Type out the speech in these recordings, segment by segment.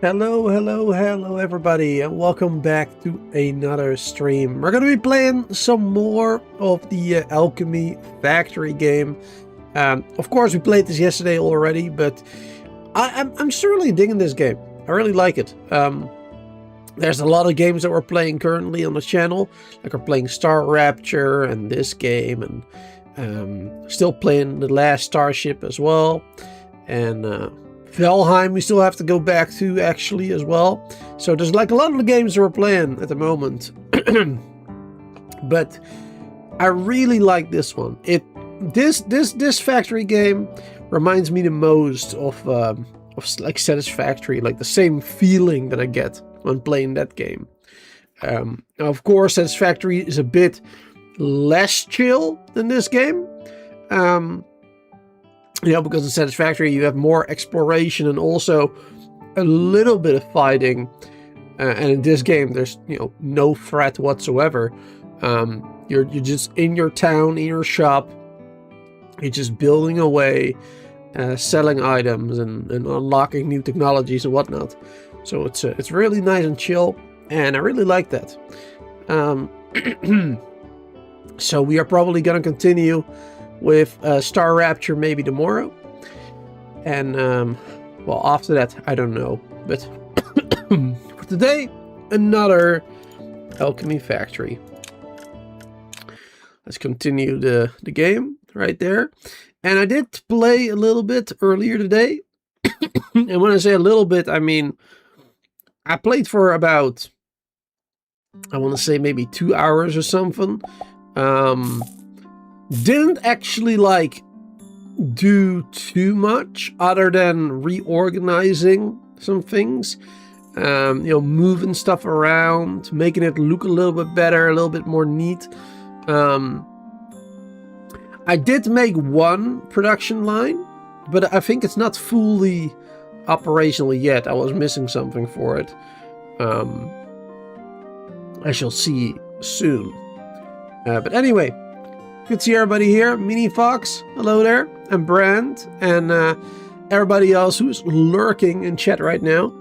Hello everybody, and welcome back to another stream. We're gonna be playing some more of the Alchemy Factory game. Of course, we played this yesterday already, but I'm certainly digging this game. I really like it. There's a lot of games that we're playing currently on the channel, like we're playing Star Rapture and this game, and still playing the last Starship as well, and Valheim we still have to go back to actually as well. So there's like a lot of the games that we're playing at the moment. But I really like this one. This factory game reminds me the most of like Satisfactory, like the same feeling that I get when playing that game. Now of course Satisfactory is a bit less chill than this game. You know, because in Satisfactory you have more exploration and also a little bit of fighting. And in this game there's, you know, no threat whatsoever. You're just in your town, in your shop. You're just building away, selling items and unlocking new technologies and whatnot. So it's really nice and chill, and I really like that. So we are probably going to continue with Star Rapture maybe tomorrow, and well, after that I don't know, but for today another Alchemy Factory. Let's continue the game right there. And I did play a little bit earlier today. And when I say a little bit, I mean I played for about, I want to say maybe 2 hours or something. Didn't actually like do too much other than reorganizing some things, you know, moving stuff around, making it look a little bit better, a little bit more neat. I did make one production line, but I think it's not fully operational yet. I was missing something for it. I shall see soon. But anyway, good to see everybody here. Mini Fox, hello there, and Brand, and everybody else who's lurking in chat right now.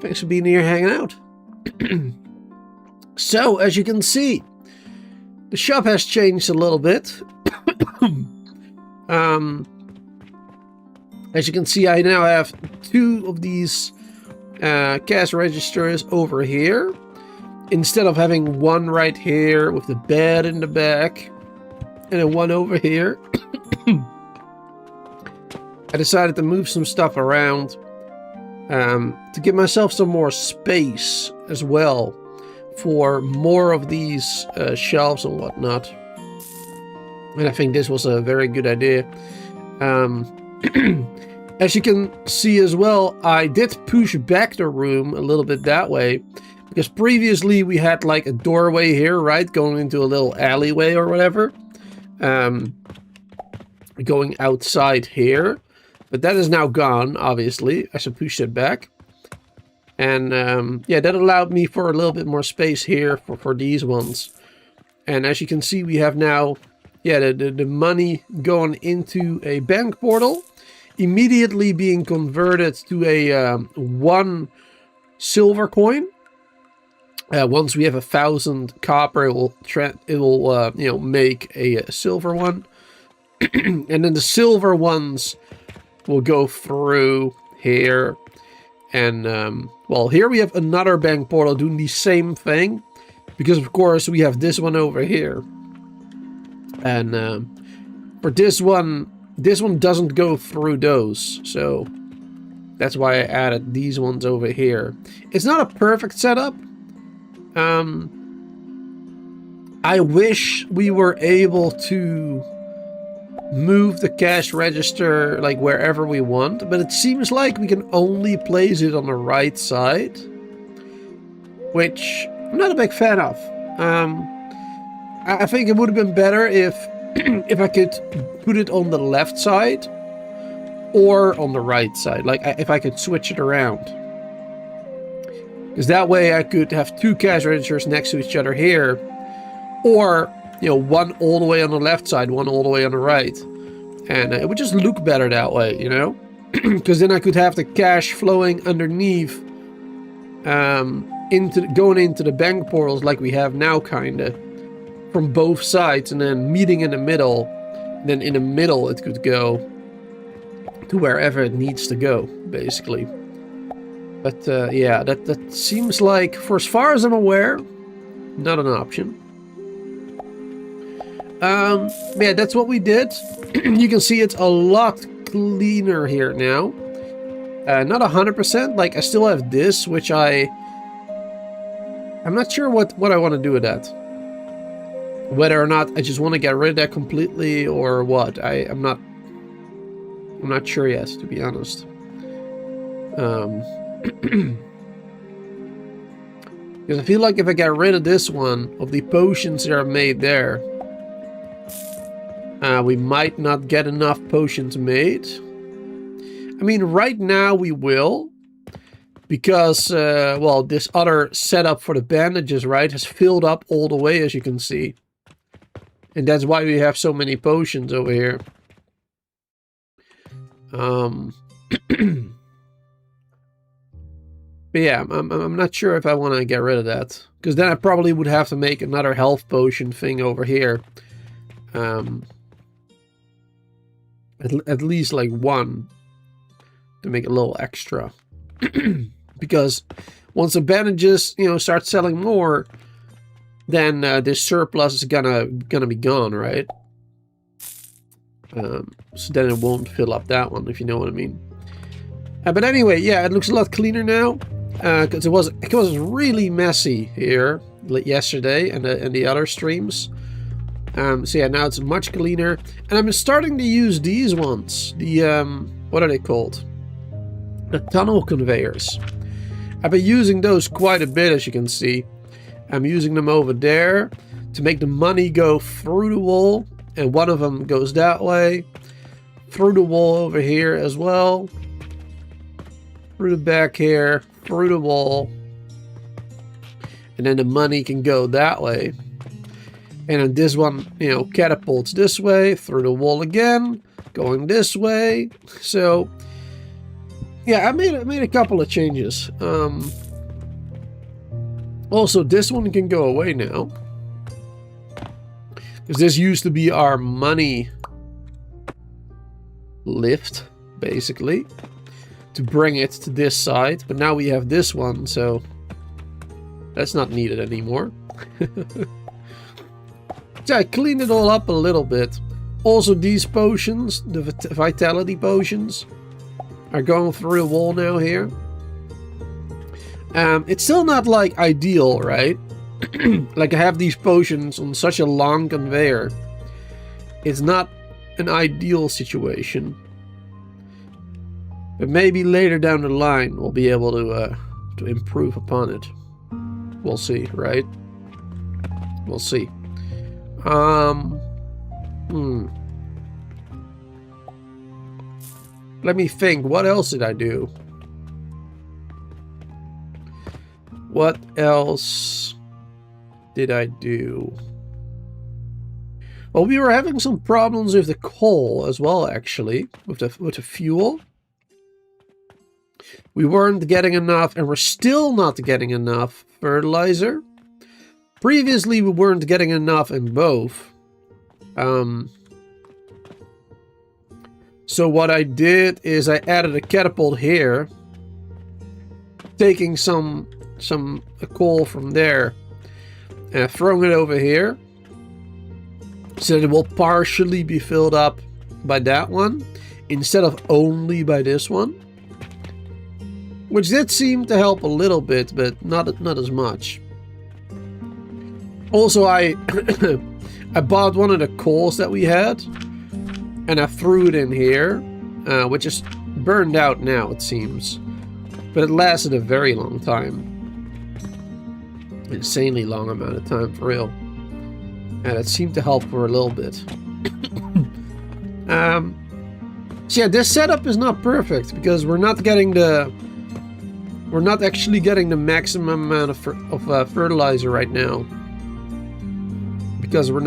Thanks for being here, hanging out. So, as you can see, the shop has changed a little bit. As you can see, I now have 2 of these cash registers over here, instead of having one right here with the bed in the back and then one over here. I decided to move some stuff around to give myself some more space as well for more of these shelves and whatnot. And I think this was a very good idea. As you can see as well, I did push back the room a little bit that way, because previously we had like a doorway here, right, going into a little alleyway or whatever, going outside here, but that is now gone, obviously, as I pushed it back. And yeah, that allowed me for a little bit more space here for these ones. And as you can see, we have now, yeah, the money going into a bank portal, immediately being converted to a 1 silver coin. Once we have 1,000 copper, it will you know, make a silver one. And then the silver ones will go through here. And, well, here we have another bank portal doing the same thing. Because, of course, we have this one over here. And for this one doesn't go through those. So that's why I added these ones over here. It's not a perfect setup. I wish we were able to move the cash register like wherever we want, but it seems like we can only place it on the right side, which I'm not a big fan of. I think it would have been better if if I could put it on the left side or on the right side, like if I could switch it around. Because that way I could have 2 cash registers next to each other here. Or, you know, one all the way on the left side, one all the way on the right. And it would just look better that way, you know? Because then I could have the cash flowing underneath. Going into the bank portals like we have now, kinda. From both sides, and then meeting in the middle. And then in the middle it could go to wherever it needs to go, basically. But yeah, that seems like, for as far as I'm aware, not an option. Yeah, that's what we did. You can see it's a lot cleaner here now. Not 100%, like I still have this, which I'm not sure what I want to do with that. Whether or not I just want to get rid of that completely or what. I'm not sure yet, to be honest. Because I feel like if I get rid of this one, of the potions that are made there, we might not get enough potions made. I mean, right now we will. Because, well, this other setup for the bandages, right, has filled up all the way, as you can see. And that's why we have so many potions over here. But yeah, I'm not sure if I want to get rid of that. Because then I probably would have to make another health potion thing over here. At least like one. To make a little extra. Because once the bandages, you know, start selling more, then this surplus is gonna be gone, right? So then it won't fill up that one, if you know what I mean. But anyway, yeah, it looks a lot cleaner now. Because it was really messy here yesterday and the other streams. So yeah, now it's much cleaner. And I'm starting to use these ones. The what are they called? The tunnel conveyors. I've been using those quite a bit, as you can see. I'm using them over there to make the money go through the wall. And one of them goes that way. Through the wall over here as well. Through the back here. Through the wall. And then the money can go that way. And then this one, you know, catapults this way. Through the wall again. Going this way. So... yeah, I made a couple of changes. Also, this one can go away now. Because this used to be our money lift, basically. To bring it to this side. But now we have this one, so... that's not needed anymore. So I cleaned it all up a little bit. Also, these potions, the vitality potions... are going through the wall now here. It's still not like ideal, right? Like I have these potions on such a long conveyor. It's not an ideal situation. But maybe later down the line we'll be able to improve upon it. We'll see, right? We'll see. Let me think. What else did I do? What else did I do? Well, we were having some problems with the coal as well, actually, with the fuel. we weren't getting enough, and we're still not getting enough fertilizer. Previously, we weren't getting enough in both. So what I did is I added a catapult here, taking some coal from there and throwing it over here, so that it will partially be filled up by that one instead of only by this one, which did seem to help a little bit, but not as much. Also, I I bought one of the coals that we had, and I threw it in here, which is burned out now, it seems. But it lasted a very long time. Insanely long amount of time, for real. And it seemed to help for a little bit. So yeah, this setup is not perfect, because we're not actually getting the maximum amount of fertilizer right now. Because we're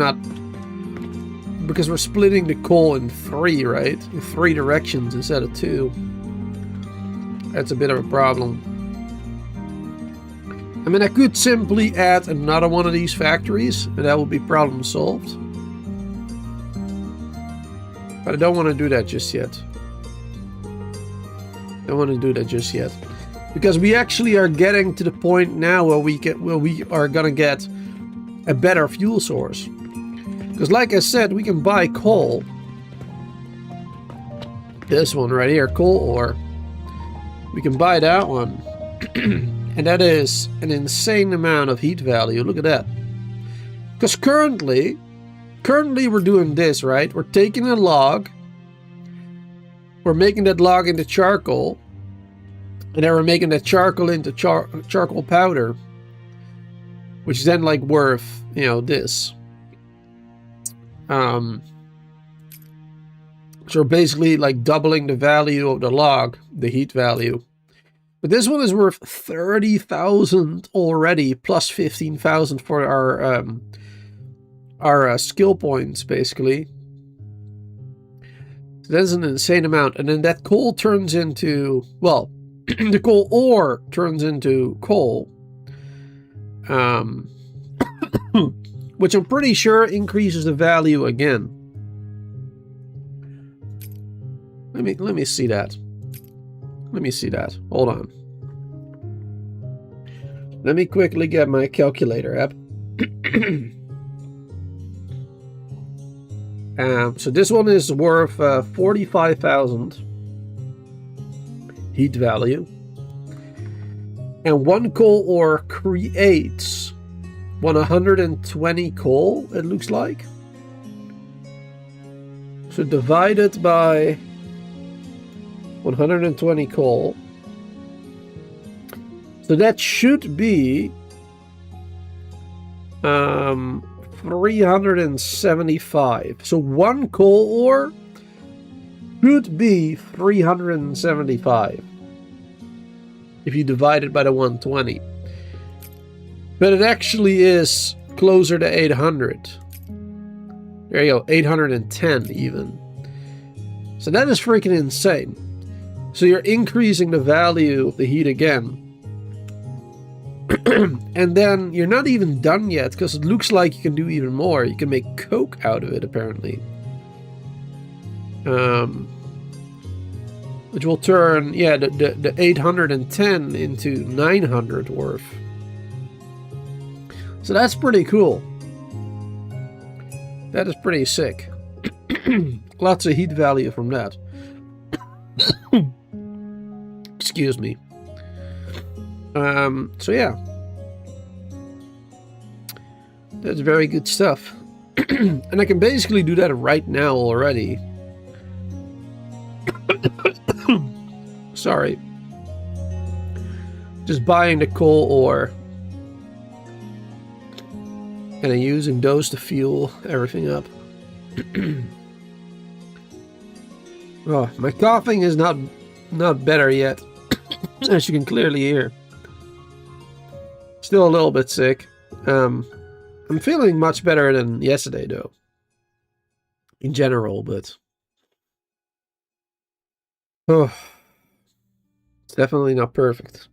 splitting the coal in 3, right? In 3 directions instead of 2. That's a bit of a problem. I mean, I could simply add another one of these factories, and that would be problem solved. But I don't want to do that just yet. Because we actually are getting to the point now where we are gonna get a better fuel source. Because like I said, we can buy coal. This one right here, coal ore. We can buy that one. And that is an insane amount of heat value. Look at that. Because currently we're doing this, right? We're taking a log. We're making that log into charcoal. And then we're making that charcoal into charcoal powder. Which is then like worth, you know, this. So we're basically like doubling the value of the log, the heat value. But this one is worth 30,000 already, plus 15,000 for our skill points, basically. So that's an insane amount. And then that coal turns into, well, the coal ore turns into coal. Which I'm pretty sure increases the value again. Let me see that. Hold on. Let me quickly get my calculator app. So this one is worth 45,000 heat value. And one coal ore creates 120 coal, it looks like. So divided by 120 coal. So that should be 375. So one coal ore should be 375 if you divide it by the 120. But it actually is closer to 800. There you go, 810 even. So that is freaking insane. So you're increasing the value of the heat again. And then you're not even done yet, because it looks like you can do even more. You can make coke out of it, apparently. Which will turn, yeah, the 810 into 900 worth. So that's pretty cool. That is pretty sick. Lots of heat value from that. Excuse me. So yeah. That's very good stuff. And I can basically do that right now already. Sorry. Just buying the coal ore. And then using those to fuel everything up. Oh, my coughing is not better yet. As you can clearly hear. Still a little bit sick. I'm feeling much better than yesterday, though. In general, but... Oh. It's definitely not perfect.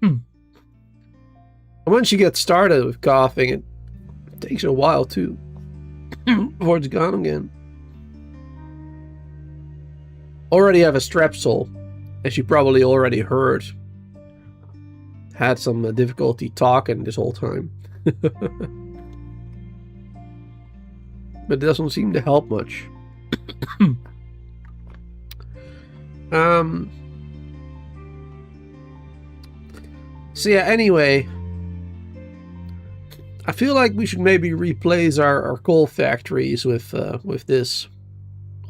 And once you get started with coughing, it takes a while too before it's gone again. Already have a strepsil, as you probably already heard. Had some difficulty talking this whole time. But it doesn't seem to help much. So yeah, anyway, I feel like we should maybe replace our coal factories with this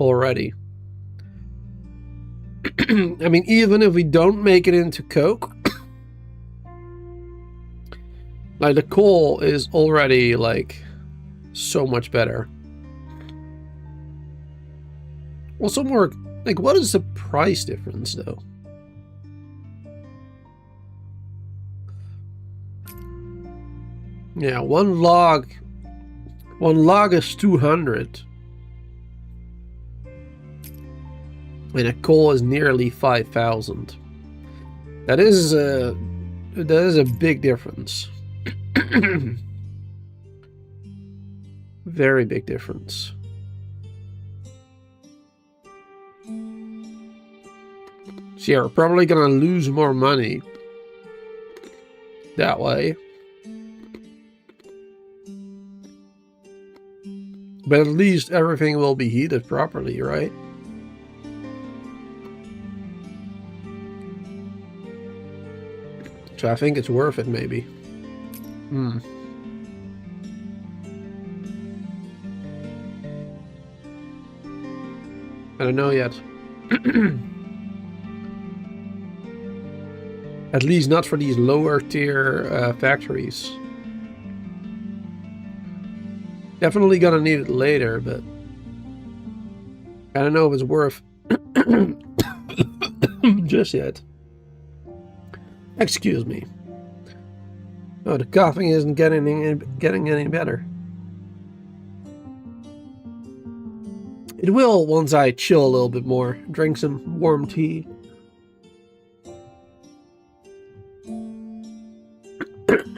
already. I mean, even if we don't make it into coke, like the coal is already like so much better. Also more, like, what is the price difference though? Yeah, one log is 200. And a coal is nearly 5,000. That is a big difference. Very big difference. So yeah, we're probably gonna lose more money that way. But at least everything will be heated properly, right? So I think it's worth it, maybe. I don't know yet. At least not for these lower tier factories. Definitely gonna need it later, but I don't know if it's worth just yet. Excuse me. Oh, the coughing isn't getting any better. It will once I chill a little bit more, drink some warm tea.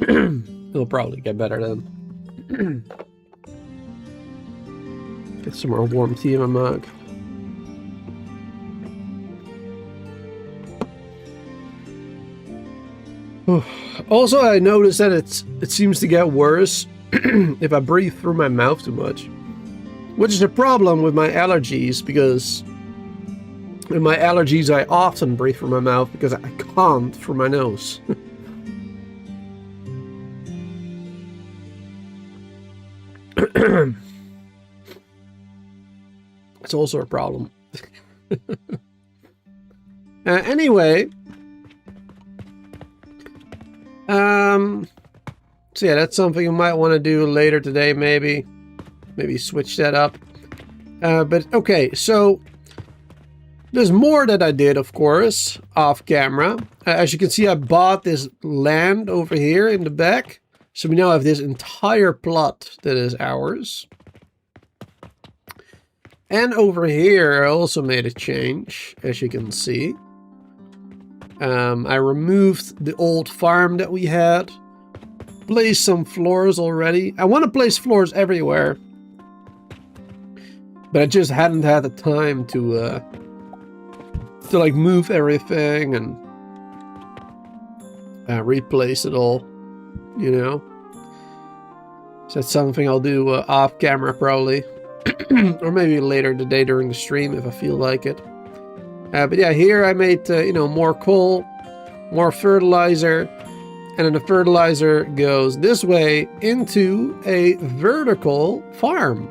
It'll probably get better then. Get some more warm tea in my mug. Also, I noticed that it seems to get worse if I breathe through my mouth too much, which is a problem with my allergies, because with my allergies I often breathe through my mouth because I can't through my nose. It's also a problem. Anyway, so yeah, that's something you might want to do later today, maybe switch that up. But okay, so there's more that I did, of course, off camera. As you can see, I bought this land over here in the back, so we now have this entire plot that is ours. And over here, I also made a change, as you can see. I removed the old farm that we had. Placed some floors already. I want to place floors everywhere. But I just hadn't had the time to like move everything and replace it all, you know. So that's something I'll do off camera probably. Or maybe later today during the stream if I feel like it. But yeah, here I made, you know, more coal, more fertilizer, and then the fertilizer goes this way into a vertical farm.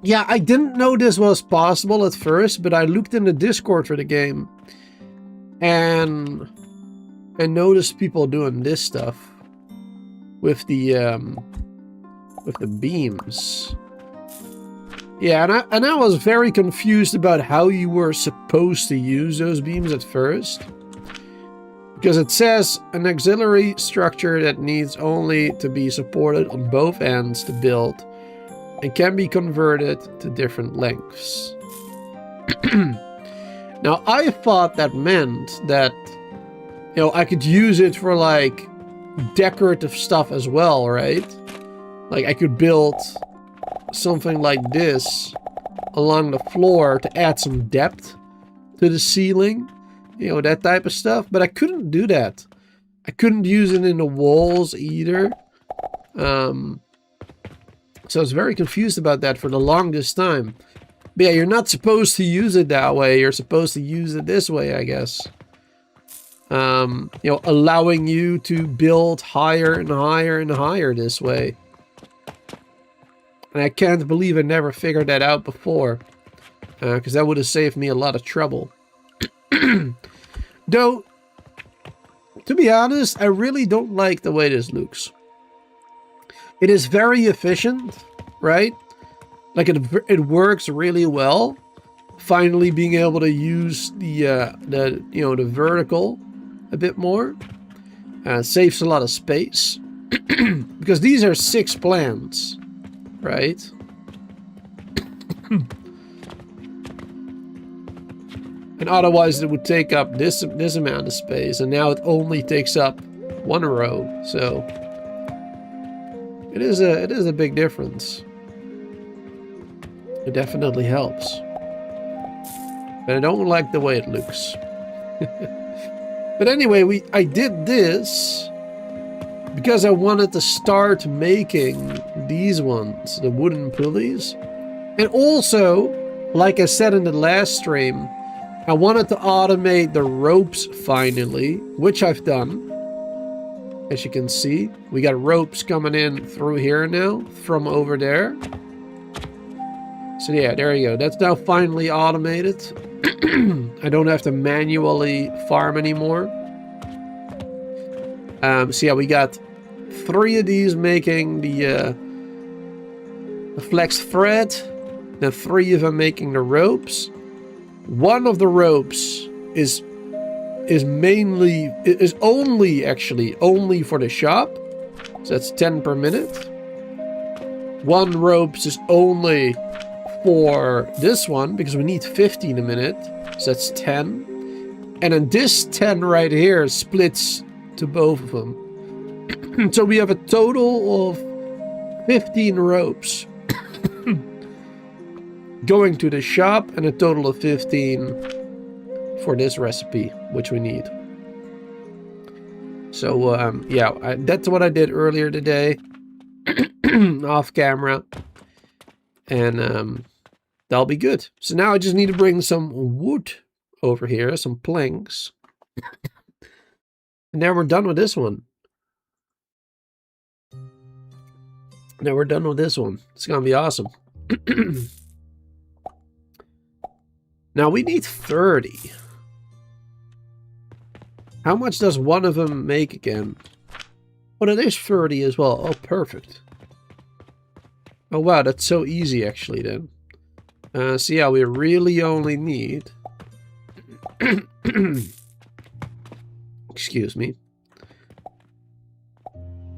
Yeah, I didn't know this was possible at first, but I looked in the Discord for the game, and I noticed people doing this stuff with the beams. Yeah, and I was very confused about how you were supposed to use those beams at first. Because it says an auxiliary structure that needs only to be supported on both ends to build and can be converted to different lengths. Now, I thought that meant that, you know, I could use it for, like, decorative stuff as well, right? Like, I could build something like this along the floor to add some depth to the ceiling. You know, that type of stuff. But I couldn't do that. I couldn't use it in the walls either. So I was very confused about that for the longest time. But yeah, you're not supposed to use it that way. You're supposed to use it this way, I guess. You know, allowing you to build higher and higher and higher this way. And I can't believe I never figured that out before. Because that would have saved me a lot of trouble. Though, to be honest, I really don't like the way this looks. It is very efficient, right? Like it works really well. Finally being able to use the vertical a bit more. Saves a lot of space. Because these are 6 plants, right? And otherwise it would take up this amount of space, and now it only takes up 1 row. So it is a big difference. It definitely helps. But I don't like the way it looks. But anyway, I did this because I wanted to start making these ones, the wooden pulleys. And also, like I said in the last stream, I wanted to automate the ropes finally, which I've done. As you can see, we got ropes coming in through here now from over there. So yeah, there you go. That's now finally automated. I don't have to manually farm anymore. So yeah, we got 3 of these making the flex thread. Then 3 of them making the ropes. One of the ropes is only for the shop. So that's 10 per minute. 1 ropes is only for this one because we need 15 a minute. So that's 10. And then this 10 right here splits to both of them. So we have a total of 15 ropes going to the shop, and a total of 15 for this recipe, which we need. So yeah, that's what I did earlier today off camera, and that'll be good. So now I just need to bring some wood over here, some planks, and then we're done with this one. Now we're done with this one. It's gonna be awesome. Now we need 30. How much does one of them make again? Well, it is 30 as well. Oh, perfect. Oh wow, that's so easy actually then. So yeah, we really only need... Excuse me.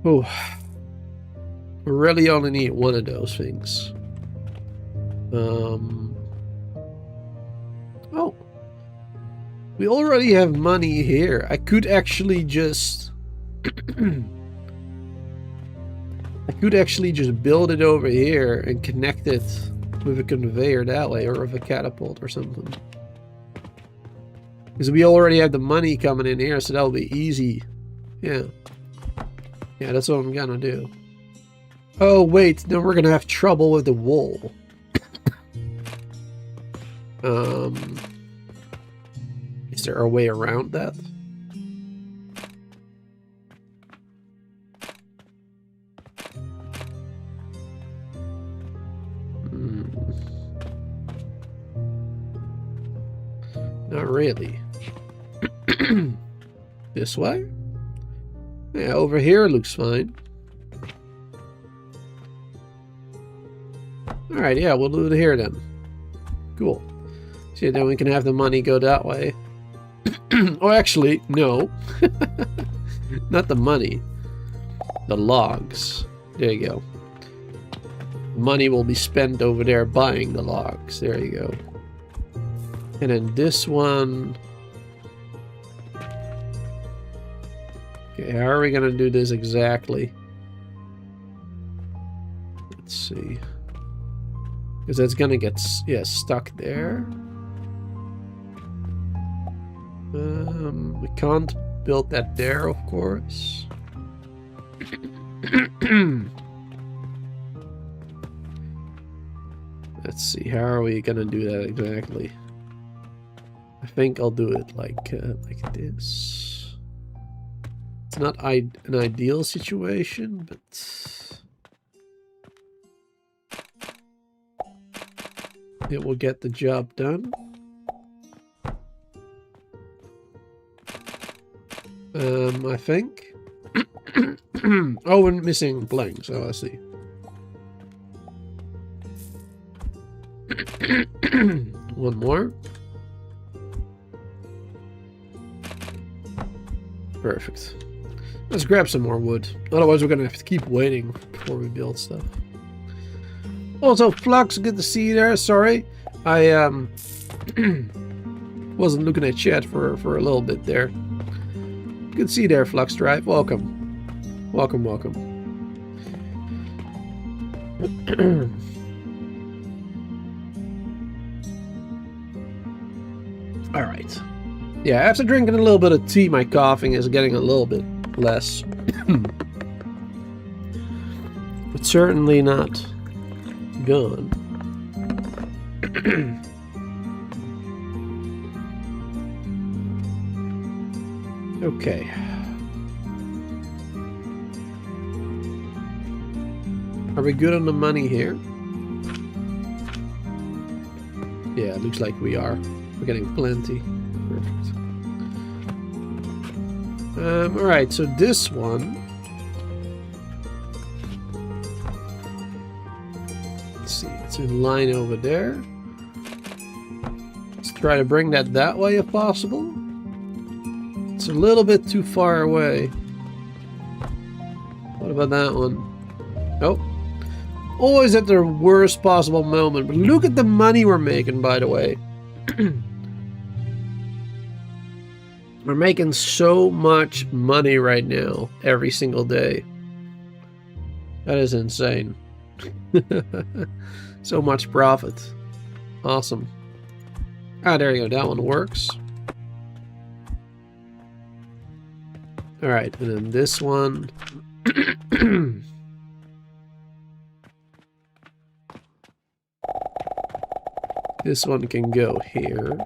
Oh. We really only need 1 of those things. Oh. We already have money here. I could actually just... I could actually just build it over here and connect it with a conveyor that way, or with a catapult or something. Because we already have the money coming in here, so that'll be easy. Yeah. Yeah, that's what I'm gonna do. Oh, wait, then we're gonna have trouble with the wool. Is there a way around that? Not really. This way? Yeah, over here looks fine. Alright, yeah, we'll do it here then. Cool. See, then we can have the money go that way. Oh, actually, no. Not the money. The logs. There you go. Money will be spent over there buying the logs. There you go. And then this one. Okay, how are we gonna do this exactly? Let's see. Because that's gonna get stuck there. We can't build that there, of course. Let's see, how are we gonna do that exactly? I think I'll do it like this. It's not an ideal situation, but it will get the job done. I think. Oh, we're missing blanks. Oh, I see. One more. Perfect. Let's grab some more wood. Otherwise, we're gonna have to keep waiting before we build stuff. Also, Flux, good to see you there. Sorry, I wasn't looking at chat for a little bit there. Good to see you there, Flux Drive. Welcome, welcome, welcome. All right. Yeah, after drinking a little bit of tea, my coughing is getting a little bit less. But certainly not gone. Okay. Are we good on the money here? Yeah, it looks like we are. We're getting plenty. Perfect. Alright, so this one. Let's see, it's in line over there. Let's try to bring that way if possible. It's a little bit too far away. What about that one? Nope. Always at the worst possible moment. But look at the money we're making, by the way. We're making so much money right now, every single day. That is insane. So much profit. Awesome. Ah, there you go. That one works. Alright, and then this one. This one can go here.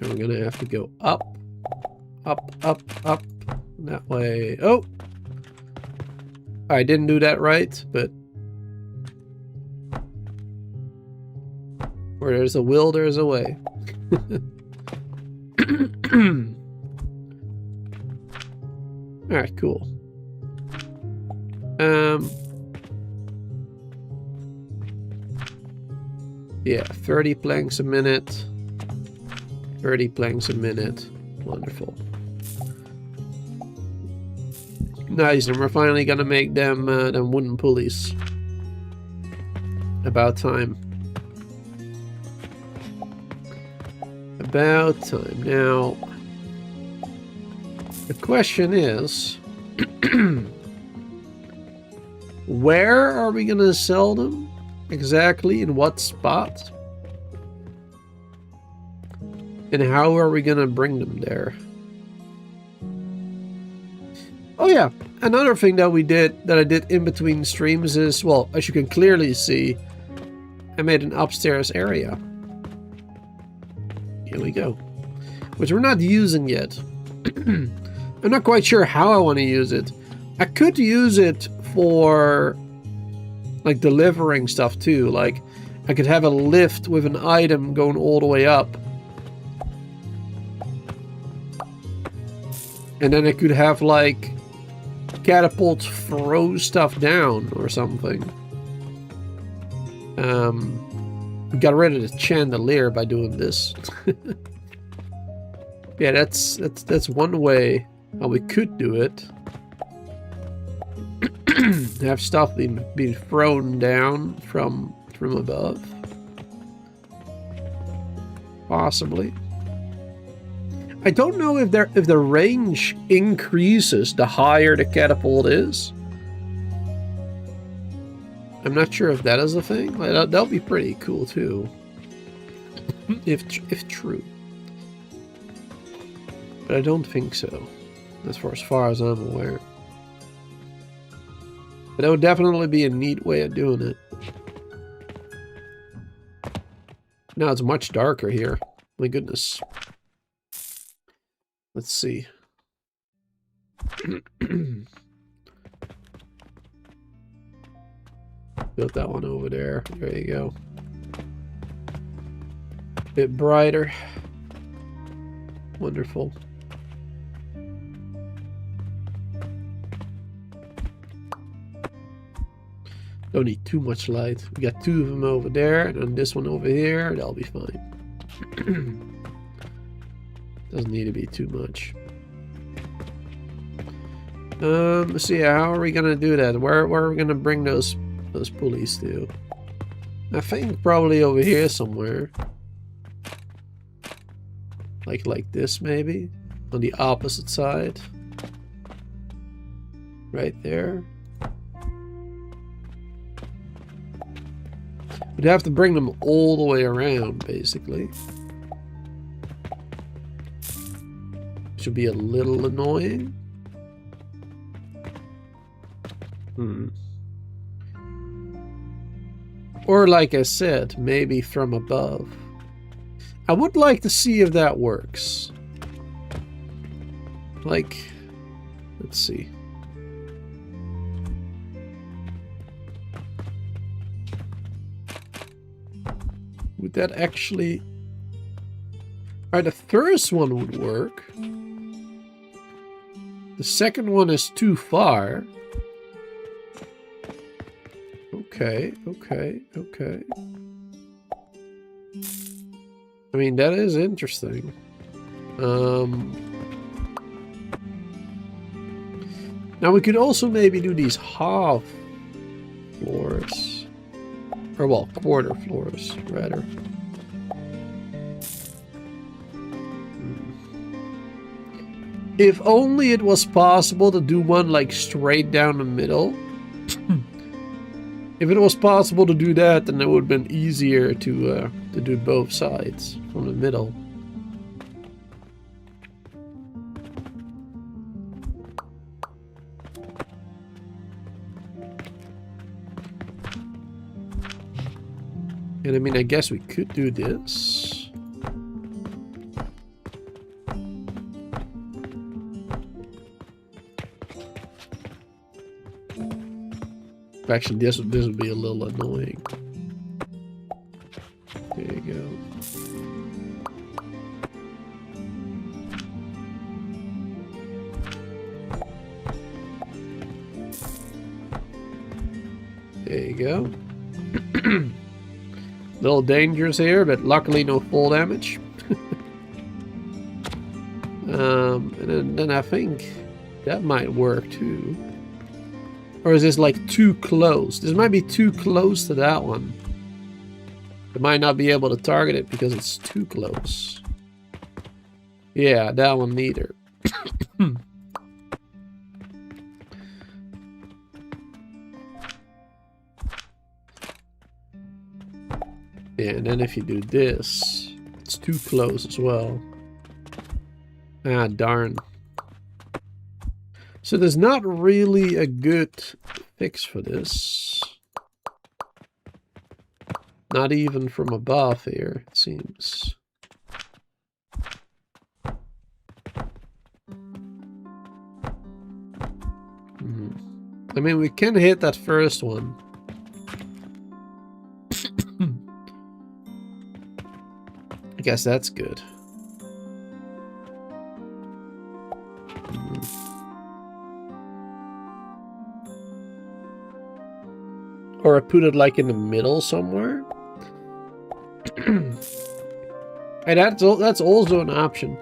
And we're gonna have to go up, up, up, up. That way. Oh! I didn't do that right, but where there's a will, there's a way. Alright, cool. Yeah, 30 planks a minute. 30 planks a minute. Wonderful. Nice, and we're finally gonna make them wooden pulleys. About time. About time. Now, the question is, where are we gonna sell them? Exactly, in what spot? And how are we gonna bring them there? Oh yeah, another thing that I did in between streams is, well, as you can clearly see, I made an upstairs area. Here we go. Which we're not using yet. I'm not quite sure how I want to use it. I could use it for like delivering stuff too. Like I could have a lift with an item going all the way up. And then I could have like catapults throw stuff down or something. We got rid of the chandelier by doing this. Yeah, that's one way how we could do it. have stuff being thrown down from above. Possibly. I don't know if the range increases the higher the catapult is. I'm not sure if that is a thing. That'll be pretty cool too, if true. But I don't think so, as far as I'm aware. But that would definitely be a neat way of doing it. Now it's much darker here. My goodness. Let's see. Built that one over there. There you go. Bit brighter. Wonderful. Don't need too much light. We got two of them over there, and then this one over here. That'll be fine. Doesn't need to be too much. Let's see. How are we gonna do that? Where are we gonna bring those pulleys to? I think probably over here somewhere. Like this maybe, on the opposite side. Right there. We'd have to bring them all the way around, basically. Should be a little annoying. Or like I said, maybe from above. I would like to see if that works. Like, let's see. Would that actually... Alright, the first one would work. The second one is too far. Okay. I mean, that is interesting. Now we could also maybe do these half floors. Or, well, quarter floors, rather. If only it was possible to do one, like, straight down the middle. If it was possible to do that, then it would have been easier to do both sides from the middle. And I mean, I guess we could do this. Actually, this would be a little annoying. There you go. There you go. Little dangerous here, but luckily no fall damage. And then I think that might work too. Or is this like too close? This might be too close to that one. It might not be able to target it because it's too close. Yeah, that one neither. Yeah, and then if you do this, it's too close as well. Ah, darn. So there's not really a good fix for this. Not even from above here, it seems. I mean, we can hit that first one. I guess that's good. Or I put it like in the middle somewhere. And that's also an option.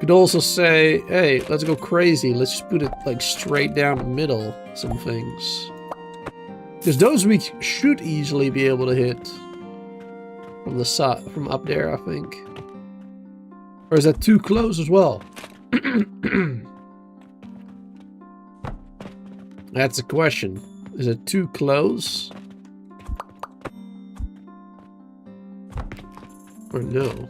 Could also say, hey, let's go crazy. Let's just put it like straight down the middle, some things. Because those we should easily be able to hit from the side, from up there, I think. Or is that too close as well? That's a question. Is it too close? Or no?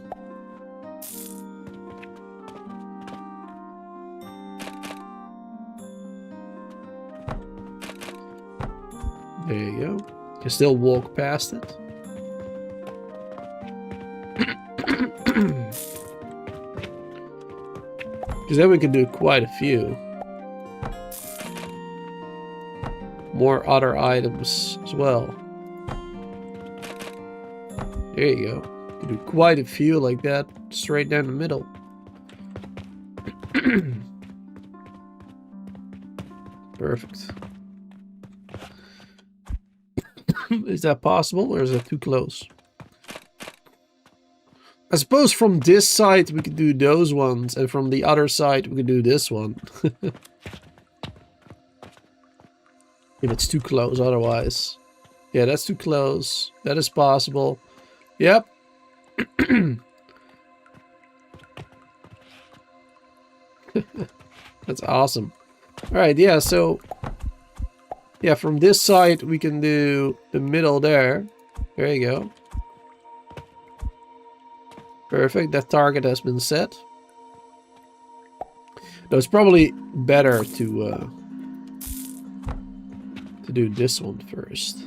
There you go. You can still walk past it. Because then we can do quite a few. More other items as well. There you go. You can do quite a few like that, straight down the middle. Perfect. Is that possible, or is that too close? I suppose from this side we could do those ones, and from the other side we could do this one. If it's too close otherwise. Yeah, that's too close. That is possible. Yep. That's awesome. Alright, yeah, so... yeah, from this side we can do the middle there. There you go. Perfect, that target has been set. Though it's probably better to do this one first.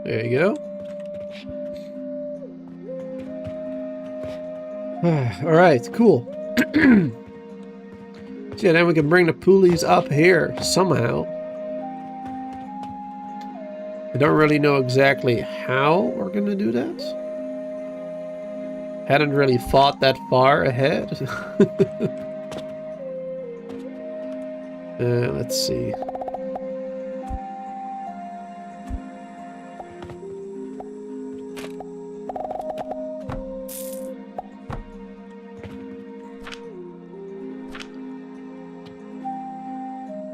There you go. Alright, cool. So yeah, then we can bring the pulleys up here somehow. I don't really know exactly how we're gonna do that. Hadn't really thought that far ahead. Let's see.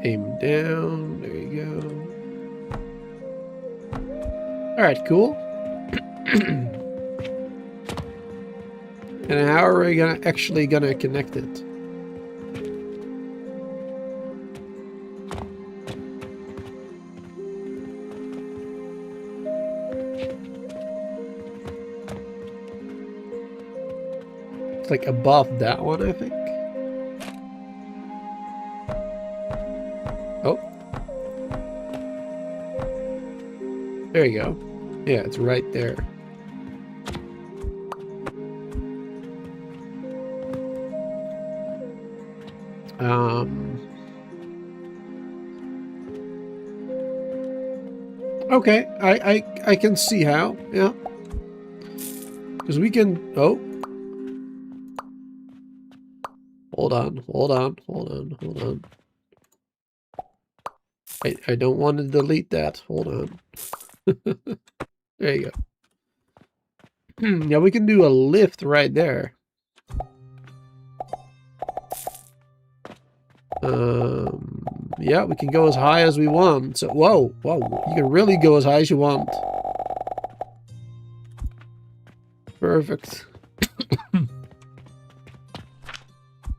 Aim down. There you go. Alright, cool. And how are we actually gonna connect it? It's like above that one, I think. Oh. There you go. Yeah, it's right there. Okay, I can see how, yeah. Because we can, oh. Hold on. I don't want to delete that. Hold on. There you go. Yeah, we can do a lift right there. Yeah, we can go as high as we want. So, whoa, you can really go as high as you want. Perfect.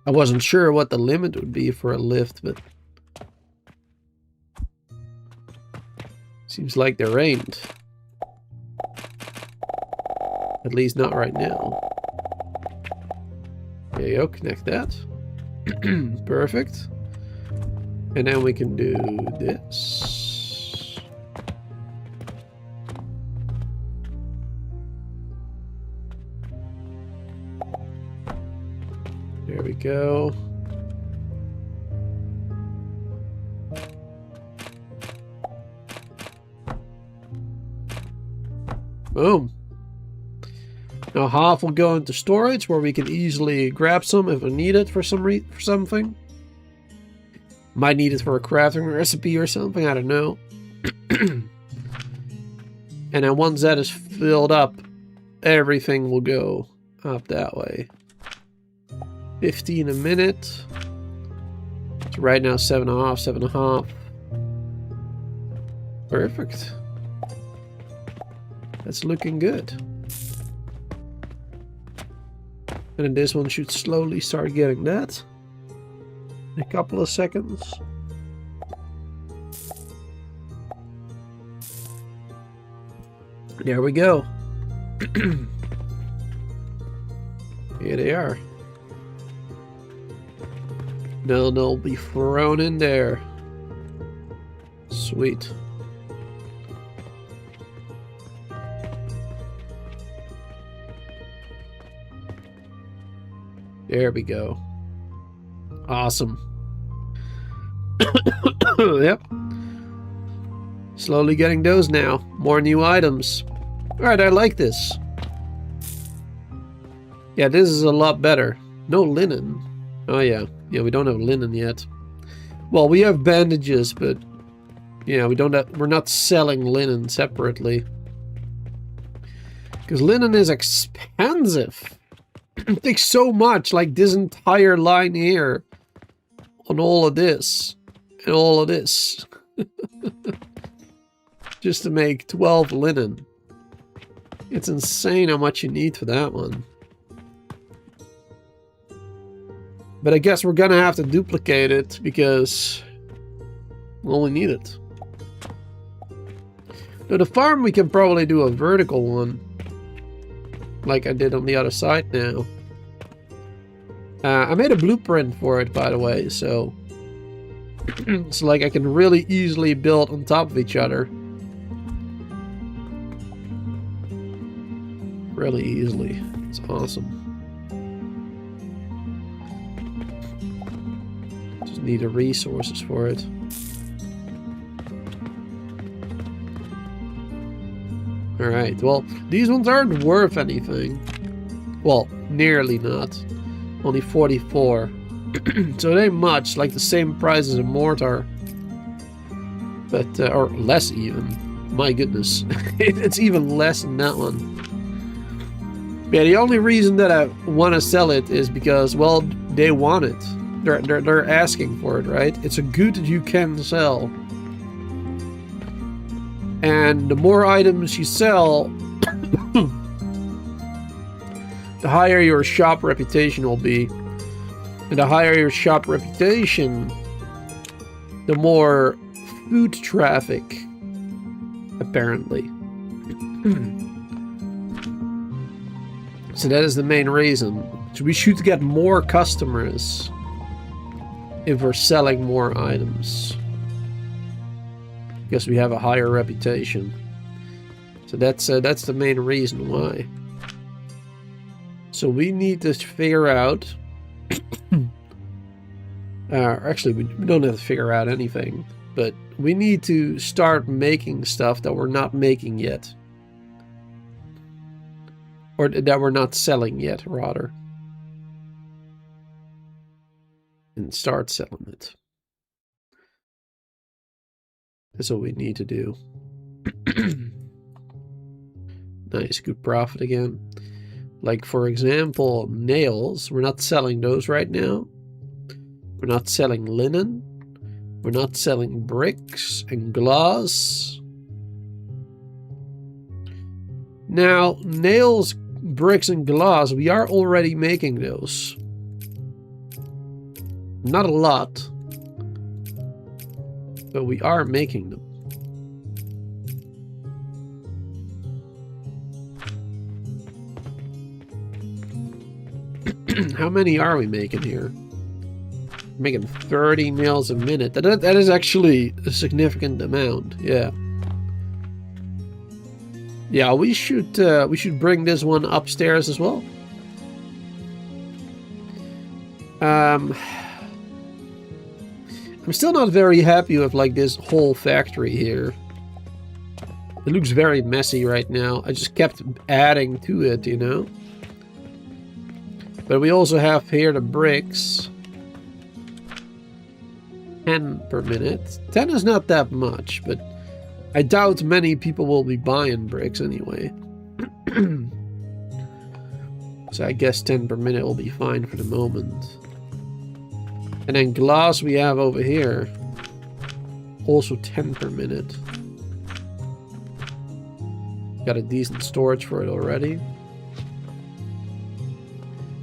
I wasn't sure what the limit would be for a lift, but seems like there ain't. At least not right now. There you go, connect that. Perfect. And then we can do this. There we go. Boom. Now half will go into storage where we can easily grab some if we need it for something. Might need it for a crafting recipe or something, I don't know. And then once that is filled up, everything will go up that way. 15 a minute. So right now 7.5, 7.5. Perfect. That's looking good. And then this one should slowly start getting that. In a couple of seconds. There we go. Here they are. Now they'll be thrown in there. Sweet. There we go. Awesome. Yep. Slowly getting those now. More new items. Alright, I like this. Yeah, this is a lot better. No linen. Oh yeah. Yeah, we don't have linen yet. Well, we have bandages, but yeah, we're not selling linen separately. Because linen is expensive. It takes so much, like this entire line here. On all of this. And all of this. Just to make 12 linen. It's insane how much you need for that one. But I guess we're gonna have to duplicate it because we only need it. Now the farm we can probably do a vertical one. Like I did on the other side now. I made a blueprint for it, by the way, so it's like I can really easily build on top of each other. Really easily. It's awesome. Just need the resources for it. Alright, well, these ones aren't worth anything. Well, nearly not. Only 44. So it ain't much, like the same price as a mortar. But, or less even. My goodness. It's even less than that one. Yeah, the only reason that I want to sell it is because, well, they want it. They're asking for it, right? It's a good that you can sell. And the more items you sell, the higher your shop reputation will be. And the higher your shop reputation, the more food traffic, apparently. So that is the main reason. So we should get more customers if we're selling more items. Because we have a higher reputation. So that's the main reason why. So we need to figure out... actually, we don't have to figure out anything. But we need to start making stuff that we're not making yet. Or that we're not selling yet, rather. And start selling it. That's what we need to do. Nice, good profit again. Like, for example, nails. We're not selling those right now. We're not selling linen. We're not selling bricks and glass. Now, nails, bricks, and glass, we are already making those. Not a lot. But we are making them. How many are we making here? We're making 30 nails a minute. That is actually a significant amount. Yeah. Yeah, we should bring this one upstairs as well. I'm still not very happy with like this whole factory here. It looks very messy right now. I just kept adding to it, you know. But we also have here the bricks. 10 per minute. 10 is not that much, but I doubt many people will be buying bricks anyway. So I guess 10 per minute will be fine for the moment. And then glass we have over here. Also 10 per minute. Got a decent storage for it already.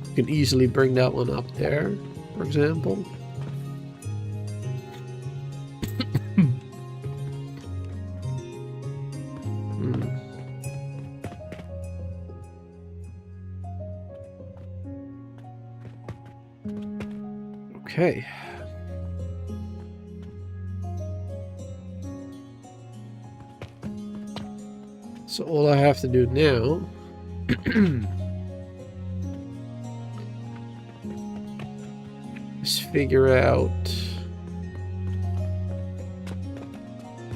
You can easily bring that one up there, for example. Okay. So all I have to do now is figure out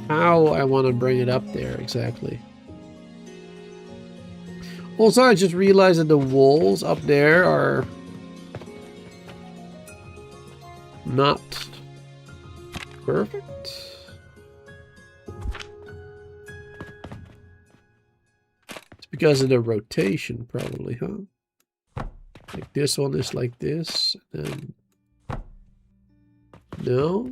how I want to bring it up there exactly. Also, I just realized that the walls up there are not perfect. It's because of the rotation, probably, huh? Like this one is like this, and no.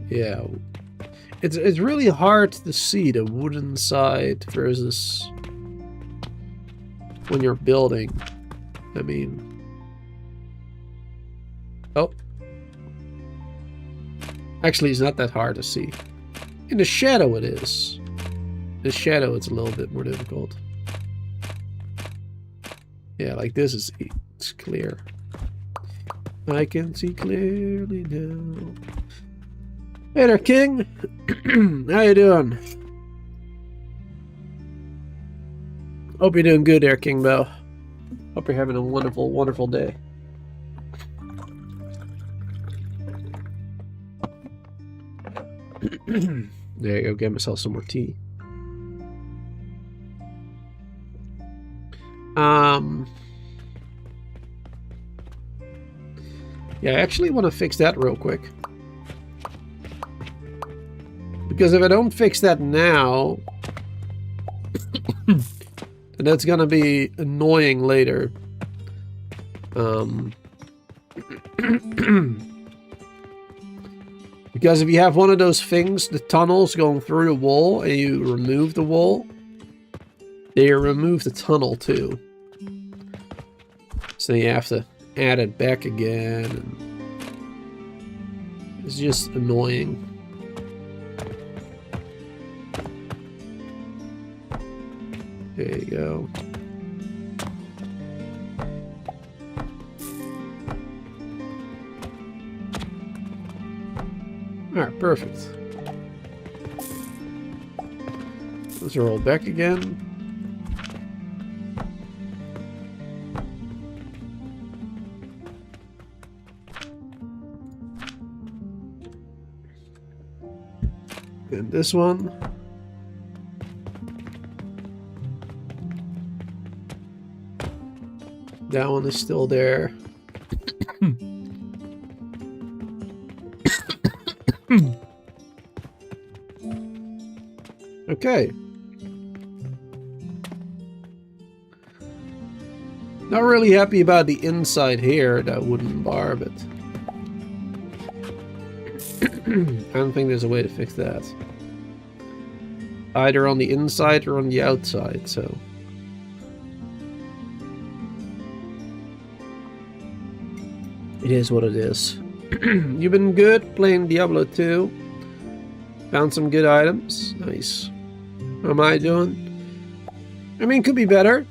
Yeah. It's really hard to see the wooden side versus when you're building. I mean, oh, actually, it's not that hard to see. In the shadow, it is. In the shadow, it's a little bit more difficult. Yeah, like this is it's clear. I can see clearly now. Hey there, King. How you doing? Hope you're doing good there, King Bo. Hope you're having a wonderful, wonderful day. There you go. Get myself some more tea. Yeah, I actually want to fix that real quick. Because if I don't fix that now, then that's gonna be annoying later. Because if you have one of those things, the tunnels going through the wall, and you remove the wall, they remove the tunnel too. So you have to add it back again. And it's just annoying. There you go. Alright, perfect. Those are all back again. And this one. That one is still there. Okay. Not really happy about the inside here, that wooden bar, but I don't think there's a way to fix that. Either on the inside or on the outside, so. It is what it is. You've been good playing Diablo 2. Found some good items. Nice. How am I doing? I mean, could be better.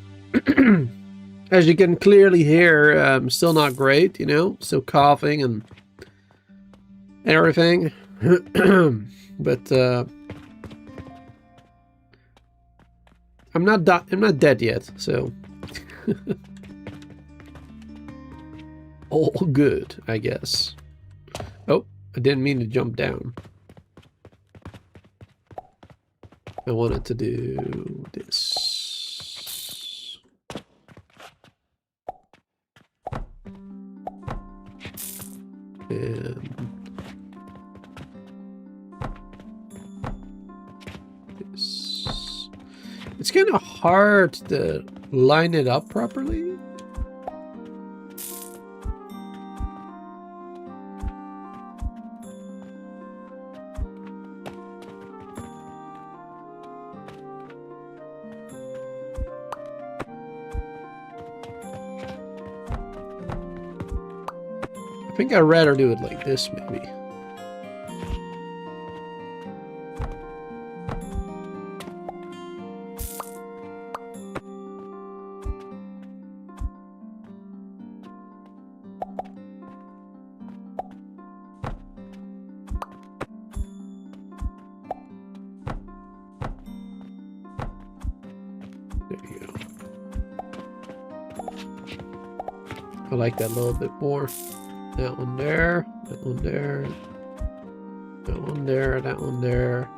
As you can clearly hear, still not great, you know? Still coughing and everything. But I'm not dead yet, so all good, I guess. Oh, I didn't mean to jump down. I wanted to do this. And this. It's kind of hard to line it up properly. I think I'd rather do it like this, maybe. There you go. I like that a little bit more. That one there, that one there, that one there, that one there.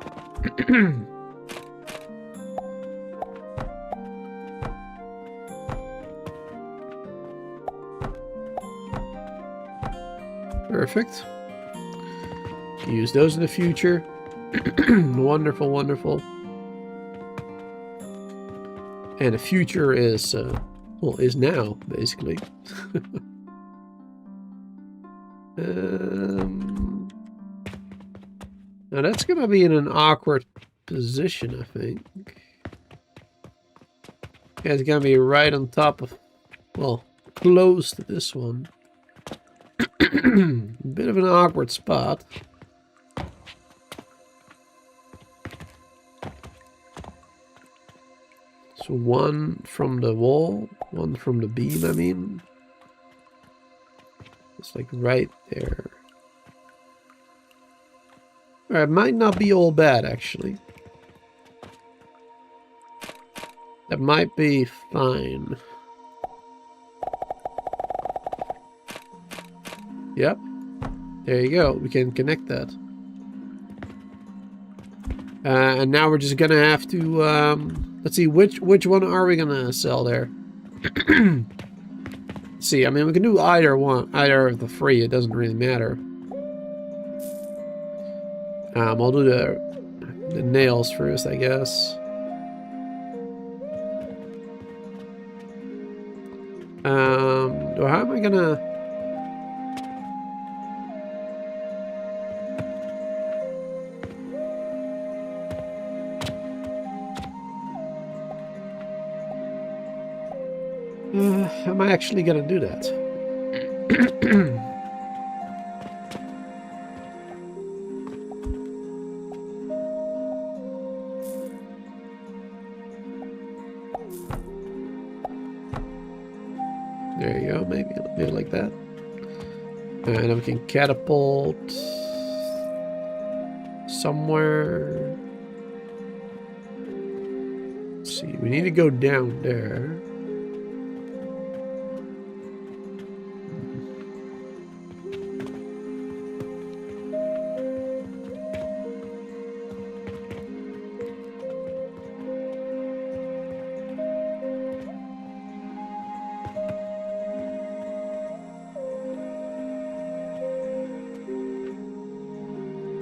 Perfect. Use those in the future. Wonderful, wonderful. And the future is, well, is now, basically. Now that's going to be in an awkward position, I think. Yeah, it's going to be right on top of, well, close to this one. Bit of an awkward spot. So one from the wall, one from the beam, I mean. It's like right there. Alright, it might not be all bad, actually. That might be fine. Yep. There you go. We can connect that. And now we're just gonna have to, let's see, which one are we gonna sell there? See, I mean, we can do either one, either of the three. It doesn't really matter. I'll do the nails first, I guess. How am I gonna? Am I actually gonna do that? There you go, maybe a bit like that. And then we can catapult somewhere. Let's see, we need to go down there.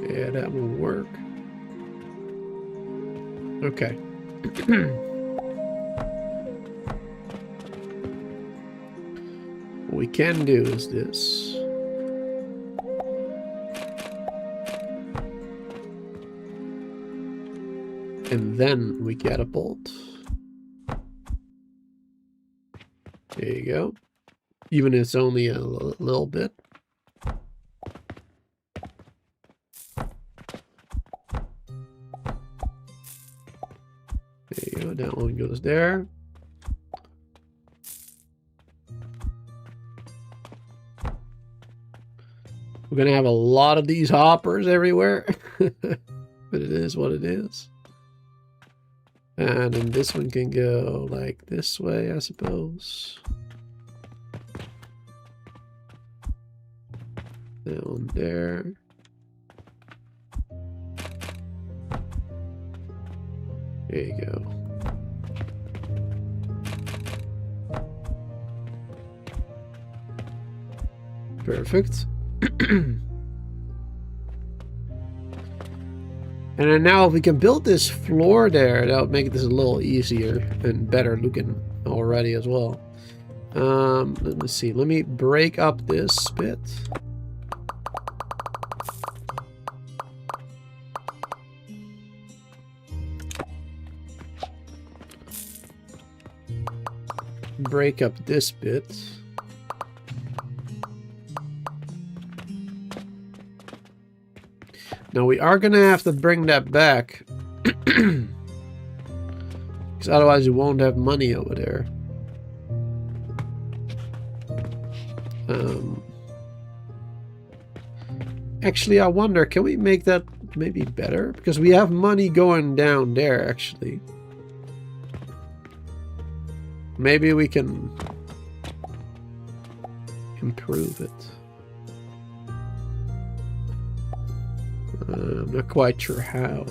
Yeah, that will work. Okay. What we can do is this. And then we catapult. There you go. Even if it's only a little bit. There you go, that one goes there. We're gonna have a lot of these hoppers everywhere. But it is what it is. And then this one can go like this way, I suppose. That one there. There you go. Perfect. And then now if we can build this floor there, that would make this a little easier and better looking already as well. Let me see. Let me break up this bit. Break up this bit. Now we are gonna have to bring that back, because otherwise we won't have money over there. Actually, I wonder, can we make that maybe better? Because we have money going down there, actually. Maybe we can improve it. I'm not quite sure how.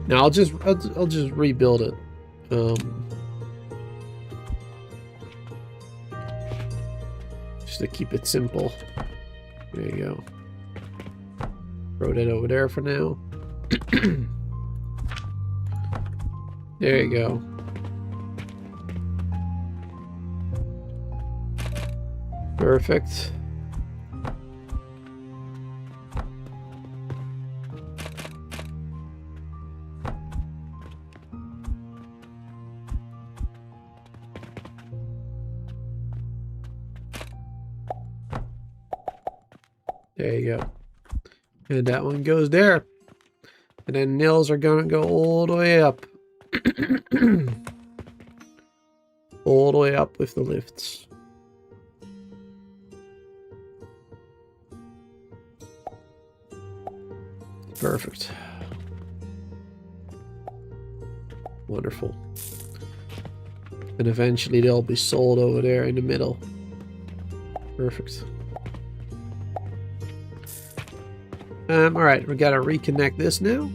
Now I'll just rebuild it. Just to keep it simple. There you go. Throw that over there for now. There you go. Perfect. There you go. And that one goes there. And then nails are gonna go all the way up. All the way up with the lifts. Perfect. Wonderful. And eventually they'll be sold over there in the middle. Perfect. Alright, we gotta reconnect this now.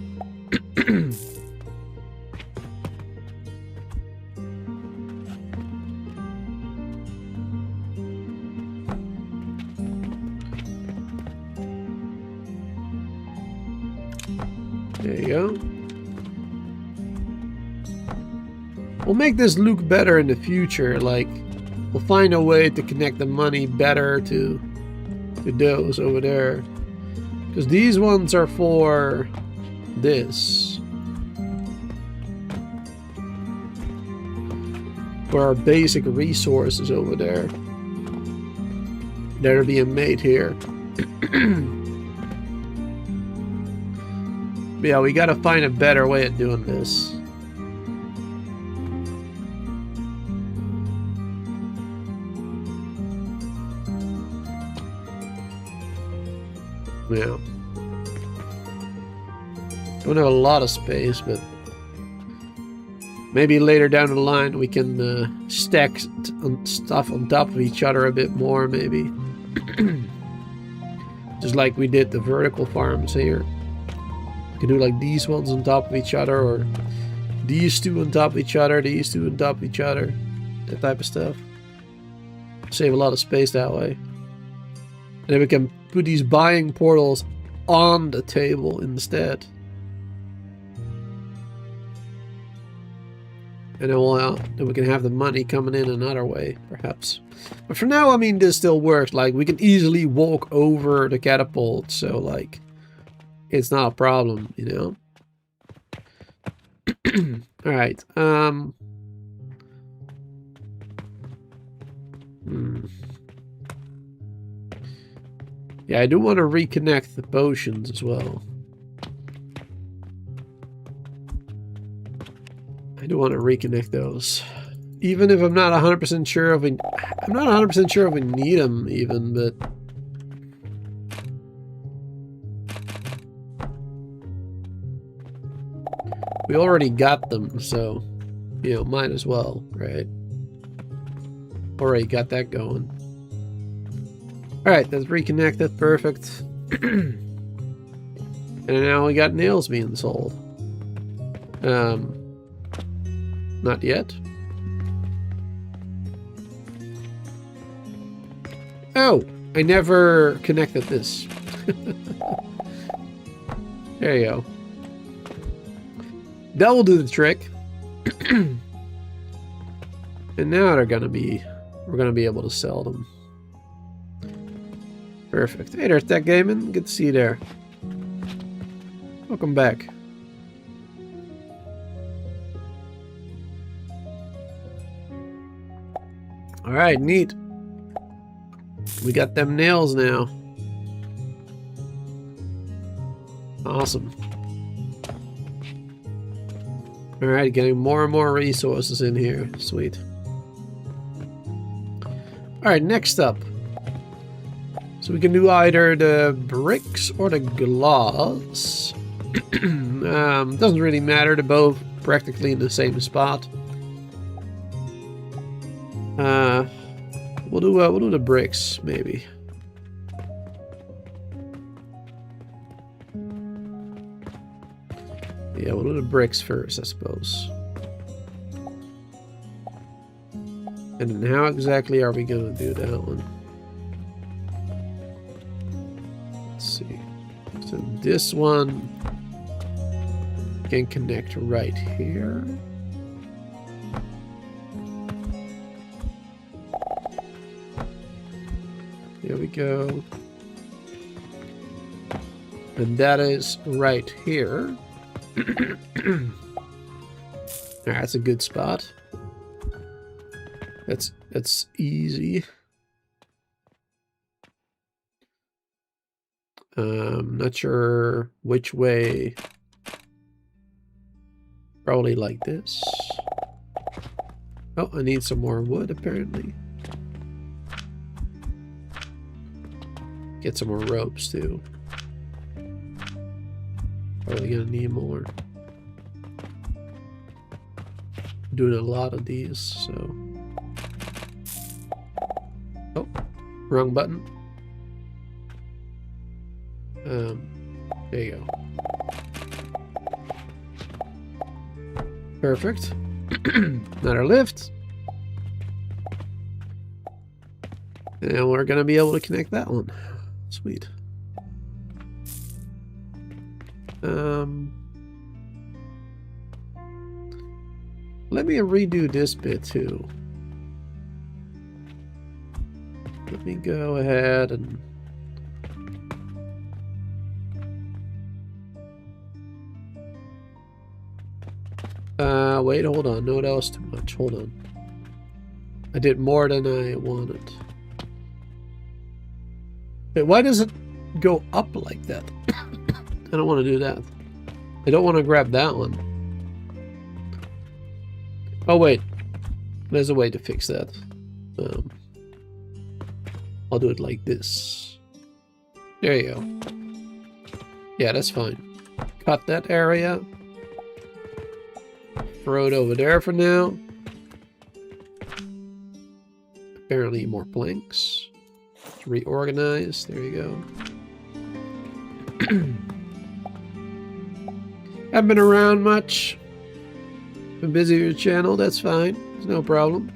There you go. We'll make this look better in the future. Like, we'll find a way to connect the money better to those over there. Because these ones are for this. For our basic resources over there. That are being made here. But yeah, we gotta find a better way of doing this. Yeah. Don't have a lot of space, but maybe later down the line we can stack stuff on top of each other a bit more, maybe. Just like we did the vertical farms here. You can do like these ones on top of each other, or these two on top of each other, these two on top of each other. That type of stuff. Save a lot of space that way. And then we can put these buying portals on the table instead. And then we can have the money coming in another way, perhaps. But for now, I mean, this still works. Like, we can easily walk over the catapult, so, like, it's not a problem, you know? Alright, yeah, I do want to reconnect the potions as well. I do want to reconnect those. Even if I'm not 100% sure if we... I'm not 100% sure if we need them, even, but... we already got them, so... you know, might as well, right? Already got that going. Alright, that's reconnected. Perfect. And now we got nails being sold. Not yet. Oh, I never connected this. There you go. That will do the trick. And now we're gonna be able to sell them. Perfect. Hey there, Tech Gaming. Good to see you there. Welcome back. Alright, neat. We got them nails now. Awesome. Alright, getting more and more resources in here. Sweet. Alright, next up. So we can do either the bricks or the glass. Doesn't really matter. They're both practically in the same spot. We'll do the bricks maybe. Yeah, we'll do the bricks first, I suppose. And then how exactly are we gonna do that one? Let's see. So this one can connect right here. There we go. And that is right here. That's a good spot. That's easy. Not sure which way. Probably like this. Oh, I need some more wood apparently. Get some more ropes too. Probably gonna need more. Doing a lot of these, so. Oh, wrong button. There you go. Perfect. Another lift. And we're gonna be able to connect that one. Sweet. Let me redo this bit too. Let me go ahead and wait, hold on. No, that was too much. Hold on. I did more than I wanted. Wait, why does it go up like that? I don't want to do that. I don't want to grab that one. Oh, wait. There's a way to fix that. I'll do it like this. There you go. Yeah, that's fine. Cut that area. Throw it over there for now. Apparently more planks. Reorganize. There you go. Haven't been around much. Been busy with your channel. That's fine. It's no problem.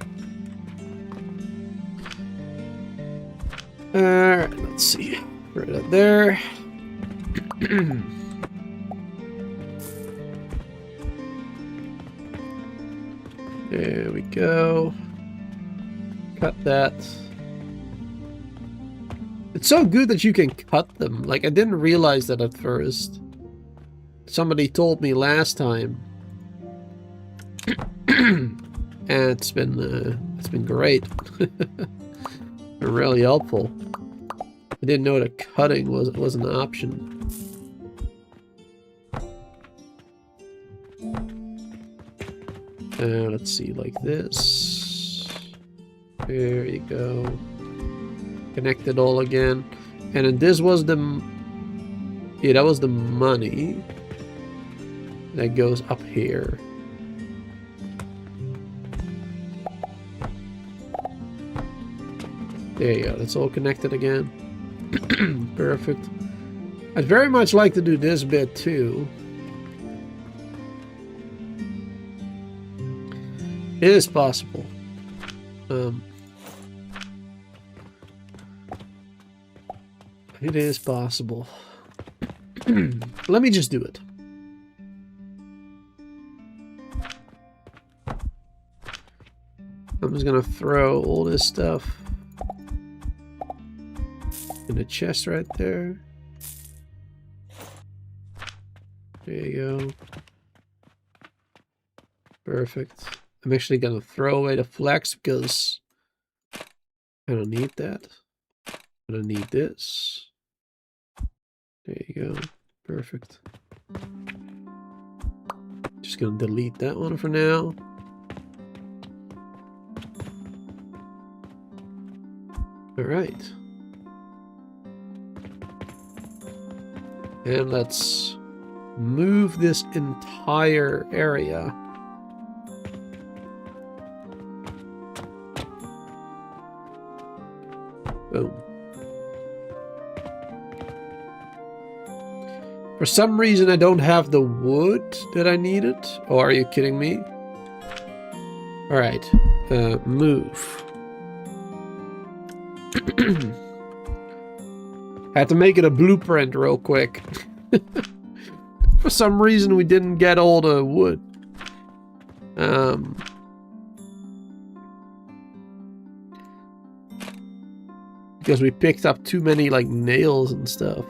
Alright, let's see. Right up there. There we go. Cut that. It's so good that you can cut them. Like, I didn't realize that at first. Somebody told me last time. And it's been great. Been really helpful. I didn't know that cutting was an option. Let's see, like this. There you go. Connect it all again. And then this was the... Yeah, that was the money. That goes up here. There you go. That's all connected again. Perfect. I'd very much like to do this bit too. It is possible. It is possible. Let me just do it. I'm just gonna throw all this stuff in the chest right there. There you go. Perfect. I'm actually gonna throw away the flax because I don't need that. I don't need this. There you go. Perfect. Just gonna delete that one for now. All right. And let's move this entire area. Boom. For some reason, I don't have the wood that I needed. Oh, are you kidding me? All right, move. Had to make it a blueprint real quick. For some reason, we didn't get all the wood. Because we picked up too many, like, nails and stuff.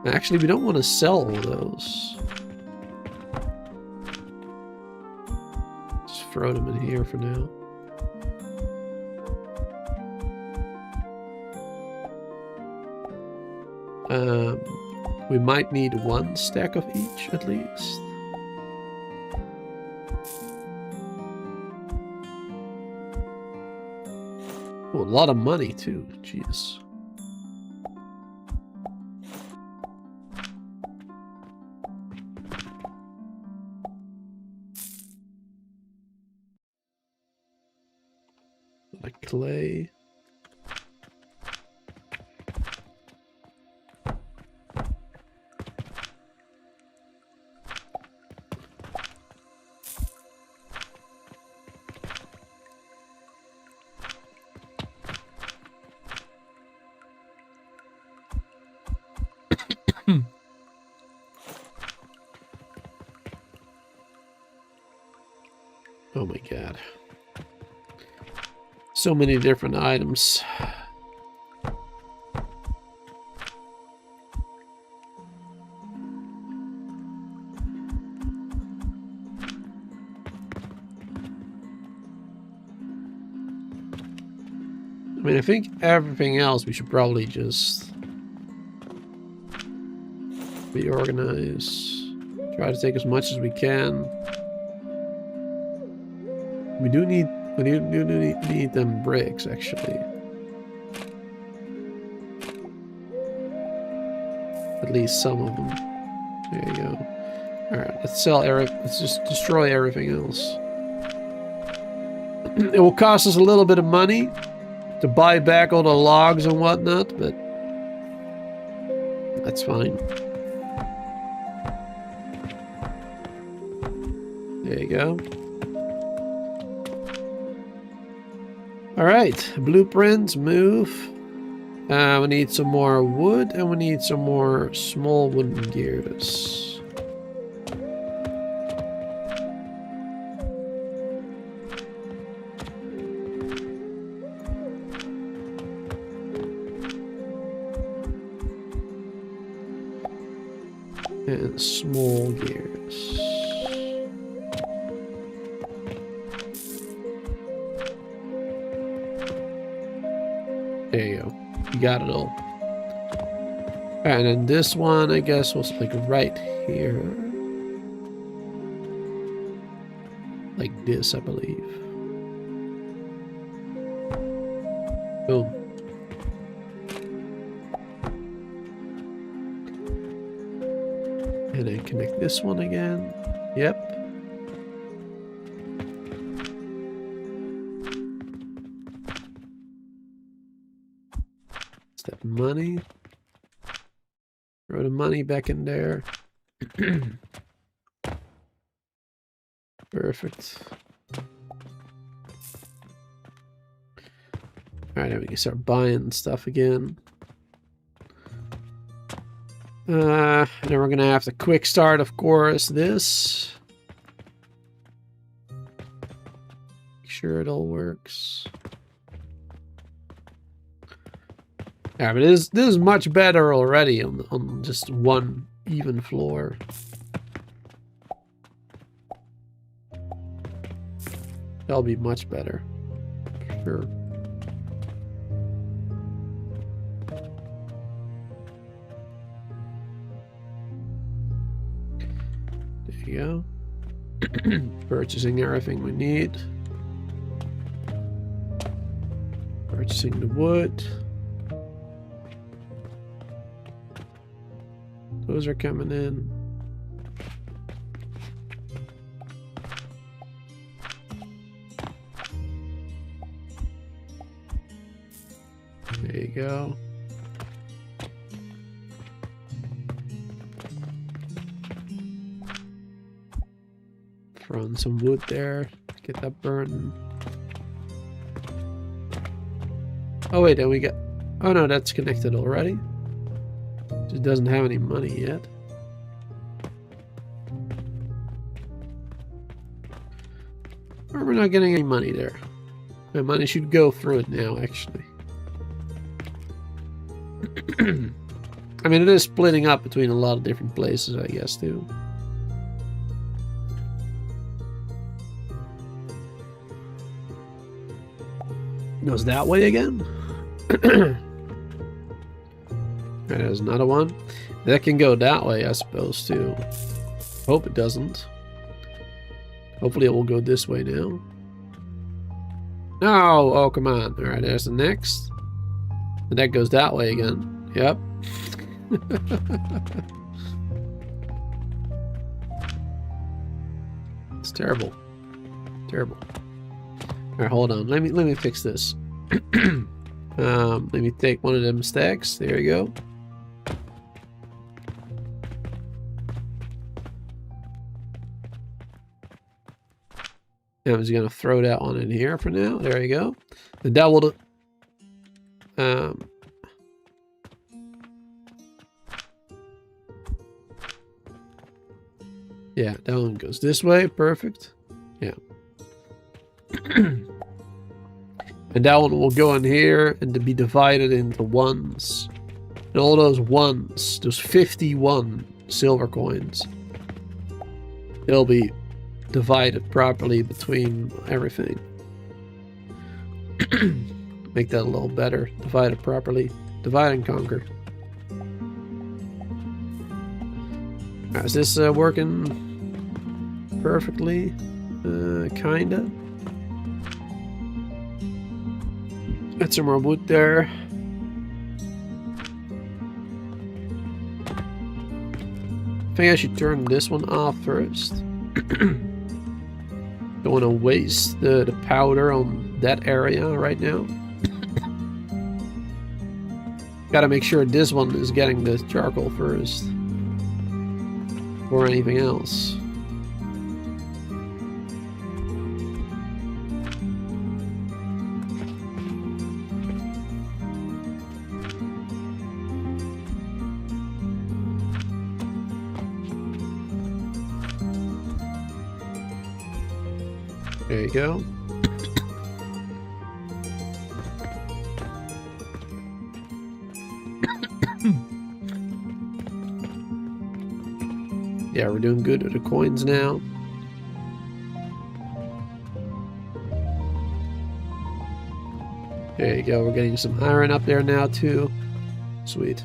Actually, we don't want to sell all those. Just throw them in here for now. We might need 1 stack of each, at least. Oh, a lot of money, too. Jeez. Like clay. Oh my god. So many different items. I mean, I think everything else we should probably just reorganize. Try to take as much as we can. We do need them bricks, actually. At least some of them. There you go. Alright, let's just destroy everything else. It will cost us a little bit of money to buy back all the logs and whatnot, but that's fine. There you go. Alright, blueprints, move. We need some more wood, and we need some more small wooden gears. And small gears. There you go. You got it all. And then this one, I guess, was like right here. Like this, I believe. Boom. And then connect this one again. Yep. Is that money? Throw the money back in there. Perfect. Alright, then we can start buying stuff again. And then we're gonna have to quick start, of course, this. Make sure it all works. Yeah, but this is much better already on just one even floor. That'll be much better. Sure. There you go. Purchasing everything we need. Purchasing the wood. Those are coming in. There you go. Throwing some wood there. Get that burning. Oh wait, then we got... Oh no, that's connected already. Just doesn't have any money yet. Or we're not getting any money there. My money should go through it now, actually. I mean, it is splitting up between a lot of different places, I guess, too. Goes that way again? There's another one. That can go that way, I suppose, too. Hope it doesn't. Hopefully it will go this way now. No! Oh, come on. Alright, there's the next. And that goes that way again. Yep. It's terrible. Terrible. Alright, hold on. Let me fix this. Let me take one of them stacks. There you go. I'm just gonna throw that one in here for now. There you go. And that will yeah, that one goes this way. Perfect. Yeah. And that one will go in here and to be divided into ones. And all those ones, those 51 silver coins, they'll be divided properly between everything. Make that a little better. Divide it properly. Divide and conquer. Right, is this working perfectly? Kinda. Got some more wood there. I think I should turn this one off first. Don't want to waste the powder on that area right now. Gotta make sure this one is getting the charcoal first. Or anything else. There you go. Yeah, we're doing good with the coins now. There you go. We're getting some iron up there now too. Sweet.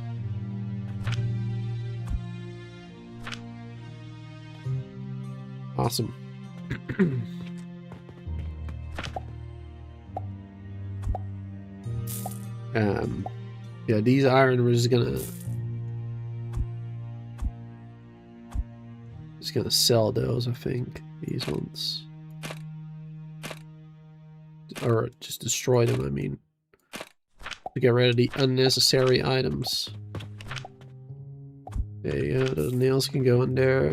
Awesome. Yeah, these iron we're just gonna sell those, I think. These ones. Or just destroy them, I mean. to get rid of the unnecessary items. There you go, those nails can go in there.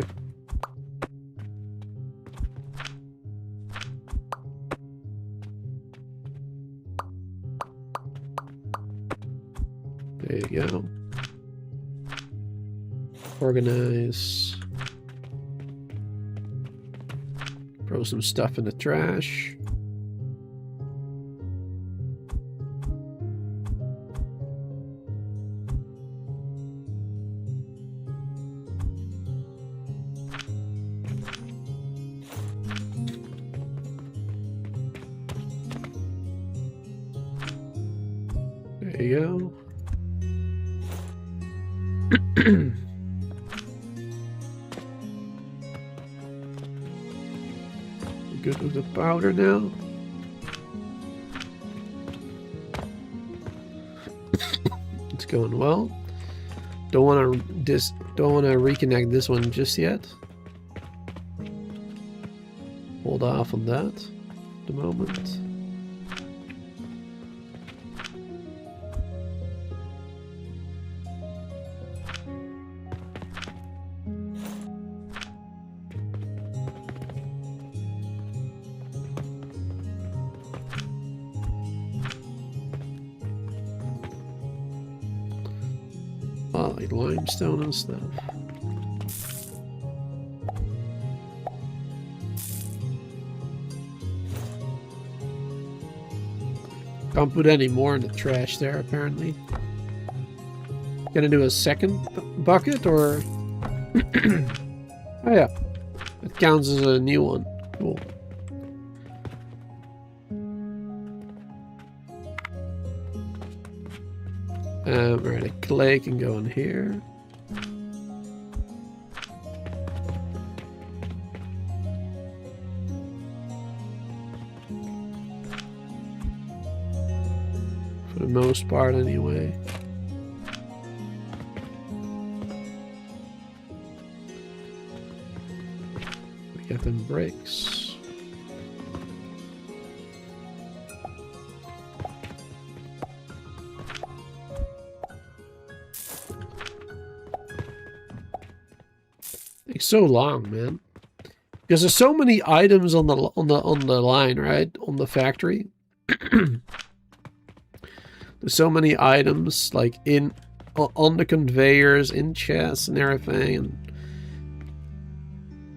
There you go. Organize. Throw some stuff in the trash. There you go. Good with the powder now. It's going well. Don't want to reconnect this one just yet. Hold off on that at the moment. Like limestone and stuff. Can't put any more in the trash there, apparently. Gonna do a second bucket, or... Oh yeah. It counts as a new one. Cool. Alright, the clay can go in here. For the most part, anyway. We got them bricks. Takes so long, man. Because there's so many items on the line, right? On the factory. There's so many items like on the conveyors, in chests and everything. And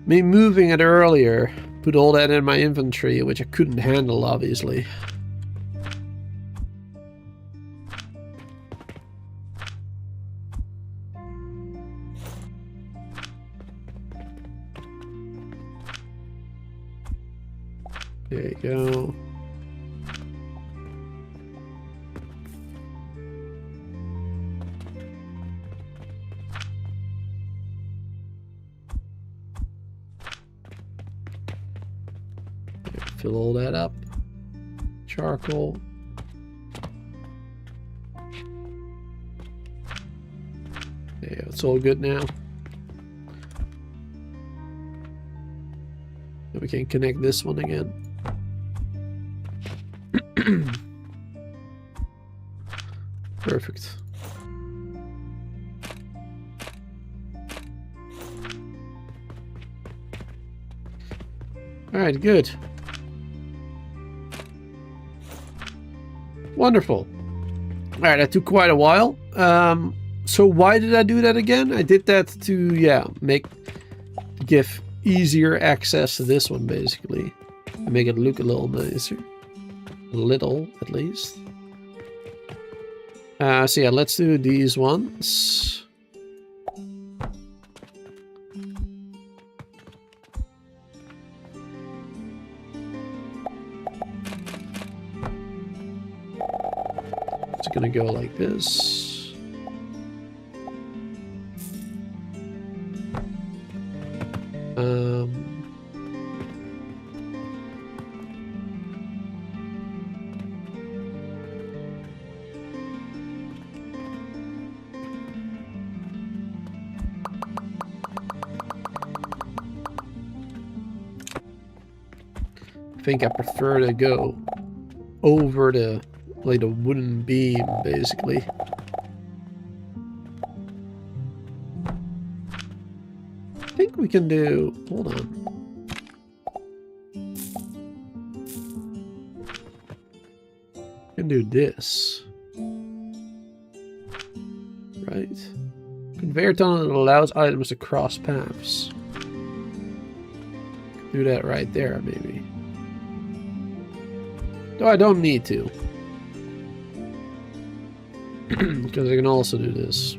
me moving it earlier put all that in my inventory, which I couldn't handle, obviously. There you go. Fill all that up. Charcoal. There you go. It's all good now. And we can connect this one again. Perfect. All right, good. Wonderful. All right, that took quite a while. So why did I do that again? I did that to, yeah, give easier access to this one, basically. And make it look a little nicer. A little, at least. So yeah, let's do these ones. It's gonna go like this. I think I prefer to go over the Like a wooden beam, basically. I think we can do... Hold on. We can do this. Right. Conveyor tunnel that allows items to cross paths. Do that right there, maybe. No, I don't need to. Because I can also do this.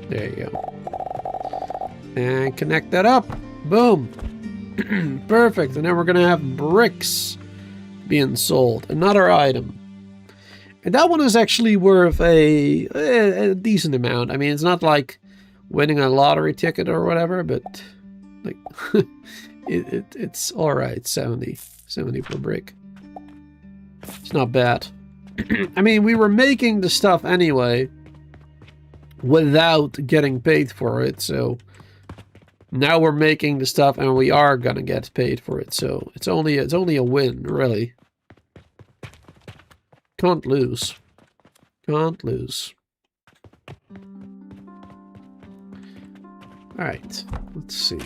There you go. And connect that up. Boom. Perfect. And then we're going to have bricks being sold. Another item. And that one is actually worth a decent amount. I mean, it's not like winning a lottery ticket or whatever, but like it's all right. 70 per brick. It's not bad. I mean, we were making the stuff anyway without getting paid for it, so now we're making the stuff and we are gonna get paid for it, so it's only a win, really. Can't lose. Can't lose. Alright, let's see.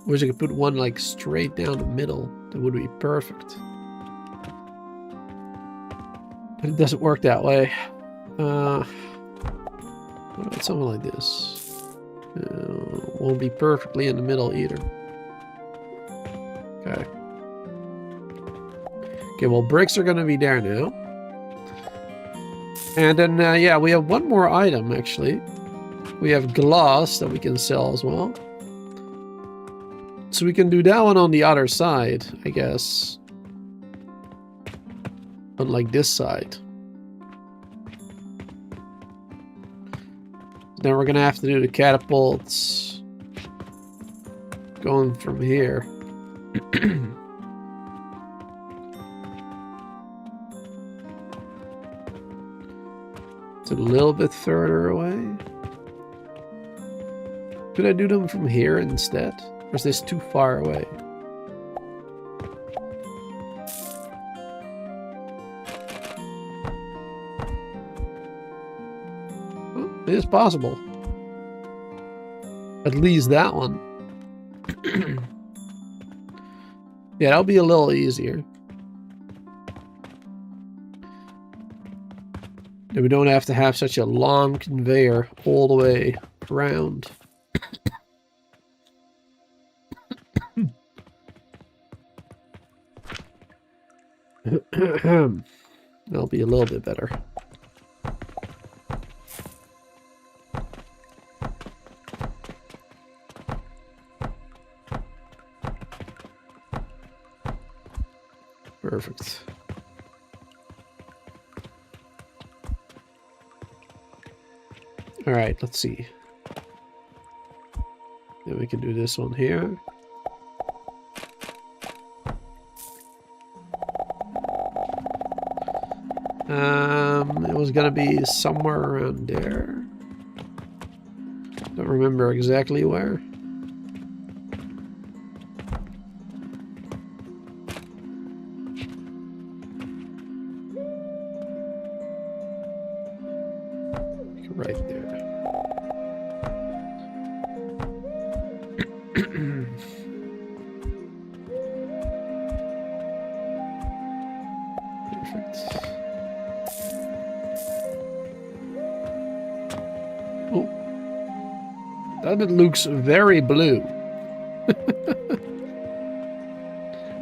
Wish I could put one like straight down the middle. That would be perfect. But it doesn't work that way. What about something like this? Won't be perfectly in the middle either. Okay. Okay, well, bricks are going to be there now. And then, yeah, we have one more item, actually. We have glass that we can sell as well. So we can do that one on the other side, I guess. Unlike this side. Then we're gonna have to do the catapults going from here. It's a little bit further away. Could I do them from here instead? Or is this too far away? Well, it is possible. At least that one. Yeah, that'll be a little easier. And we don't have to have such a long conveyor all the way around. That'll be a little bit better. Perfect. All right, let's see. Then we can do this one here. It was gonna be somewhere around there. Don't remember exactly where. Right there. Perfect. Oh, that looks very blue.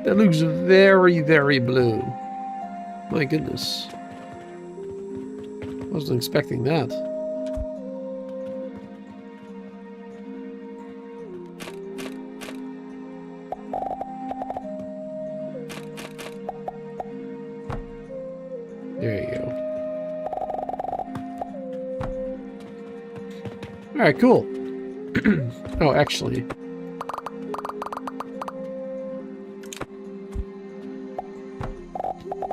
That looks very, very blue. My goodness. Wasn't expecting that. There you go. Alright, cool. Oh, actually.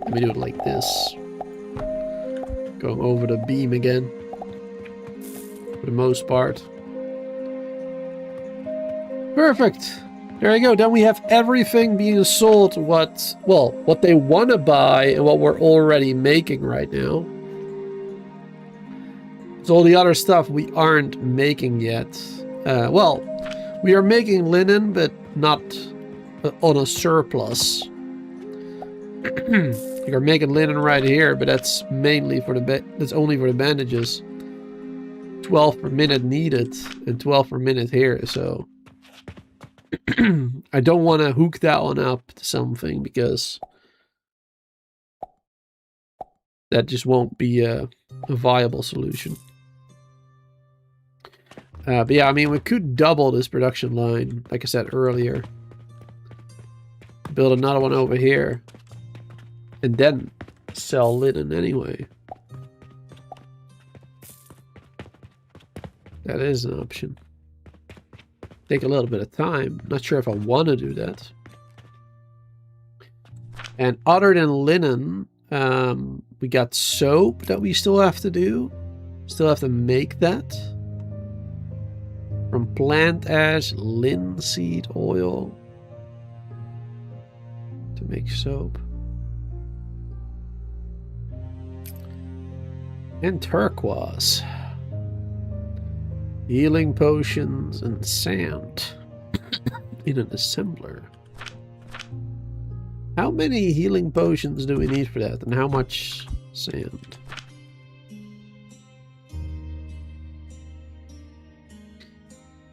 Let me do it like this. Going over the beam again. For the most part. Perfect. There you go. Then we have everything being sold what they want to buy and what we're already making right now. So all the other stuff we aren't making yet. Well, we are making linen, but not on a surplus. You're making linen right here, but that's mainly for that's only for the bandages. 12 per minute needed and 12 per minute here, so I don't want to hook that one up to something because that just won't be a viable solution. But yeah, I mean, we could double this production line, like I said earlier. Build another one over here. And then sell linen anyway. That is an option. Take a little bit of time. Not sure if I want to do that. And other than linen, we got soap that we still have to do. Still have to make that. From plant ash, linseed oil. To make soap. And turquoise. Healing potions and sand in an assembler. How many healing potions do we need for that? And how much sand?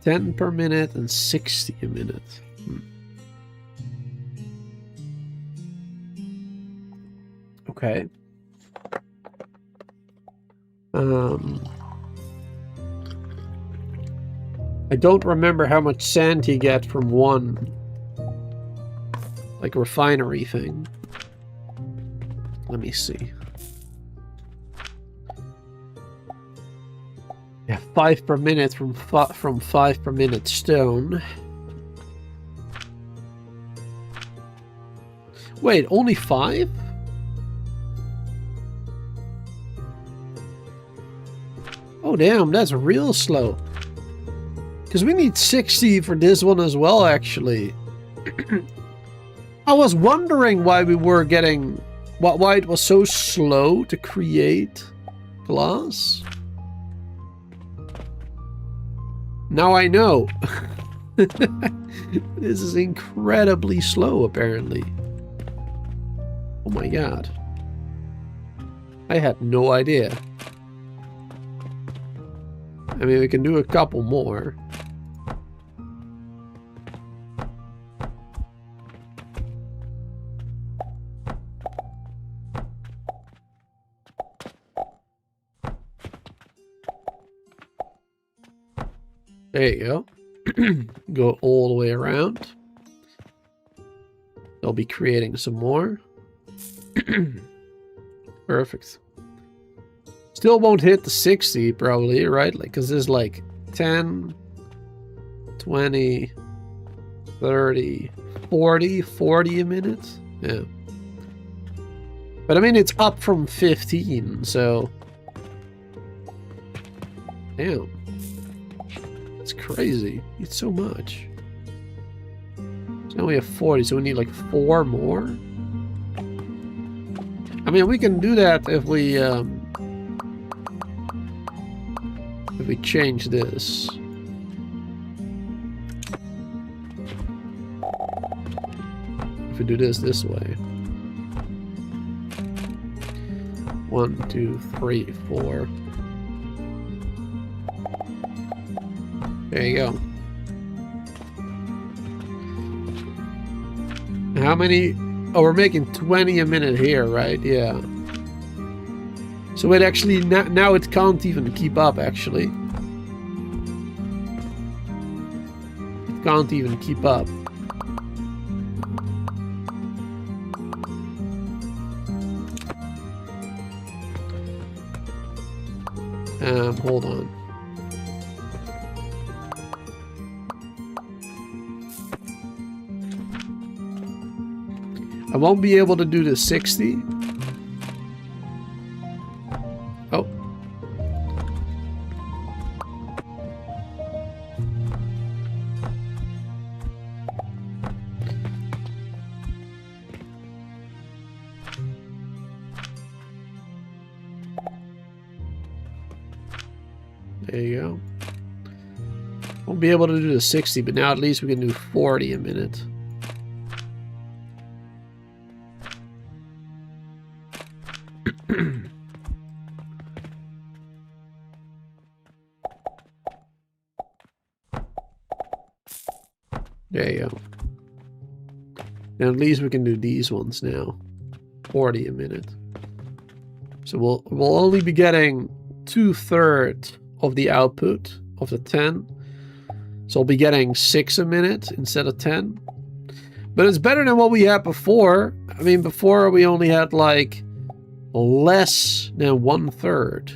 $10 per minute and 60 a minute. Okay. I don't remember how much sand you get from one, like, refinery thing. Let me see. Yeah, 5 per minute from 5 per minute stone. Wait, only 5? Oh damn, that's real slow. Because we need 60 for this one as well, actually. I was wondering why we were getting... why it was so slow to create glass. Now I know. This is incredibly slow, apparently. Oh my god. I had no idea. I mean, we can do a couple more. There you go. Go all the way around. They'll be creating some more. Perfect. Still won't hit the 60 probably, right? Like, because there's like 10, 20, 30, 40 a minute. Yeah. But I mean, it's up from 15, so... Damn. That's crazy. It's so much. So now we have 40, so we need like 4 more. I mean, we can do that if we change this. If we do this way. 1, 2, 3, 4. There you go. How many? Oh, we're making 20 a minute here, right? Yeah. So it actually, now it can't even keep up, actually. It can't even keep up. Hold on. I won't be able to do the 60. There you go. Won't be able to do the 60, but now at least we can do 40 a minute. There you go. And at least we can do these ones now. 40 a minute. So we'll only be getting 2/3 of the output of the 10. So I'll be getting 6 a minute instead of 10. But it's better than what we had before. I mean, before we only had like less than 1/3.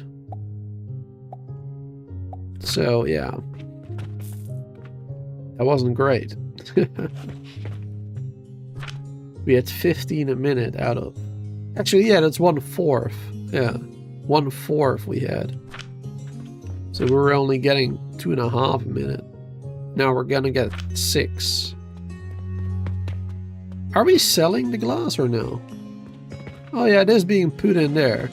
So yeah. That wasn't great. We had 15 a minute out of... Actually, yeah, that's 1/4. Yeah, 1/4 we had. So we were only getting 2.5 a minute. Now we're gonna get 6. Are we selling the glass or no? Oh yeah, it is being put in there.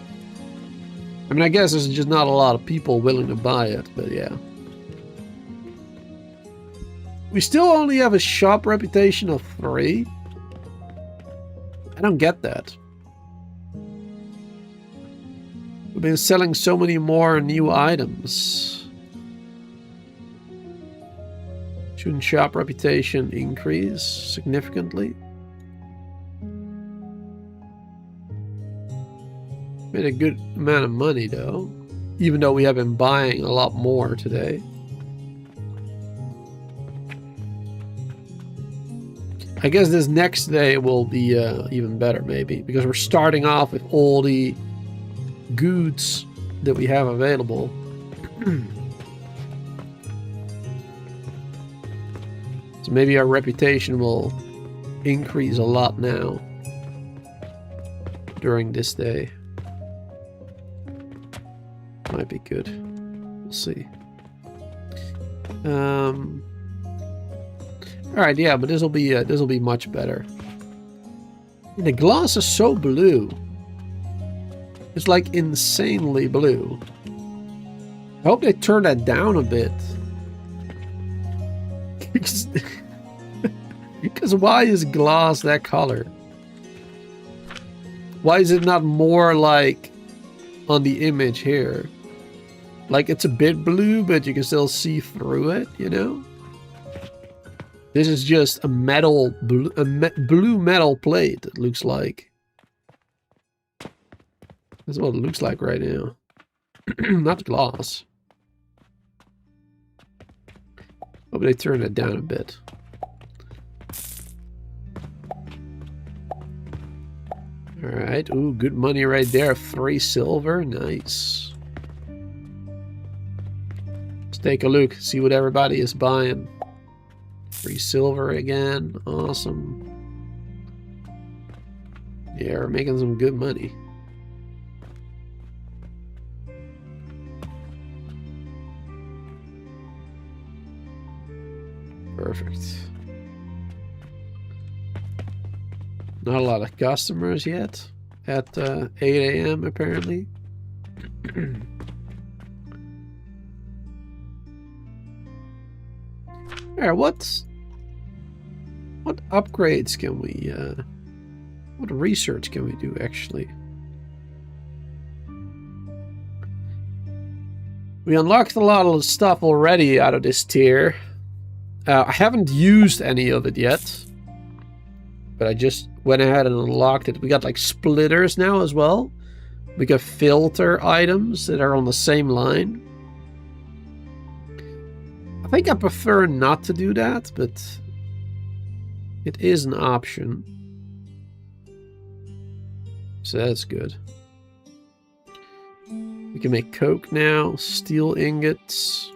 I mean, I guess there's just not a lot of people willing to buy it, but yeah. We still only have a shop reputation of 3. I don't get that. We've been selling so many more new items. Shouldn't shop reputation increase significantly? Made a good amount of money though, even though we have been buying a lot more today. I guess this next day will be even better maybe, because we're starting off with all the goods that we have available. So maybe our reputation will increase a lot now during this day. Might be good. We'll see. Alright, yeah, but this'll be much better. The glass is so blue. It's like insanely blue. I hope they turn that down a bit. Because why is glass that color? Why is it not more like on the image here? Like it's a bit blue, but you can still see through it, you know? This is just a metal, blue metal plate, it looks like. That's what it looks like right now. Not glass. Hope they turn it down a bit. Alright, ooh, good money right there. 3 silver, nice. Let's take a look, see what everybody is buying. 3 silver again, awesome. Yeah, we're making some good money. Perfect. Not a lot of customers yet at 8 AM apparently. Alright, what upgrades can we, what research can we do actually? We unlocked a lot of stuff already out of this tier. I haven't used any of it yet, but I just went ahead and unlocked it. We got like splitters now as well. We got filter items that are on the same line. I think I prefer not to do that, but it is an option. So that's good. We can make coke now, steel ingots.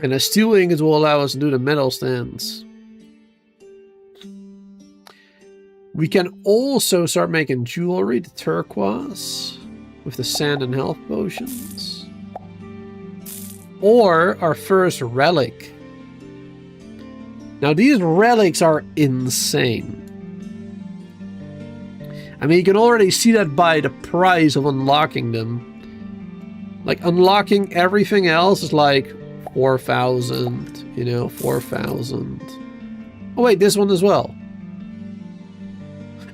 And the steel ingots will allow us to do the metal stands. We can also start making jewelry, the turquoise, with the sand and health potions. Or our first relic. Now these relics are insane. I mean, you can already see that by the price of unlocking them. Like, unlocking everything else is like 4,000, you know, 4,000. Oh, wait, this one as well.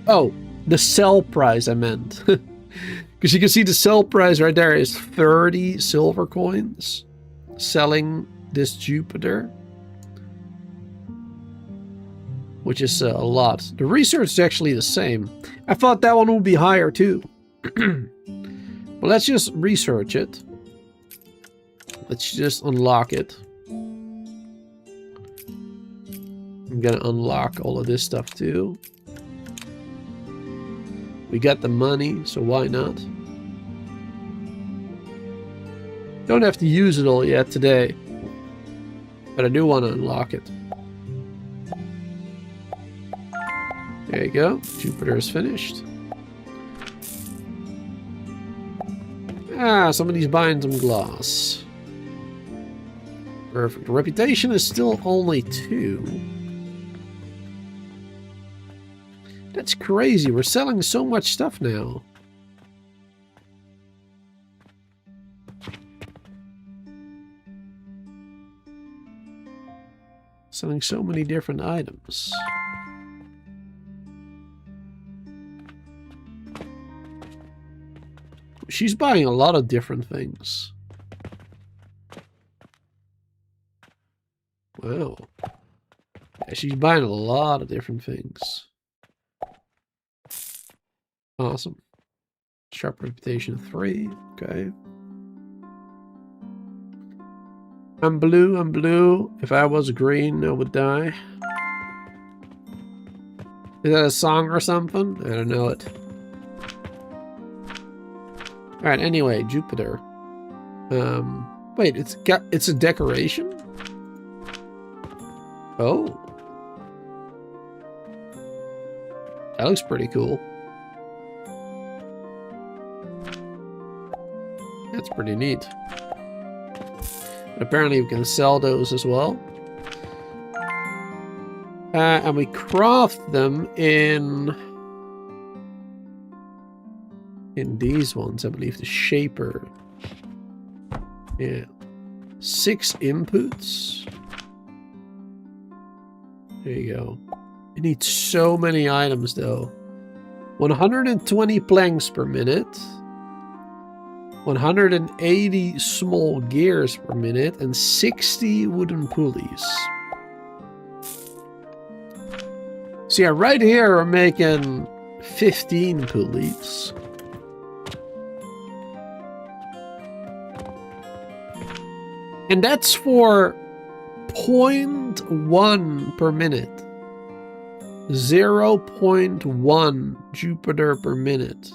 Oh, the sell price I meant. Because you can see the sell price right there is 30 silver coins. Selling this Jupiter. Which is a lot. The research is actually the same. I thought that one would be higher too. Well, let's just research it. Let's just unlock it. I'm gonna unlock all of this stuff too. We got the money, so why not? Don't have to use it all yet today. But I do want to unlock it. There you go. Jupiter is finished. Ah, somebody's buying some glass. Perfect. Reputation is still only 2. That's crazy. We're selling so much stuff now. Selling so many different items. She's buying a lot of different things. Wow. Yeah, she's buying a lot of different things. Awesome. Sharp reputation 3. Okay. I'm blue, I'm blue. If I was green, I would die. Is that a song or something? I don't know it. Alright, anyway, Jupiter. Wait, it's a decoration? Oh. That looks pretty cool. That's pretty neat. Apparently we can sell those as well. And we craft them in these ones, I believe, the shaper. Yeah. 6 inputs. There you go. You need so many items though. 120 planks per minute. 180 small gears per minute and 60 wooden pulleys. So yeah, right here we're making 15 pulleys. And that's for 0.1 per minute. 0.1 Jupiter per minute.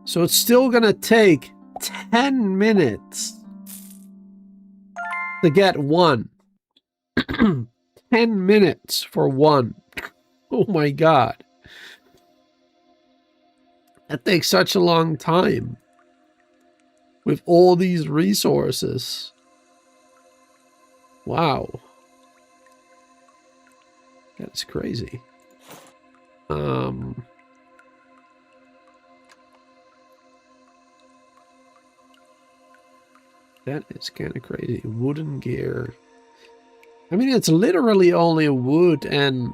So it's still gonna take 10 minutes to get one. 10 minutes for one. Oh my god. That takes such a long time. With all these resources. Wow. That's crazy. That is kind of crazy. Wooden gear. I mean, it's literally only wood and,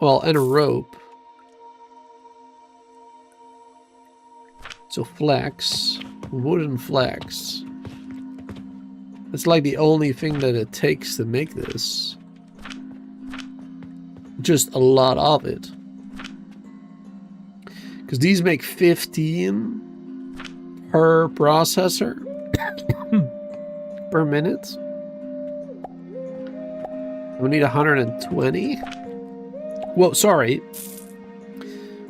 well, and a rope. So flax. Wooden flax. It's like the only thing that it takes to make this. Just a lot of it. Because these make 15 per processor. Per minute. We need 120. Well, sorry.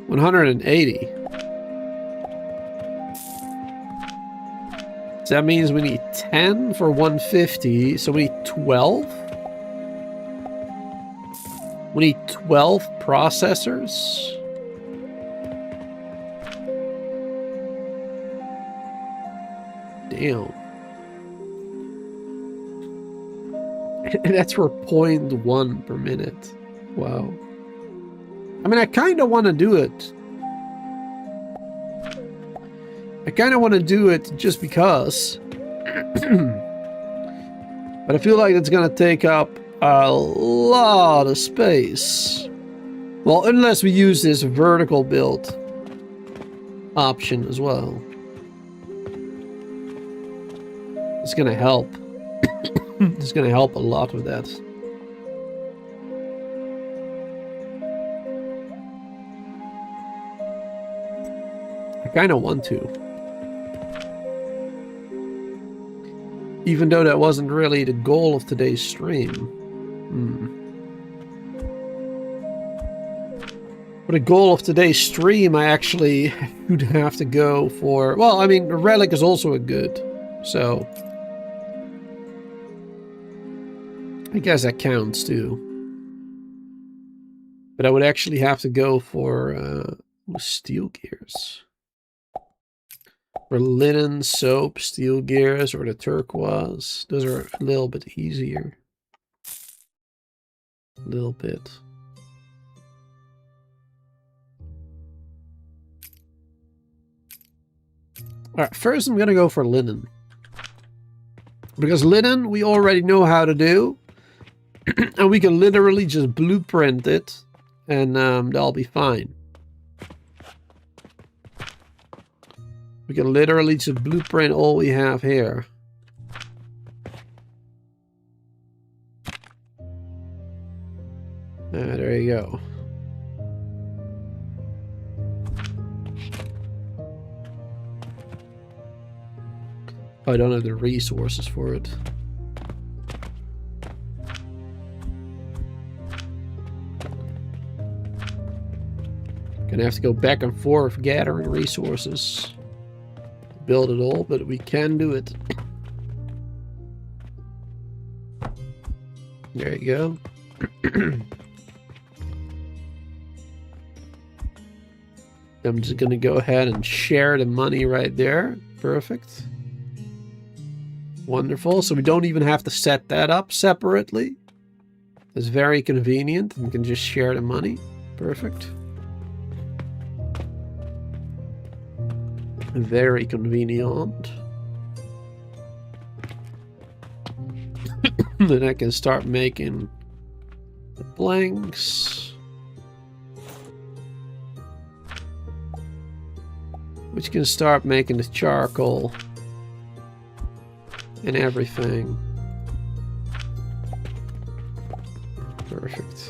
180. So that means we need 10 for 150. So we need 12. We need 12 processors. Damn. That's for 0.1 per minute. Wow. I mean, I kind of want to do it. I kind of want to do it just because. But I feel like it's going to take up a lot of space. Well, unless we use this vertical build option as well. It's going to help. It's going to help a lot with that. I kind of want to. Even though that wasn't really the goal of today's stream. For the goal of today's stream, I actually would have to go for... Well, I mean, the relic is also a good. So... I guess that counts too. But I would actually have to go for steel gears. For linen, soap, steel gears, or the turquoise. Those are a little bit easier. A little bit. Alright, first I'm gonna go for linen. Because linen we already know how to do. And we can literally just blueprint it. And that'll be fine. We can literally just blueprint all we have here. There you go. I don't have the resources for it. Gonna have to go back and forth gathering resources. Build it all, but we can do it. There you go. I'm just gonna go ahead and share the money right there. Perfect. Wonderful. So we don't even have to set that up separately. It's very convenient. We can just share the money. Perfect. Very convenient. Then I can start making the blanks. Which can start making the charcoal. And everything. Perfect.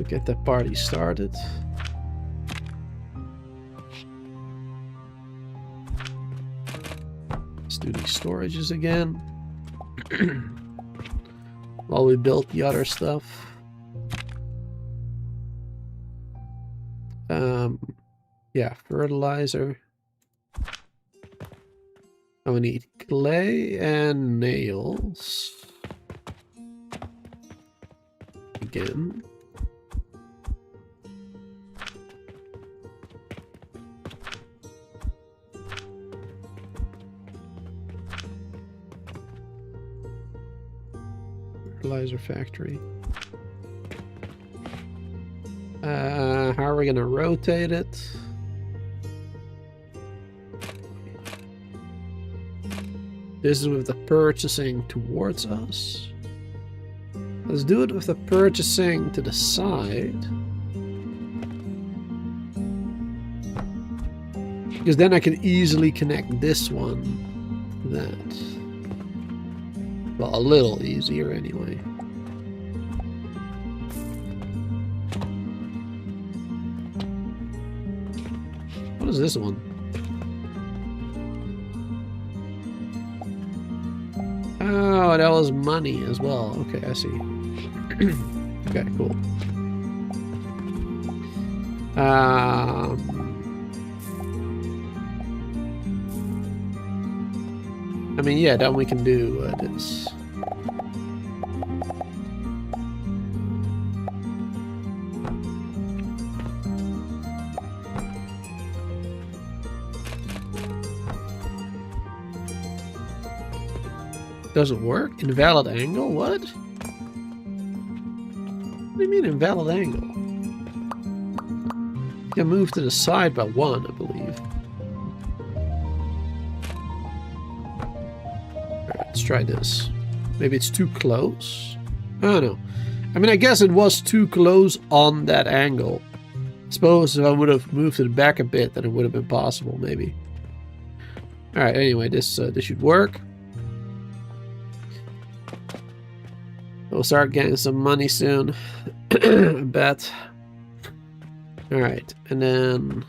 Get the party started. Let's do these storages again. While we build the other stuff. Yeah, fertilizer. And we need clay and nails. Again. Fertilizer factory. How are we going to rotate it? This is with the purchasing towards us. Let's do it with the purchasing to the side. Because then I can easily connect this one to that. Well, a little easier anyway. What is this one? Oh, that was money as well. Okay, I see. Okay, cool. I mean, yeah, then we can do this. Doesn't work? Invalid angle? What? What do you mean invalid angle? You can move to the side by 1, I believe. Alright, let's try this. Maybe it's too close? I don't know. I mean, I guess it was too close on that angle. I suppose if I would have moved to the back a bit, then it would have been possible, maybe. Alright, anyway, this should work. We'll start getting some money soon. I bet. Alright, and then...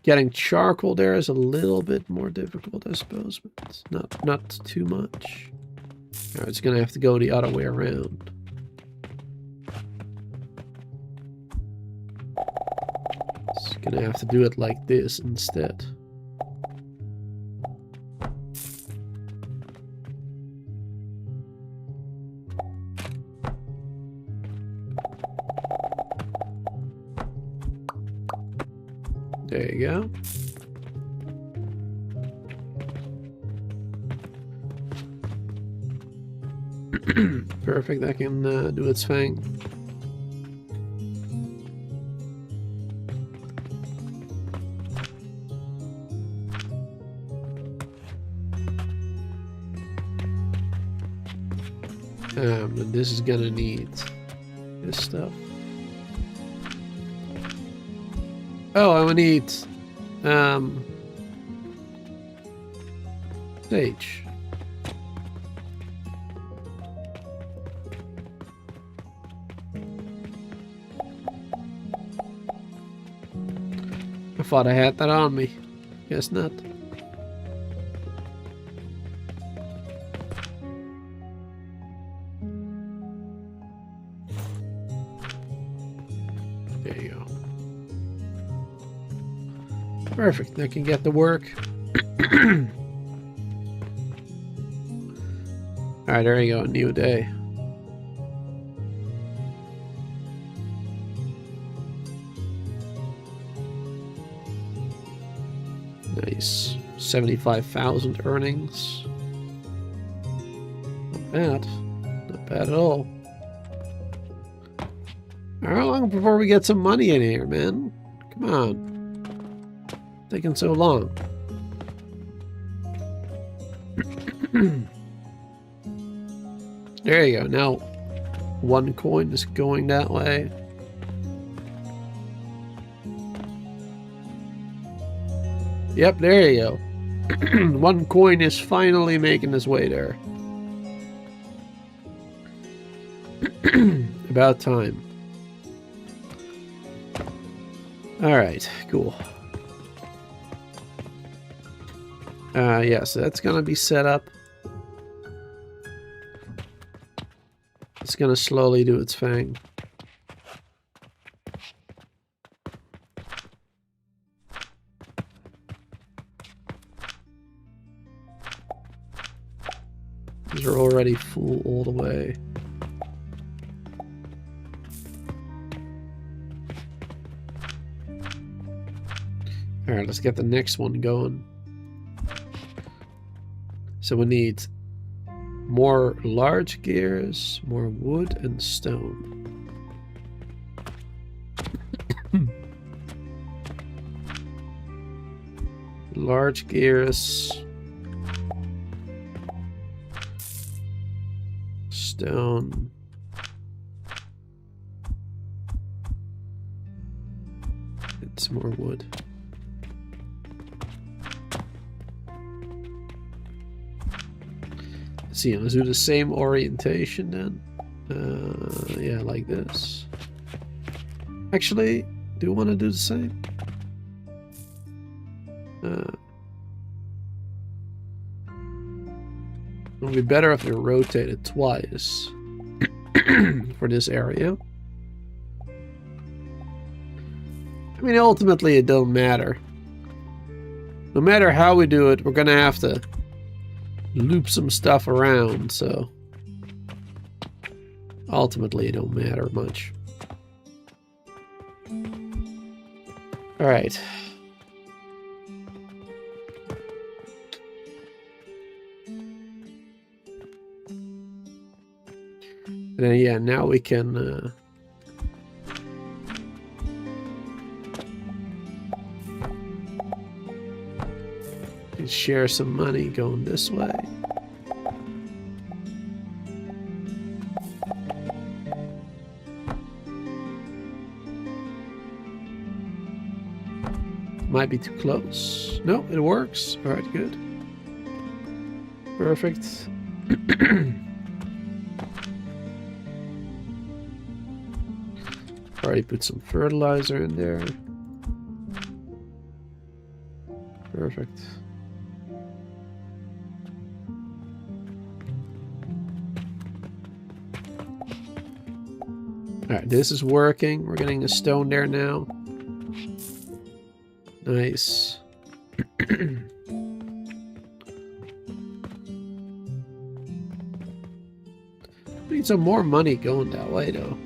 getting charcoal there is a little bit more difficult, I suppose, but it's not too much. Alright, it's gonna have to go the other way around. It's gonna have to do it like this instead. There you go. Perfect, that can do its thing. And this is gonna need this stuff. Oh, I will need sage. I thought I had that on me. Guess not. There you go. Perfect, I can get to work. Alright, there you go, a new day. Nice. 75,000 earnings. Not bad. Not bad at all. How long before we get some money in here, man? Come on. Taking so long. There you go. Now, 1 coin is going that way. Yep, there you go. 1 coin is finally making its way there. About time. Alright, cool. Yeah, so that's gonna be set up. It's gonna slowly do its thing. These are already full all the way. Alright, let's get the next one going. So we need more large gears, more wood and stone. Large gears, stone, and some more wood. Let's see, let's do the same orientation then. Yeah, like this. Actually, do you want to do the same? It would be better if we rotate it twice for this area. I mean, ultimately, it don't matter. No matter how we do it, we're gonna have to loop some stuff around, so ultimately it don't matter much. Alright. And then, yeah, now we can share some money going this way. Might be too close. No, it works. All right, good. Perfect. Already put some fertilizer in there. Perfect. Alright, this is working. We're getting a stone there now. Nice. We need some more money going that way, though.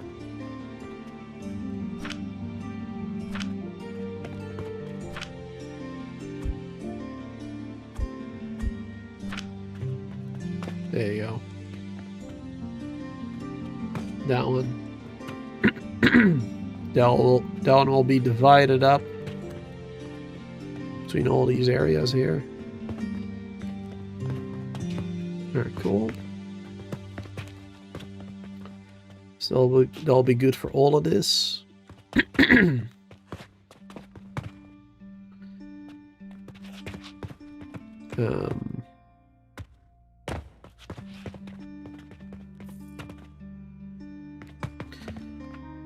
There you go. That one. that one will be divided up between all these areas here. Very cool. So that'll be good for all of this.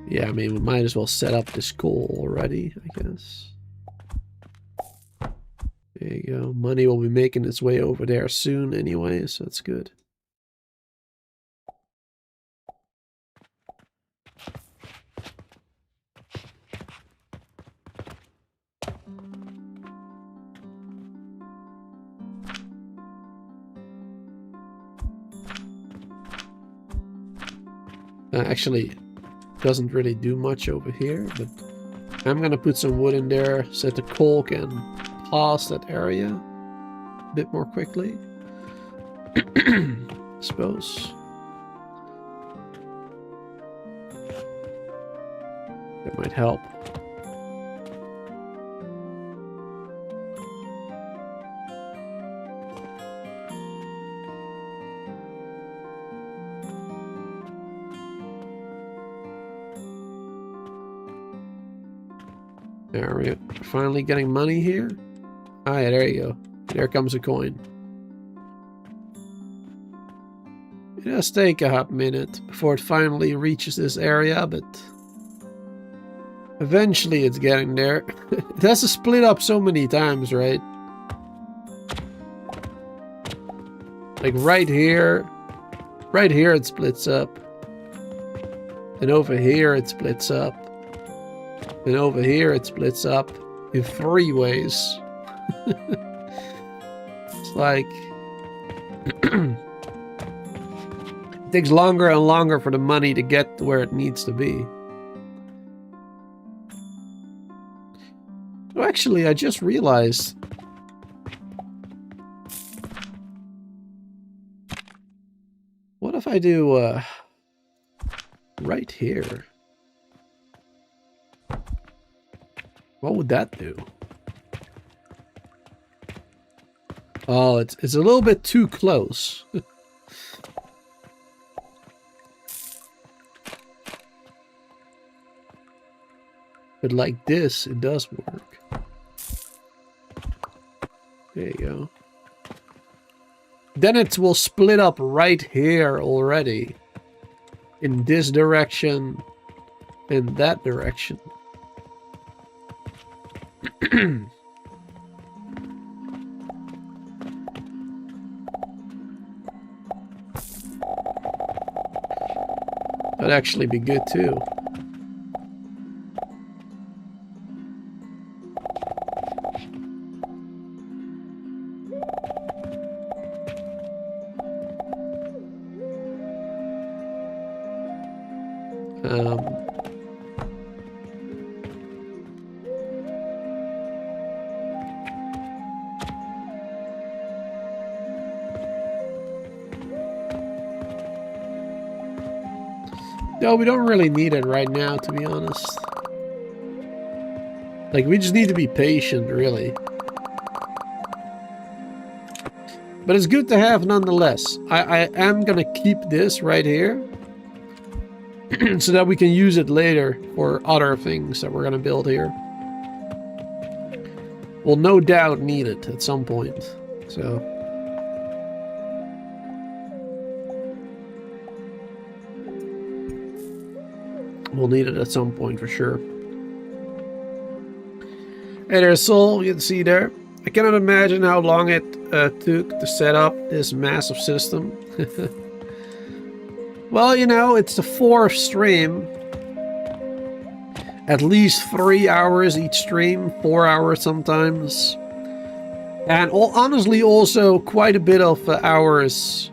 Yeah, I mean, we might as well set up this goal already, I guess. There you go. Money will be making its way over there soon anyway, so that's good. Actually, doesn't really do much over here, but I'm gonna put some wood in there so that the coal can pass that area a bit more quickly. I suppose. That might help. There we go. Finally getting money here. Ah, yeah, there you go. There comes a coin. It does take a hot minute before it finally reaches this area, but eventually it's getting there. It has to split up so many times, right? Like right here it splits up. And over here it splits up. And over here it splits up in 3 ways. It's like it takes longer and longer for the money to get to where it needs to be. So actually, I just realized what if I do right here? What would that do? Oh, it's a little bit too close. But like this, it does work. There you go. Then it will split up right here already. In this direction. In that direction. That'd actually be good too. No, we don't really need it right now, to be honest. Like, we just need to be patient, really. But it's good to have nonetheless. I am gonna keep this right here. So that we can use it later for other things that we're gonna build here. We'll no doubt need it at some point. So... we'll need it at some point for sure. Hey there, Soul. You can see there. I cannot imagine how long it took to set up this massive system. Well, you know, it's the 4th stream. At least 3 hours each stream, 4 hours sometimes. And honestly, also quite a bit of hours,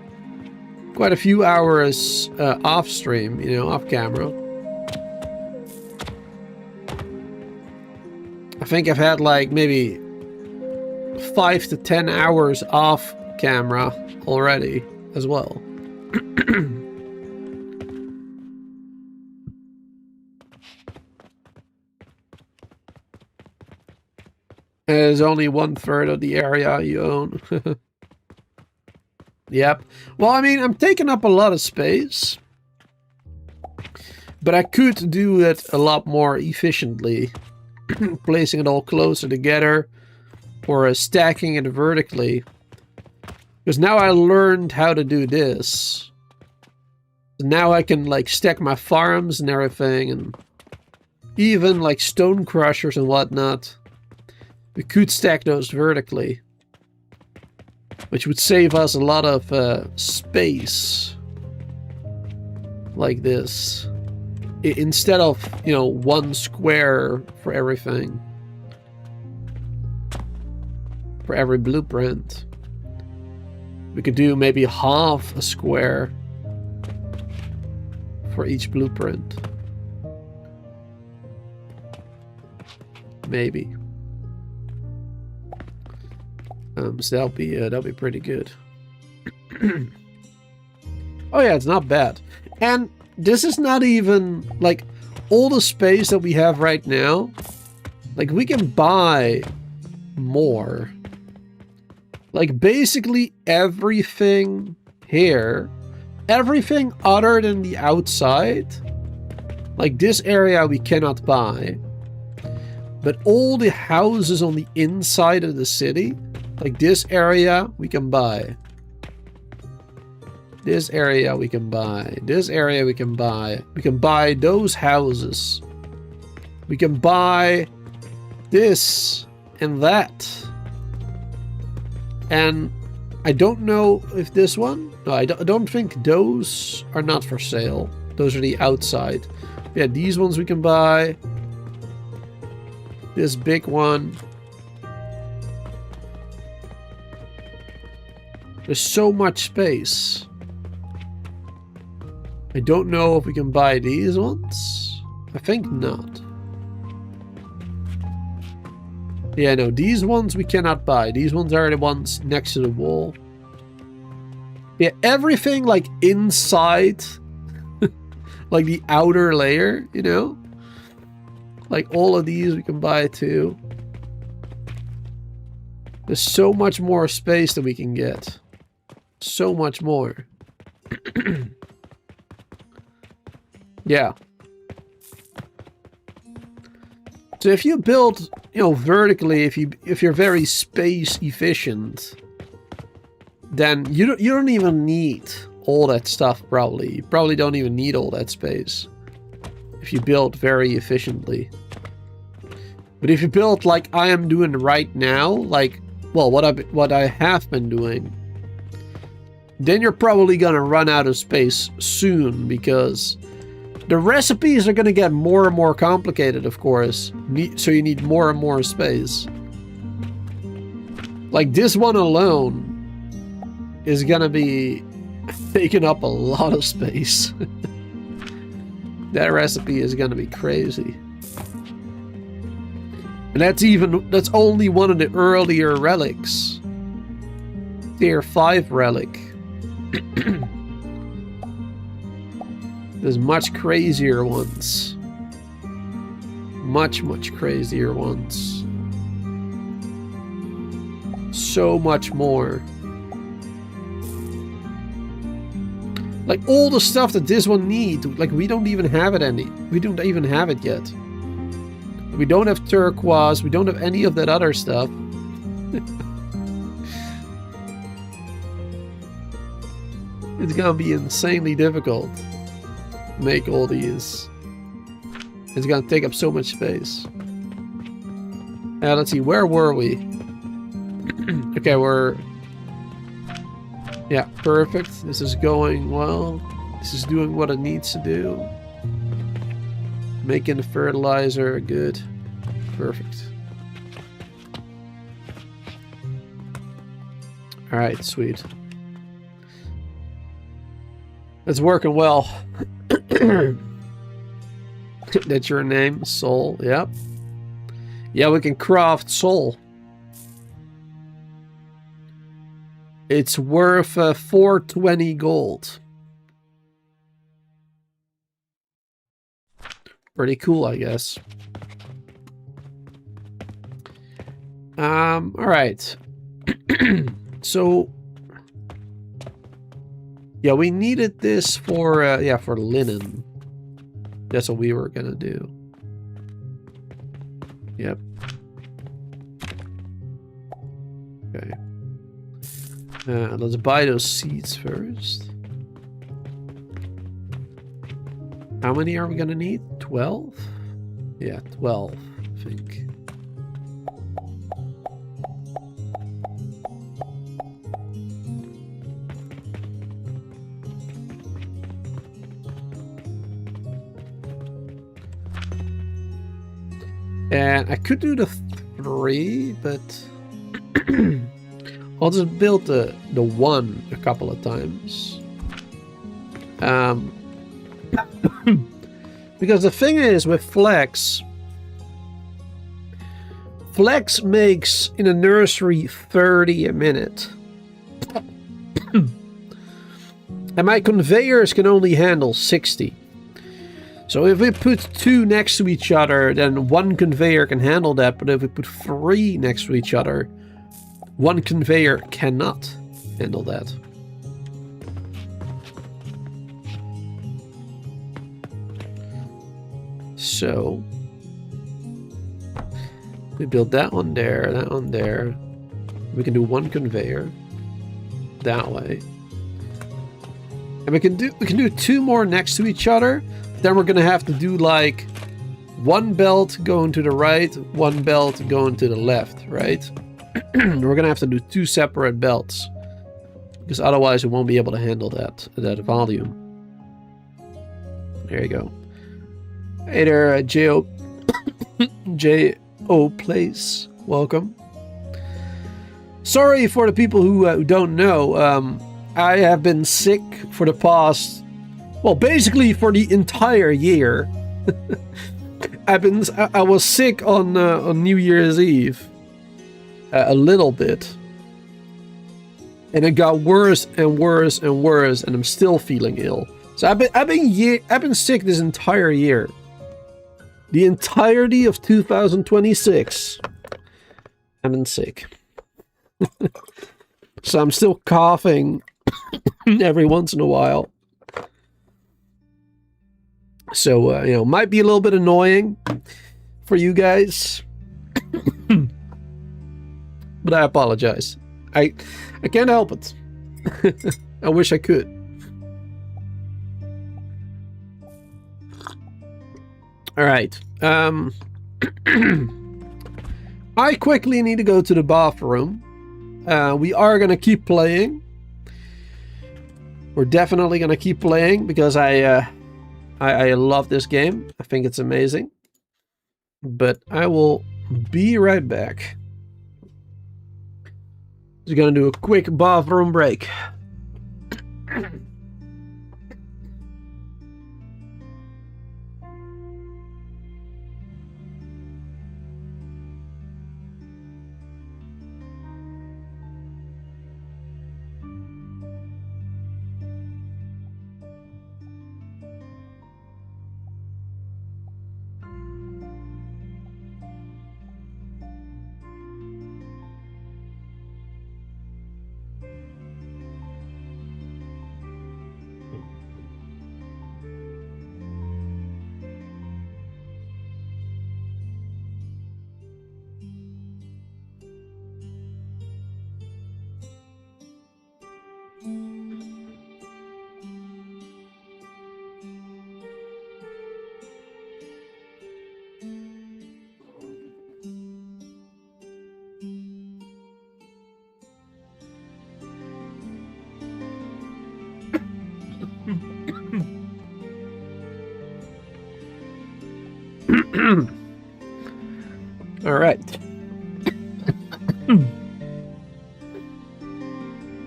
quite a few hours off stream, you know, off camera. I think I've had like maybe 5 to 10 hours off camera already as well. There's only 1/3 of the area you own. Yep. Well, I mean, I'm taking up a lot of space. But I could do it a lot more efficiently. Placing it all closer together. Or stacking it vertically. Because now I learned how to do this. Now I can, like, stack my farms and everything. And even, like, stone crushers and whatnot. We could stack those vertically, which would save us a lot of space, like this, instead of, you know, 1 square for everything, for every blueprint. We could do maybe half a square for each blueprint, maybe. So that'll be pretty good. Oh yeah, it's not bad. And this is not even like all the space that we have right now. Like, we can buy more. Like, basically everything here, everything other than the outside, like this area we cannot buy. But all the houses on the inside of the city, like this area, we can buy. This area we can buy. This area we can buy. We can buy those houses. We can buy this and that. And I don't know if this one... No, I don't think those are not for sale. Those are the outside. Yeah, these ones we can buy. This big one. There's so much space. I don't know if we can buy these ones. I think not. Yeah, no, these ones we cannot buy. These ones are the ones next to the wall. Yeah, everything like inside, like the outer layer, you know? Like all of these we can buy too. There's so much more space that we can get. So much more. Yeah. So if you build, you know, vertically, if you're very space efficient, then you don't even need all that stuff probably. You probably don't even need all that space if you build very efficiently. But if you build like I am doing right now, like, well, what I have been doing, then you're probably gonna run out of space soon, because the recipes are gonna get more and more complicated, of course. So you need more and more space. Like this one alone is gonna be taking up a lot of space. That recipe is gonna be crazy. And that's only one of the earlier relics. Tier 5 relic. There's much crazier ones. Much crazier ones. So much more. Like all the stuff that this one needs, like we don't even have it we don't even have it yet. We don't have turquoise, we don't have any of that other stuff. It's gonna be insanely difficult to make all these. It's gonna take up so much space. Let's see, where were we? Okay, we're... Yeah, perfect. This is going well. This is doing what it needs to do. Making the fertilizer good. Perfect. Alright, sweet. It's working well. That's your name? Soul, yep. Yeah, we can craft soul. It's worth 420 gold. Pretty cool, I guess. Alright. So... Yeah, we needed this for, yeah, for linen. That's what we were gonna do. Yep. Okay. Let's buy those seeds first. How many are we gonna need? 12? Yeah, 12, I think. And I could do the 3, but I'll just build the 1 a couple of times. Because the thing is with flex makes in a nursery 30 a minute. And my conveyors can only handle 60. So if we put 2 next to each other, then 1 conveyor can handle that. But if we put 3 next to each other, 1 conveyor cannot handle that. So we build that one there, that one there. We can do 1 conveyor that way. And we can do 2 more next to each other. Then we're gonna have to do like 1 belt going to the right, 1 belt going to the left, right? We're gonna have to do 2 separate belts, because otherwise we won't be able to handle that volume. There you go. Hey there, J.O. J.O. Place. Welcome. Sorry for the people who don't know. I have been sick for the past... Well, basically for the entire year. I was sick on New Year's Eve. A little bit. And it got worse and worse and worse, and I'm still feeling ill. So I've been sick this entire year. The entirety of 2026. I've been sick. So I'm still coughing every once in a while. So, you know, might be a little bit annoying for you guys. But I apologize. I can't help it. I wish I could. Alright. I quickly need to go to the bathroom. We are going to keep playing. We're definitely going to keep playing because I love this game. I think it's amazing. But I will be right back. Just gonna do a quick bathroom break. All right.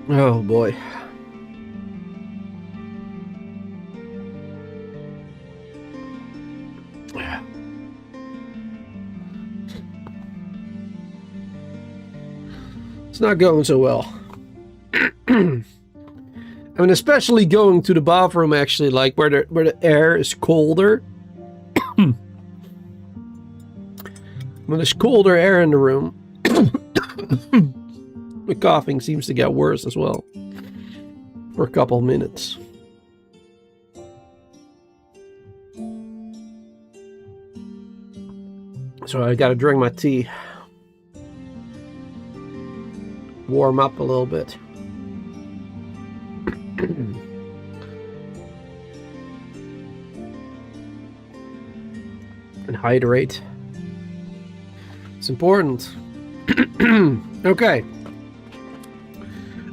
Oh boy. It's not going so well. I mean, especially going to the bathroom, actually, like where the air is colder. When there's colder air in the room, the coughing seems to get worse as well. For a couple of minutes. So I gotta drink my tea. Warm up a little bit. And hydrate. It's important. Okay.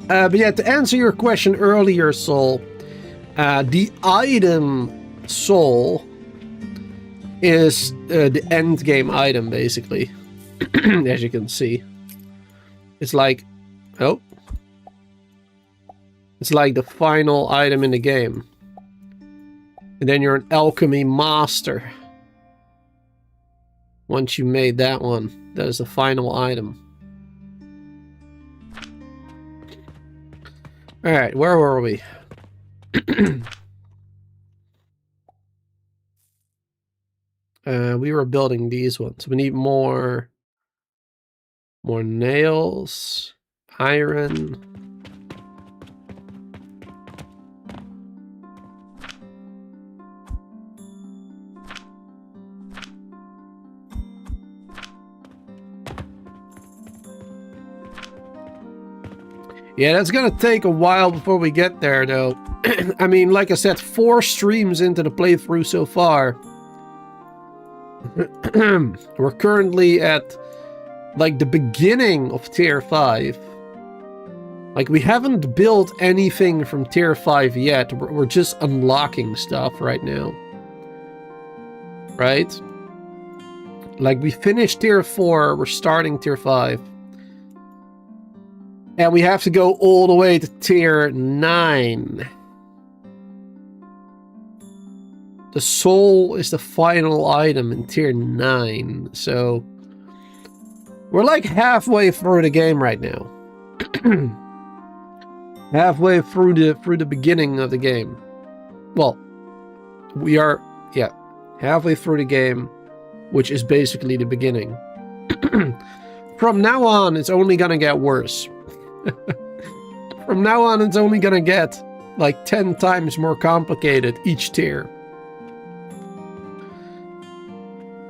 But yeah, to answer your question earlier, Soul, the item Soul is the end game item, basically. As you can see. It's like, oh. It's like the final item in the game. And then you're an alchemy master. Once you made that one, that is the final item. Alright, where were we? We were building these ones. We need more nails, iron. Yeah, that's gonna take a while before we get there, though. I mean, like I said, 4 streams into the playthrough so far. We're currently at, like, the beginning of Tier 5. Like, we haven't built anything from Tier 5 yet. We're just unlocking stuff right now. Right? Like, we finished Tier 4, we're starting Tier 5. And we have to go all the way to Tier 9. The soul is the final item in Tier 9. So we're like halfway through the game right now. Halfway through the beginning of the game. Well, we are, yeah, halfway through the game, which is basically the beginning. From now on, it's only gonna get worse. From now on, it's only gonna get like 10 times more complicated each tier.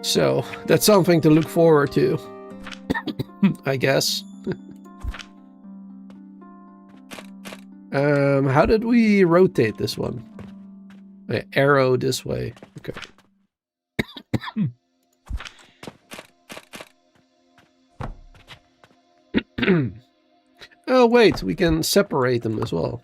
So that's something to look forward to, I guess. How did we rotate this one? Arrow this way. Okay. Oh wait, we can separate them as well.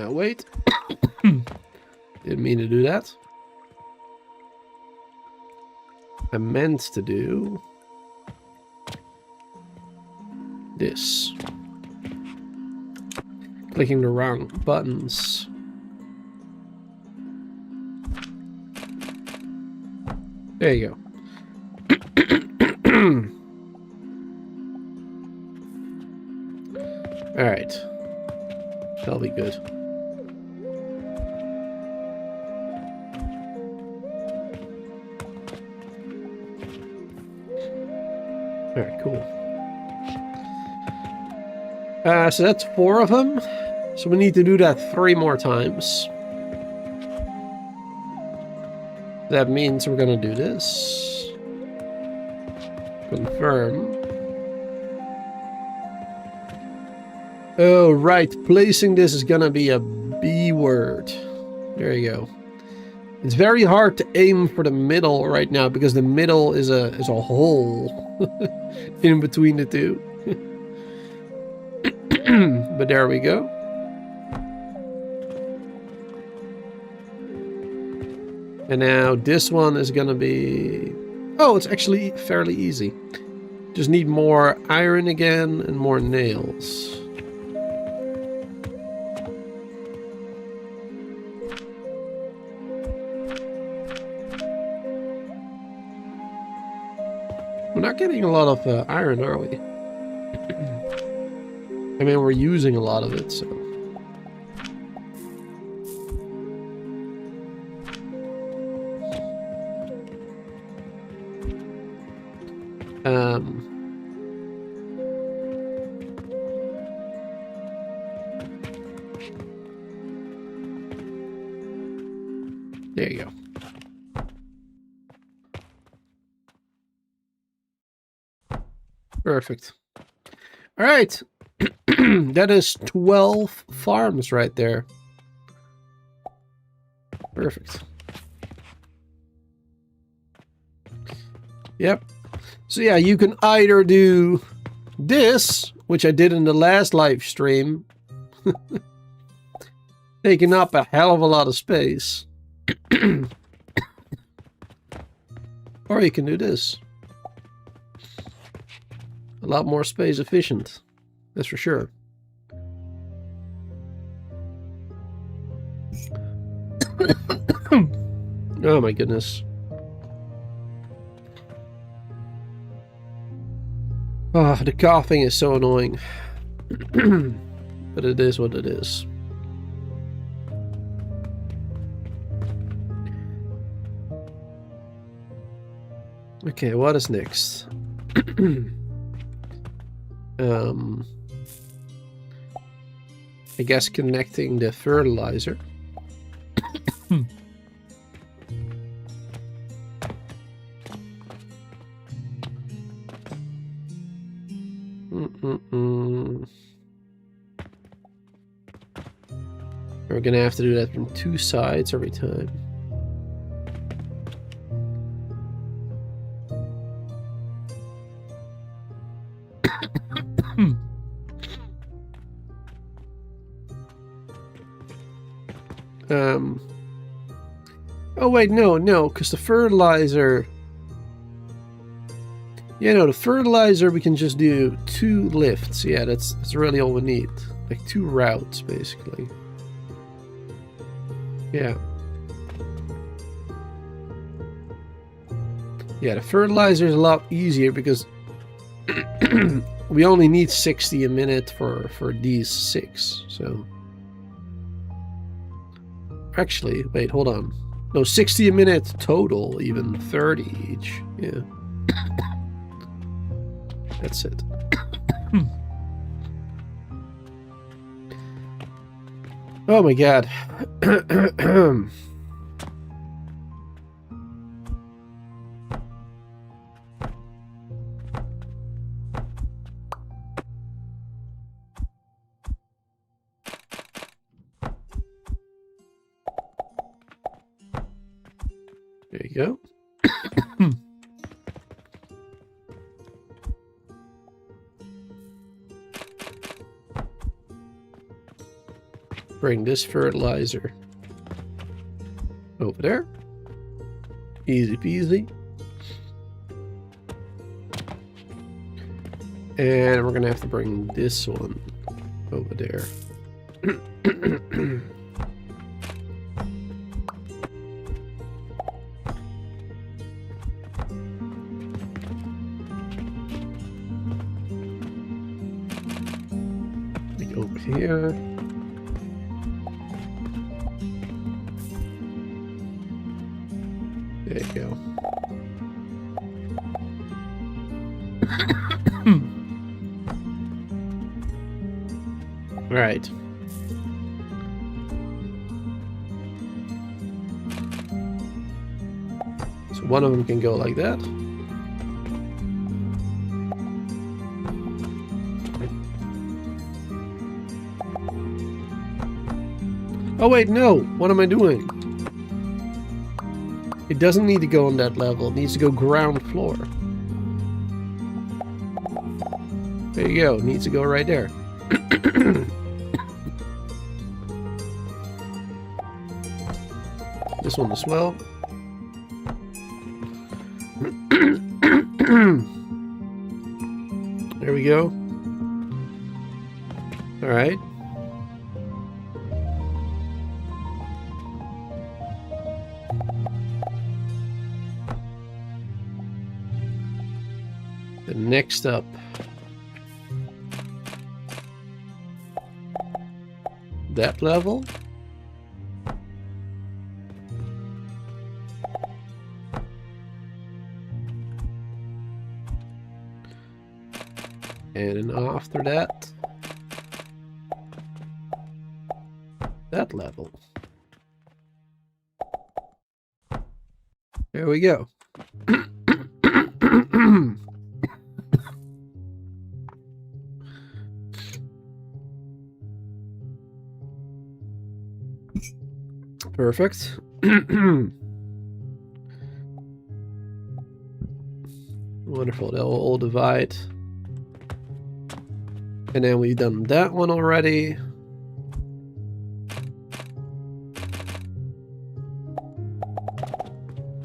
Wait. Didn't mean to do that. I meant to do this. Clicking the wrong buttons. There you go. Alright. That'll be good. Alright, cool. So that's 4 of them. So we need to do that 3 more times. That means we're gonna do this. Confirm. Oh, right. Placing this is gonna be a B word. There you go. It's very hard to aim for the middle right now because the middle is a hole in between the two. But there we go. And now this one is gonna be... Oh, it's actually fairly easy. Just need more iron again and more nails. We're not getting a lot of iron, are we? I mean, we're using a lot of it, so... There you go. Perfect. All right. That is 12 farms right there. Perfect. Yep. So yeah, you can either do this, which I did in the last live stream, taking up a hell of a lot of space. Or you can do this. A lot more space efficient. That's for sure. Oh my goodness. Ah, the coughing is so annoying. But it is what it is. Okay, what is next? I guess connecting the fertilizer. We're gonna have to do that from 2 sides every time. Oh wait, no, because the fertilizer... Yeah, no, the fertilizer we can just do 2 lifts. Yeah, that's really all we need. Like 2 routes, basically. Yeah. Yeah, the fertilizer is a lot easier because we only need 60 a minute for these 6, so... Actually, wait, hold on. No, 60 a minute total, even 30 each. Yeah. That's it. Oh my god. There you go. Bring this fertilizer over there. Easy peasy. And we're gonna have to bring this one over there. Like over here. There you go. All right. So one of them can go like that. Oh wait, no. What am I doing? It doesn't need to go on that level. It needs to go ground floor. There you go. It needs to go right there. This one as well. There we go. All right. The next up. That level. And then after that, that level. There we go. Perfect. Wonderful. They'll all divide. And then we've done that one already.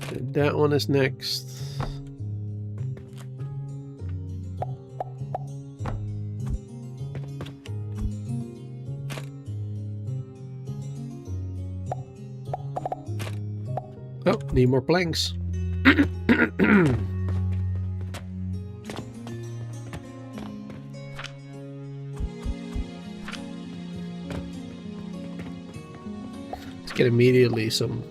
And that one is next. Oh, need more planks. Let's get immediately some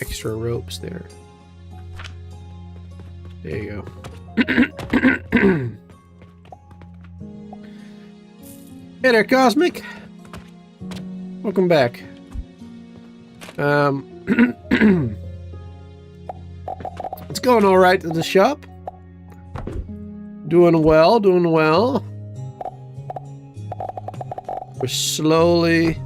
extra ropes there. There you go. Hey there, Cosmic. Welcome back. It's going all right at the shop. Doing well, doing well. We're slowly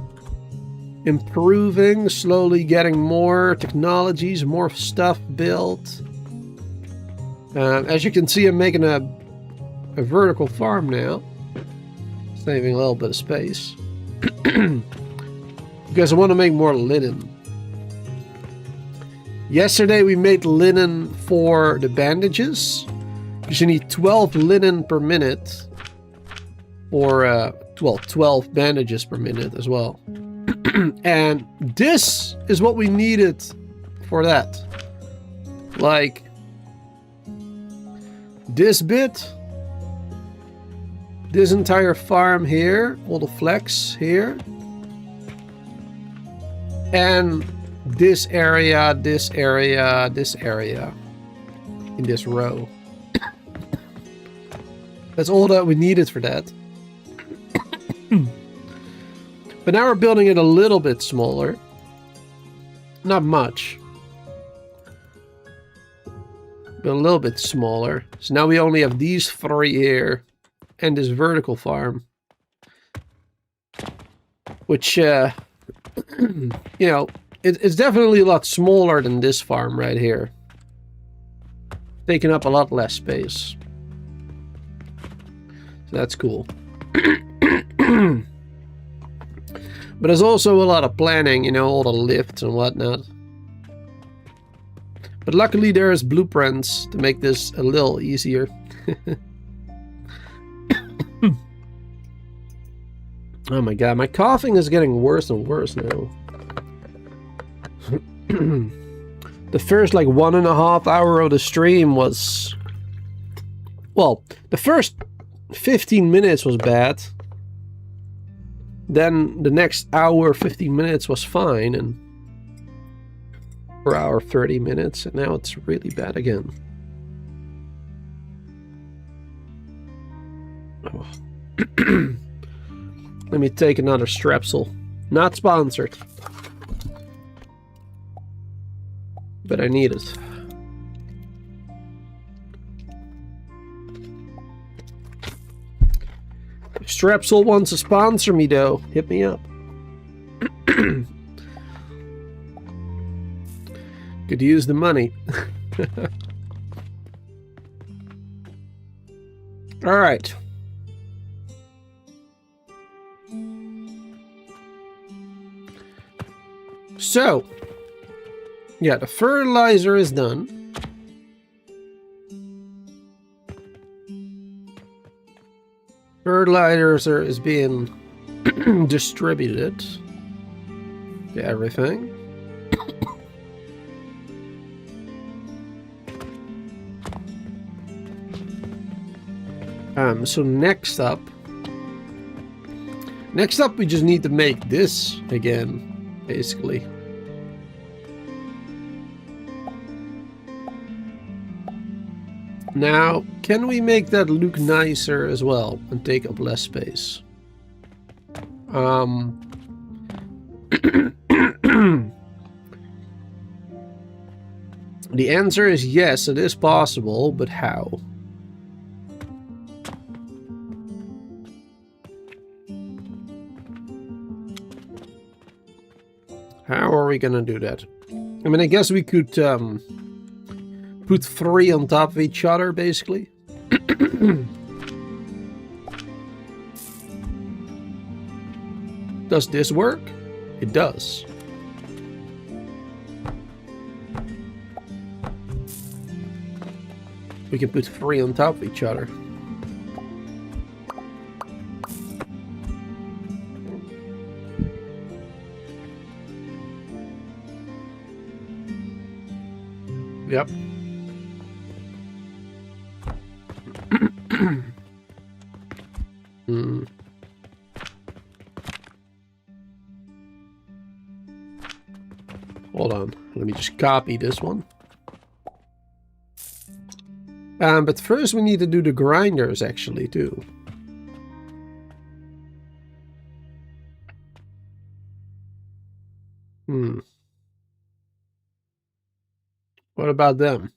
improving, slowly getting more technologies, more stuff built. As you can see, I'm making a vertical farm now. Saving a little bit of space. Because I want to make more linen. Yesterday we made linen for the bandages. Because you need 12 linen per minute. Or, 12 bandages per minute as well. And this is what we needed for that. Like, this bit. This entire farm here. All the flex here. And this area, this area, this area. In this row. That's all that we needed for that. But now we're building it a little bit smaller. Not much. But a little bit smaller. So now we only have these 3 here. And this vertical farm. Which, you know, it's definitely a lot smaller than this farm right here. Taking up a lot less space. So that's cool. But there's also a lot of planning, you know, all the lifts and whatnot. But luckily there's blueprints to make this a little easier. Oh my god, my coughing is getting worse and worse now. The first like 1.5 hour of the stream was... Well, the first 15 minutes was bad. Then the next hour, 15 minutes was fine, and per hour, 30 minutes, and now it's really bad again. Oh. Let me take another strepsil. Not sponsored. But I need it. If Strepsil wants to sponsor me though, hit me up. Could use the money. All right. So, yeah, the fertilizer is done. Fertilizer is being distributed to everything. So next up we just need to make this again, basically. Now, can we make that look nicer as well and take up less space? The answer is yes, it is possible, but how? How are we gonna do that? I mean, I guess we could put 3 on top of each other, basically. Does this work? It does. We can put 3 on top of each other. Yep. Hold on. Let me just copy this one. But first we need to do the grinders actually too. What about them?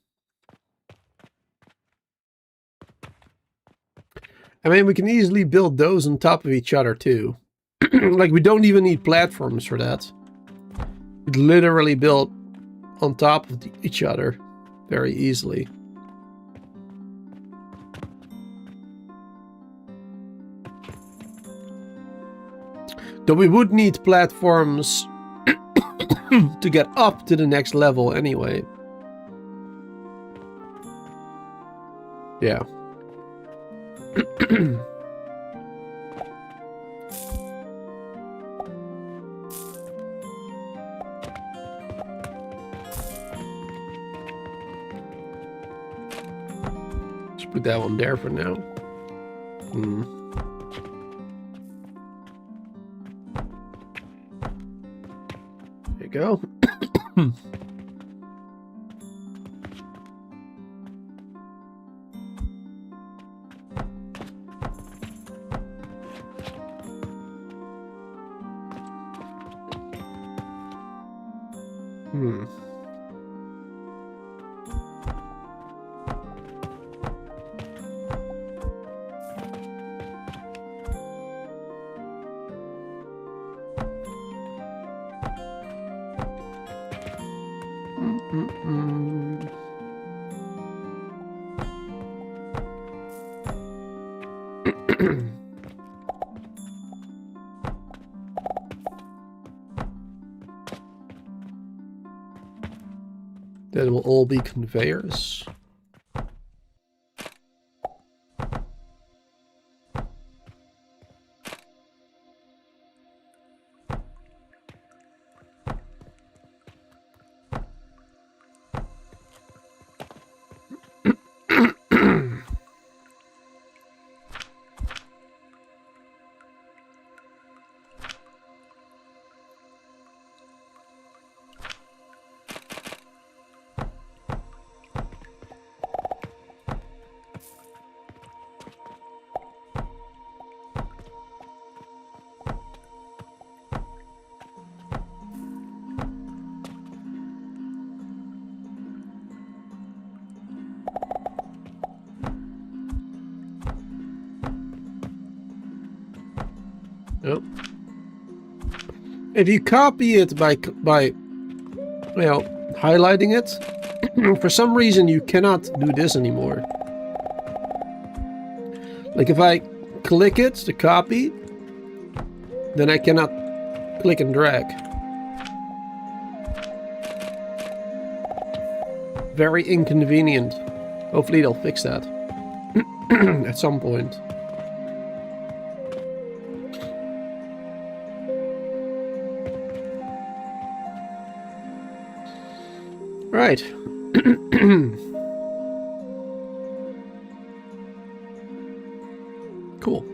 I mean, we can easily build those on top of each other too. Like, we don't even need platforms for that. We literally build on top of each other very easily. Though we would need platforms to get up to the next level anyway. Yeah. Just put that one there for now. There you go. That will all be conveyors. Yep. if you copy it by well, highlighting it, for some reason you cannot do this anymore. Like if I click it to copy, then I cannot click and drag. Very inconvenient. Hopefully they'll fix that at some point. Right. Cool.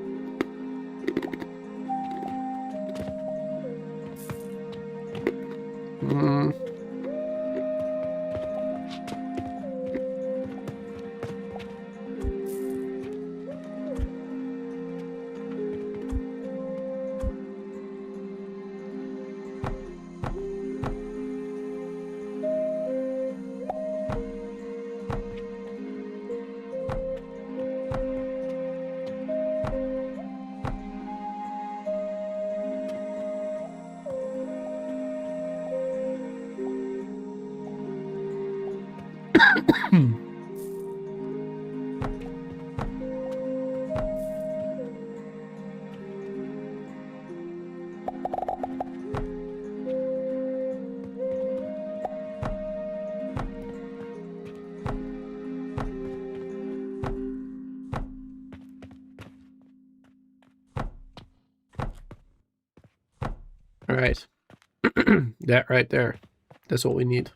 All right. That right there. That's what we need.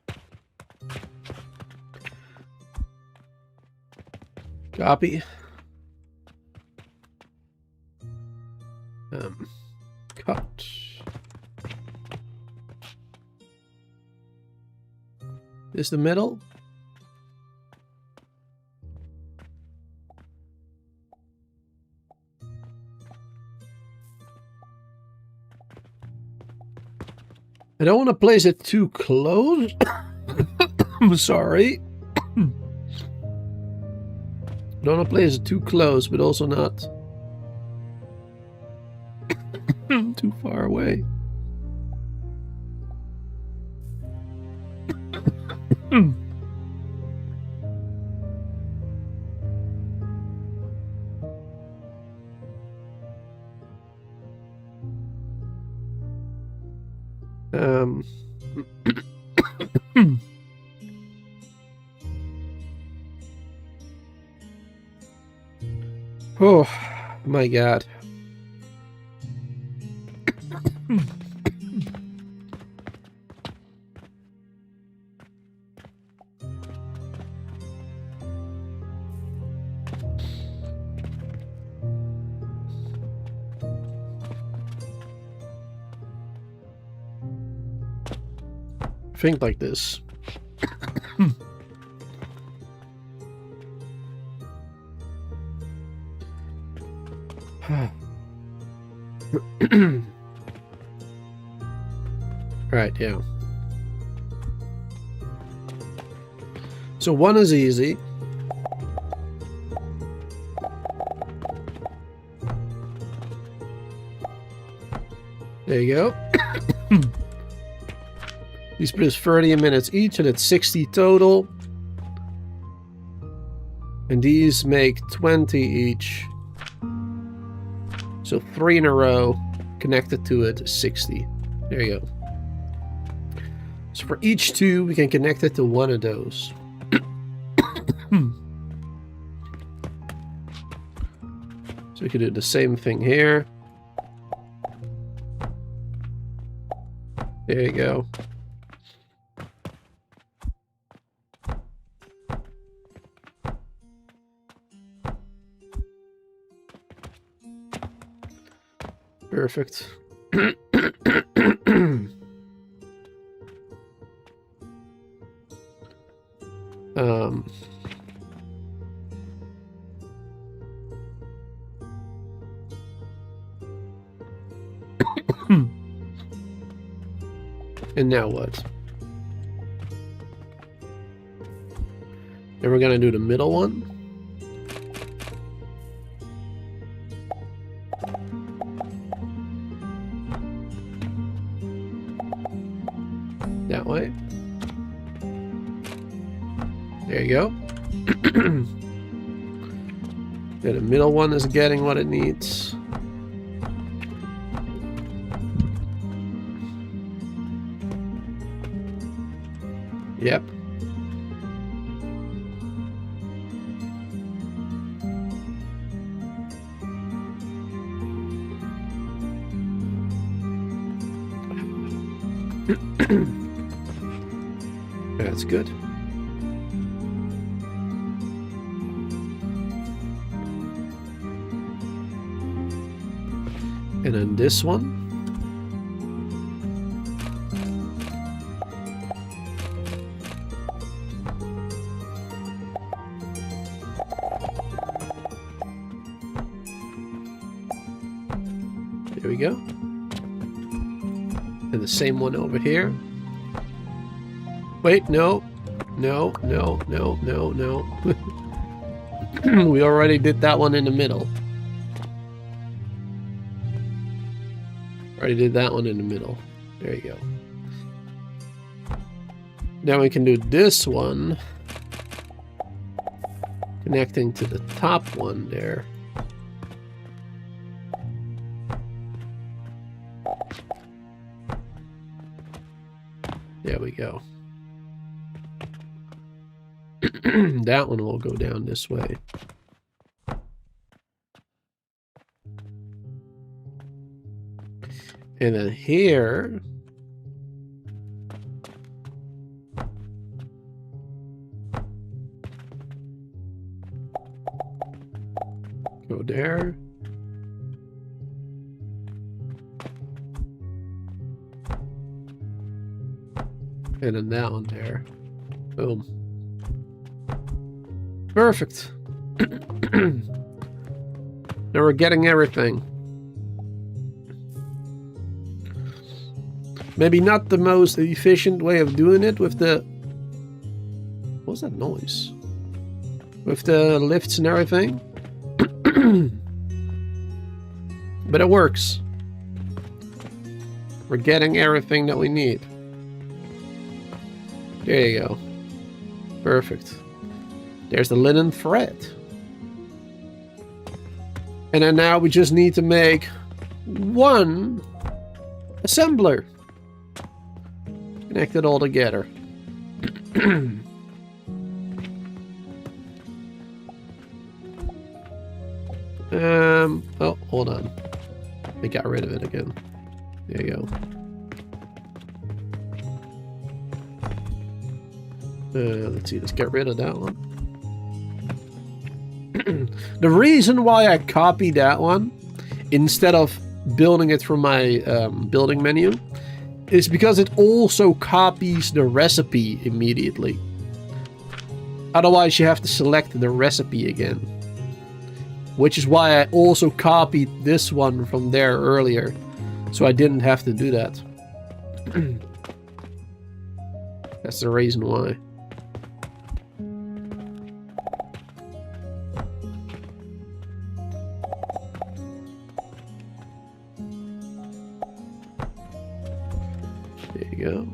Copy. Cut. This the middle? I don't want to place it too close. I'm sorry. Don't want to place it too close, but also not too far away. Oh my God. Think like this. Right, yeah. So one is easy. There you go. These produce 30 minutes each, and it's 60 total. And these make 20 each. So 3 in a row connected to it is 60. There you go. So for each 2, we can connect it to one of those. So we can do the same thing here. There you go. Perfect. And now what? And we're gonna do the middle one. That way. There you go. And the middle one is getting what it needs. Yep. That's good. And then this one. There we go. And the same one over here. Wait, no. No, no, no, no, no. We already did that one in the middle. Already did that one in the middle. There you go. Now we can do this one. Connecting to the top one there. There we go. That one will go down this way. And then here, go there. And then that one there. Boom. Perfect. Now we're getting everything. Maybe not the most efficient way of doing it with the... What was that noise? With the lifts and everything. But it works. We're getting everything that we need. There you go. Perfect. There's the linen thread. And then now we just need to make one assembler. Connect it all together. Oh, hold on. I got rid of it again. There you go. Let's see, let's get rid of that one. The reason why I copied that one instead of building it from my building menu is because it also copies the recipe immediately. Otherwise you have to select the recipe again. Which is why I also copied this one from there earlier. So I didn't have to do that. That's the reason why. There you go.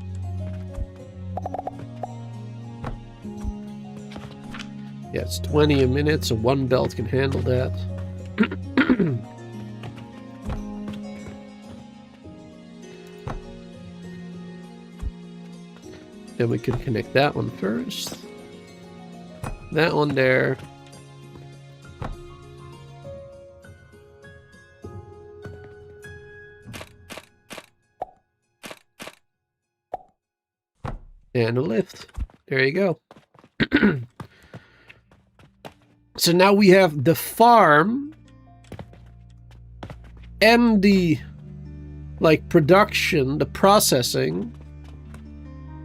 Yeah, it's 20 a minute, so one belt can handle that. Then we can connect that one first. That one there. And a lift. There you go. So now we have the farm and the production, the processing,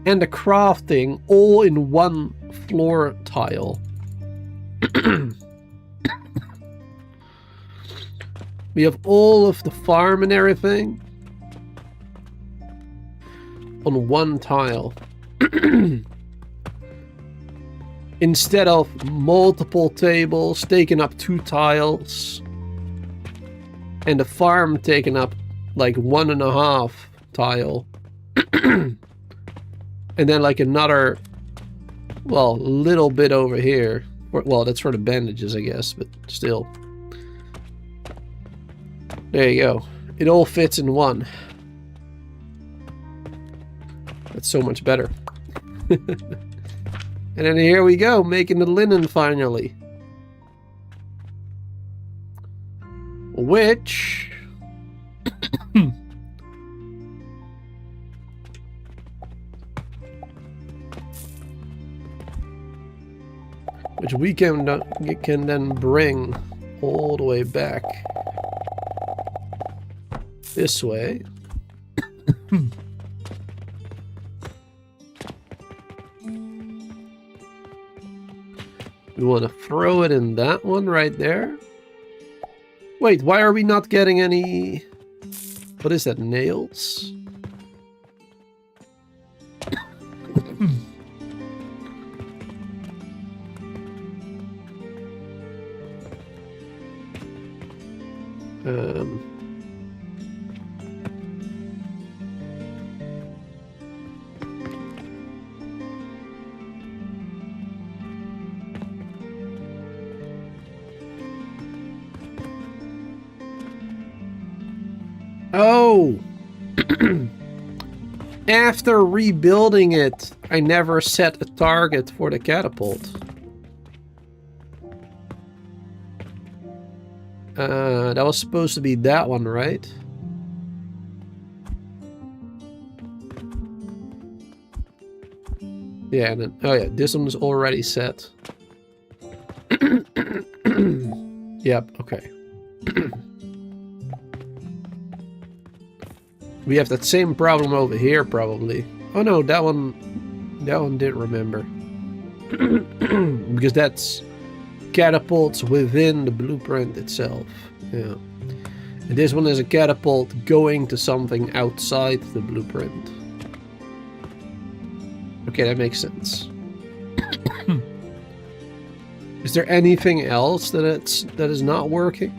and the crafting all in one floor tile. We have all of the farm and everything on one tile. Instead of multiple tables taking up 2 tiles and the farm taking up like 1.5 tile. And then like another, well, little bit over here. Well, that's for the bandages, I guess, but still. There you go. It all fits in one. That's so much better. And then here we go, making the linen finally. Which... which we can then bring all the way back this way. We want to throw it in that one right there. Wait, why are we not getting any... What is that, nails? Oh! After rebuilding it, I never set a target for the catapult. That was supposed to be that one, right? Yeah, and then, oh yeah, this one is already set. Yep, okay. We have that same problem over here, probably. Oh no, that one didn't remember. Because that's catapults within the blueprint itself. Yeah. And this one is a catapult going to something outside the blueprint. Okay, that makes sense. Is there anything else that is not working?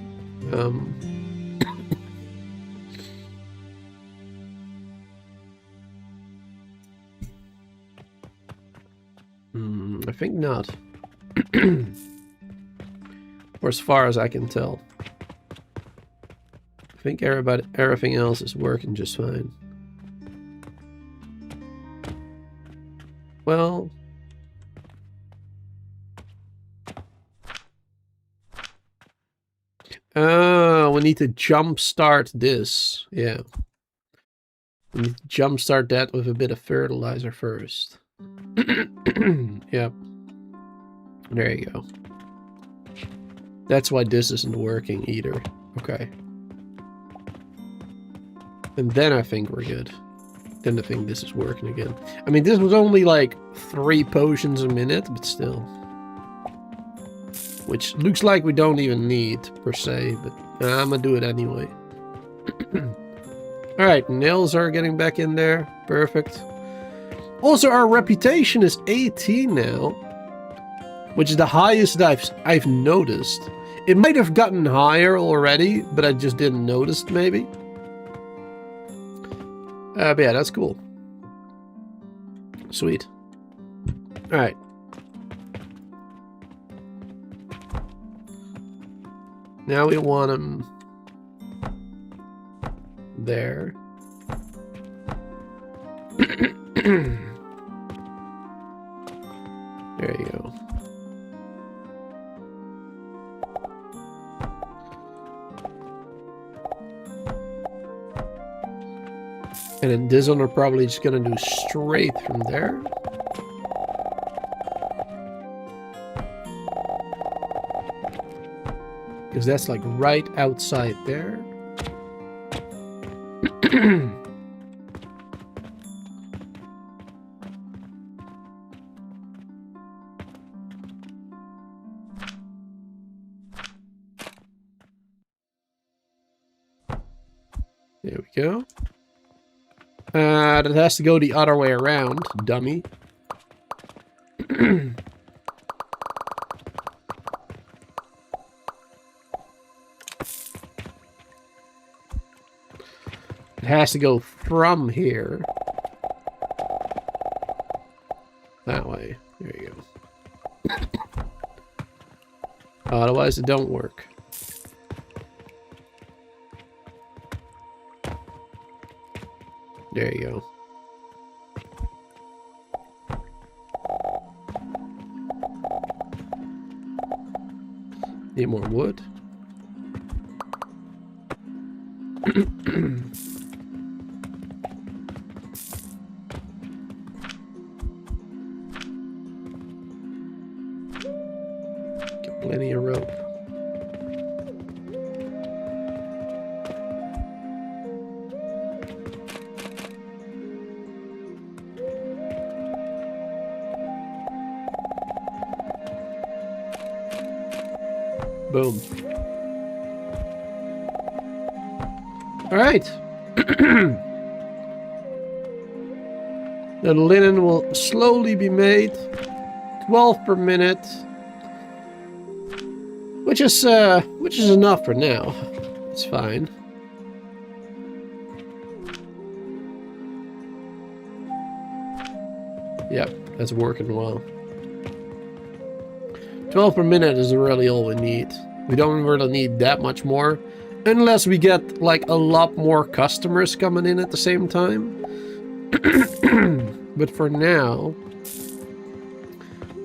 I think not. Or as far as I can tell. I think everything else is working just fine. Well... Oh, we need to jumpstart this. Yeah. We need to jumpstart that with a bit of fertilizer first. Yep. There you go. That's why this isn't working either. Okay. And then I think we're good. Then I think this is working again. I mean, this was only like 3 potions a minute, but still. Which looks like we don't even need, per se, but I'm gonna do it anyway. Alright, nails are getting back in there. Perfect. Also, our reputation is 18 now, which is the highest I've noticed. It might have gotten higher already, but I just didn't notice, maybe. But yeah, that's cool. Sweet. Alright. Now we want them there. There you go. And then this one we're probably just gonna do straight from there. Because that's like right outside there. There we go. That has to go the other way around, dummy. It has to go from here. That way. There you go. Otherwise it don't work. There you go. Need more wood. Get plenty of rope. Boom. All right. The linen will slowly be made. 12 per minute. Which is enough for now. It's fine. Yep, that's working well. 12 per minute is really all we need. We don't really need that much more. Unless we get like a lot more customers coming in at the same time. But for now,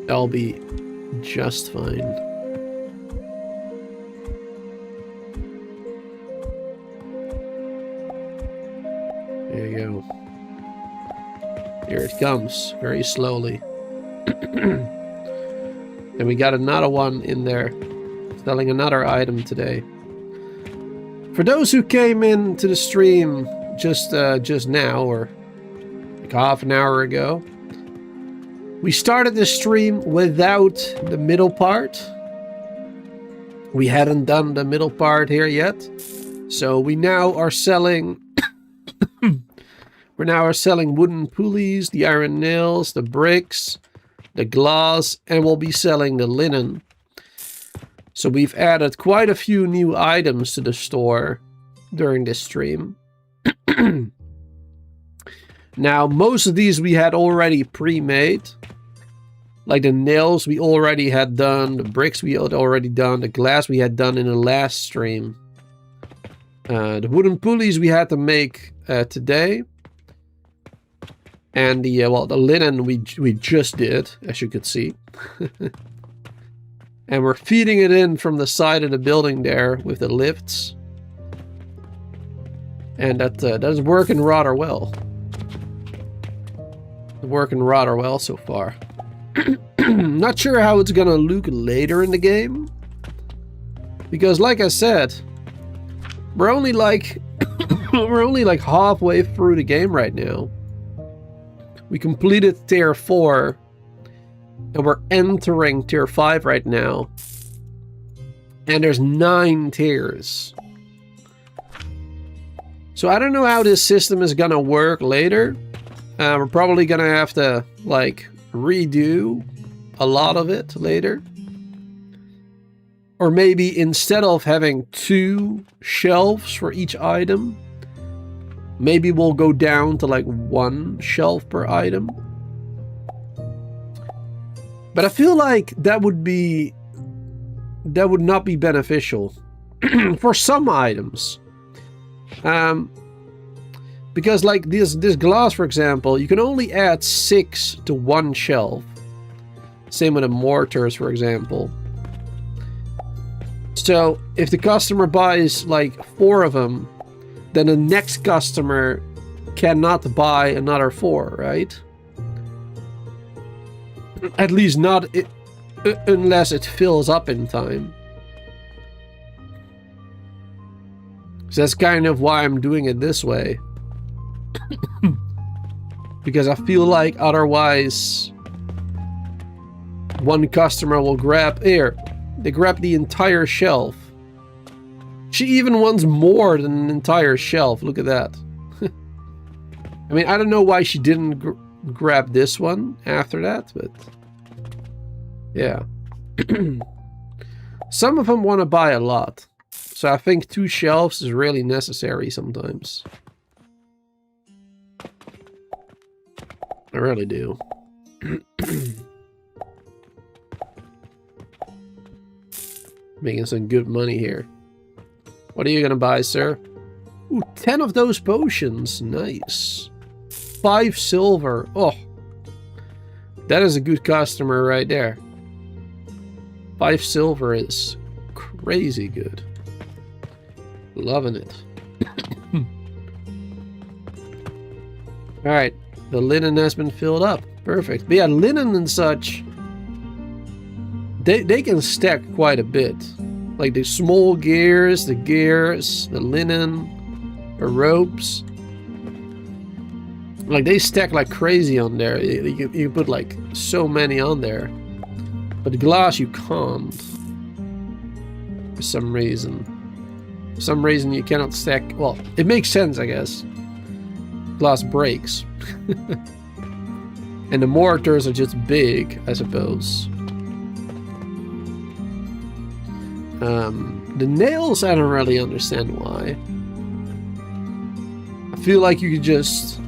that'll be just fine. There you go. Here it comes, very slowly. And we got another one in there, selling another item today. For those who came into the stream just now, or like half an hour ago, we started the stream without the middle part. We hadn't done the middle part here yet, so we now are selling. We're selling wooden pulleys, the iron nails, the bricks, the glass, and we'll be selling the linen. So we've added quite a few new items to the store during this stream. Now, most of these we had already pre-made. Like the nails we already had done, the bricks we had already done, the glass we had done in the last stream. The wooden pulleys we had to make today. And the linen we just did, as you could see. And we're feeding it in from the side of the building there with the lifts. And that's working rather well. Working rather well so far. Not sure how it's gonna look later in the game. Because like I said, we're only like halfway through the game right now. We completed tier 4. And we're entering tier 5 right now. And there's 9 tiers. So I don't know how this system is gonna work later. We're probably gonna have to like redo a lot of it later. Or maybe instead of having 2 shelves for each item, maybe we'll go down to like 1 shelf per item. But I feel like that would not be beneficial for some items. Because like this glass, for example, you can only add 6 to 1 shelf. Same with the mortars, for example. So if the customer buys like 4 of them, then the next customer cannot buy another 4, right? At least not unless it fills up in time. So that's kind of why I'm doing it this way. Because I feel like otherwise one customer will grab here. They grab the entire shelf. She even wants more than an entire shelf. Look at that. I mean, I don't know why she didn't grab this one after that, but yeah. Some of them want to buy a lot. So I think 2 shelves is really necessary sometimes. I really do. Making some good money here. What are you gonna buy, sir? Ooh, 10 of those potions. Nice. 5 silver. Oh. That is a good customer right there. 5 silver is crazy good. Loving it. Alright. The linen has been filled up. Perfect. But yeah, linen and such, they can stack quite a bit. Like the small gears, the linen, the ropes. Like they stack like crazy on there. You put like so many on there. But glass you can't. For some reason. For some reason you cannot stack. Well, it makes sense, I guess. Glass breaks. And the mortars are just big, I suppose. The nails, I don't really understand why. I feel like you could just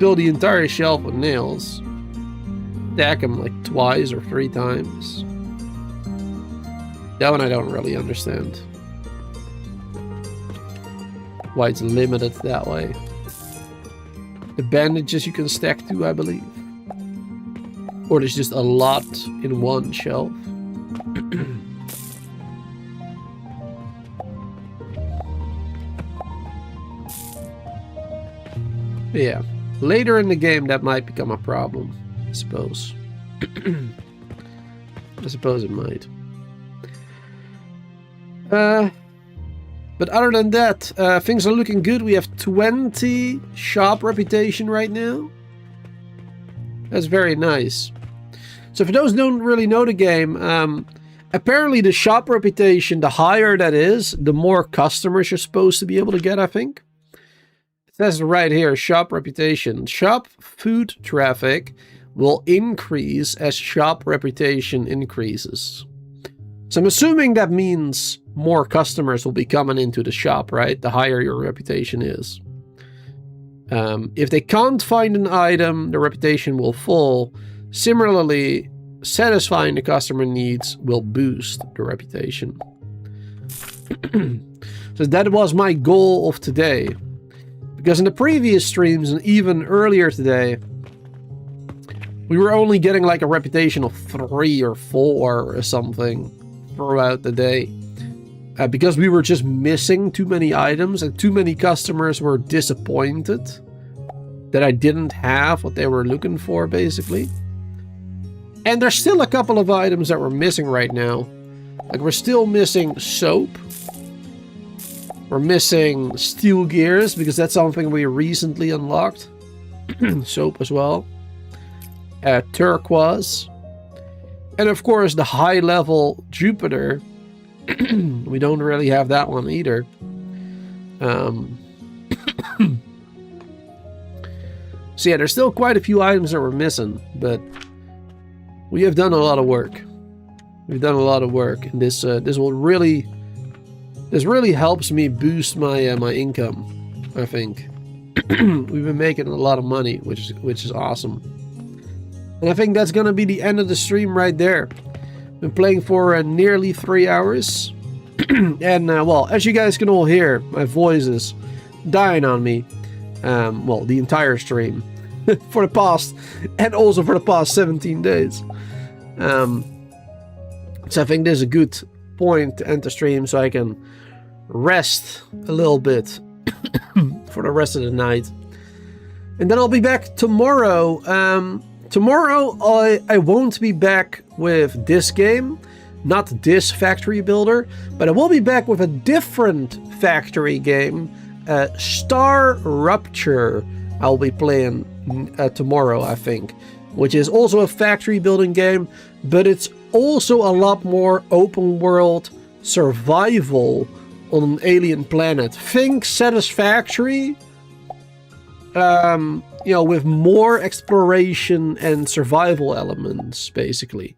fill the entire shelf with nails. Stack them like twice or 3 times. That one I don't really understand. Why it's limited that way. The bandages you can stack too, I believe. Or there's just a lot in one shelf. Yeah, later in the game that might become a problem, I suppose. I suppose it might. But other than that, things are looking good. We have 20 shop reputation right now. That's very nice. So for those who don't really know the game, apparently the shop reputation, the higher that is, the more customers you're supposed to be able to get, I think. It says right here, shop reputation. Shop food traffic will increase as shop reputation increases. So I'm assuming that means more customers will be coming into the shop, right? The higher your reputation is. If they can't find an item, the reputation will fall. Similarly, satisfying the customer needs will boost the reputation. So that was my goal of today. Because in the previous streams and even earlier today, we were only getting like a reputation of 3 or 4 or something throughout the day. Because we were just missing too many items and too many customers were disappointed that I didn't have what they were looking for, basically. And there's still a couple of items that we're missing right now. Like we're still missing soap. We're missing steel gears because that's something we recently unlocked. Soap as well. Turquoise. And of course the high level Jupiter. We don't really have that one either. So yeah, there's still quite a few items that we're missing, but we have done a lot of work. We've done a lot of work, and this really helps me boost my my income. I think we've been making a lot of money, which is awesome. And I think that's gonna be the end of the stream right there. Been playing for nearly 3 hours, and well, as you guys can all hear, my voice is dying on me. Well, the entire stream for the past, and also for the past 17 days. So I think this is a good point to end the stream so I can rest a little bit for the rest of the night. And then I'll be back tomorrow. Tomorrow I won't be back with this game, not this factory builder, but I will be back with a different factory game, Star Rupture. I'll be playing tomorrow, I think, which is also a factory building game, but it's also a lot more open world survival on an alien planet. Think Satisfactory, you know, with more exploration and survival elements, basically.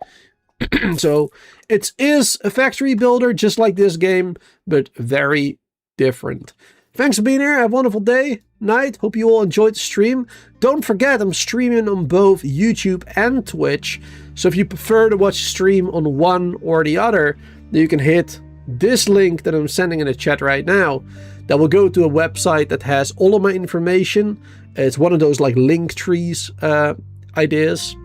So it is a factory builder, just like this game, but very different. Thanks for being here. Have a wonderful day, night. Hope you all enjoyed the stream. Don't forget, I'm streaming on both YouTube and Twitch. So if you prefer to watch the stream on one or the other, then you can hit this link that I'm sending in the chat right now. That will go to a website that has all of my information. It's one of those like link trees ideas.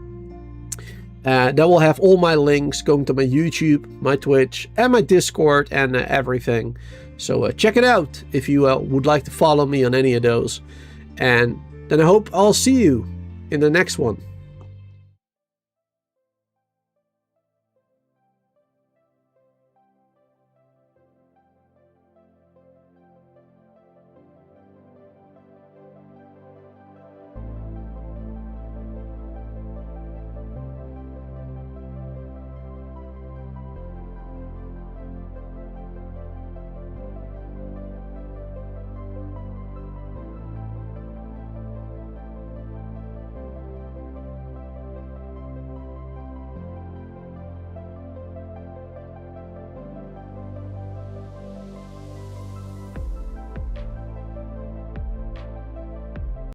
That will have all my links going to my YouTube, my Twitch, and my Discord, and everything. So check it out if you would like to follow me on any of those. And then I hope I'll see you in the next one.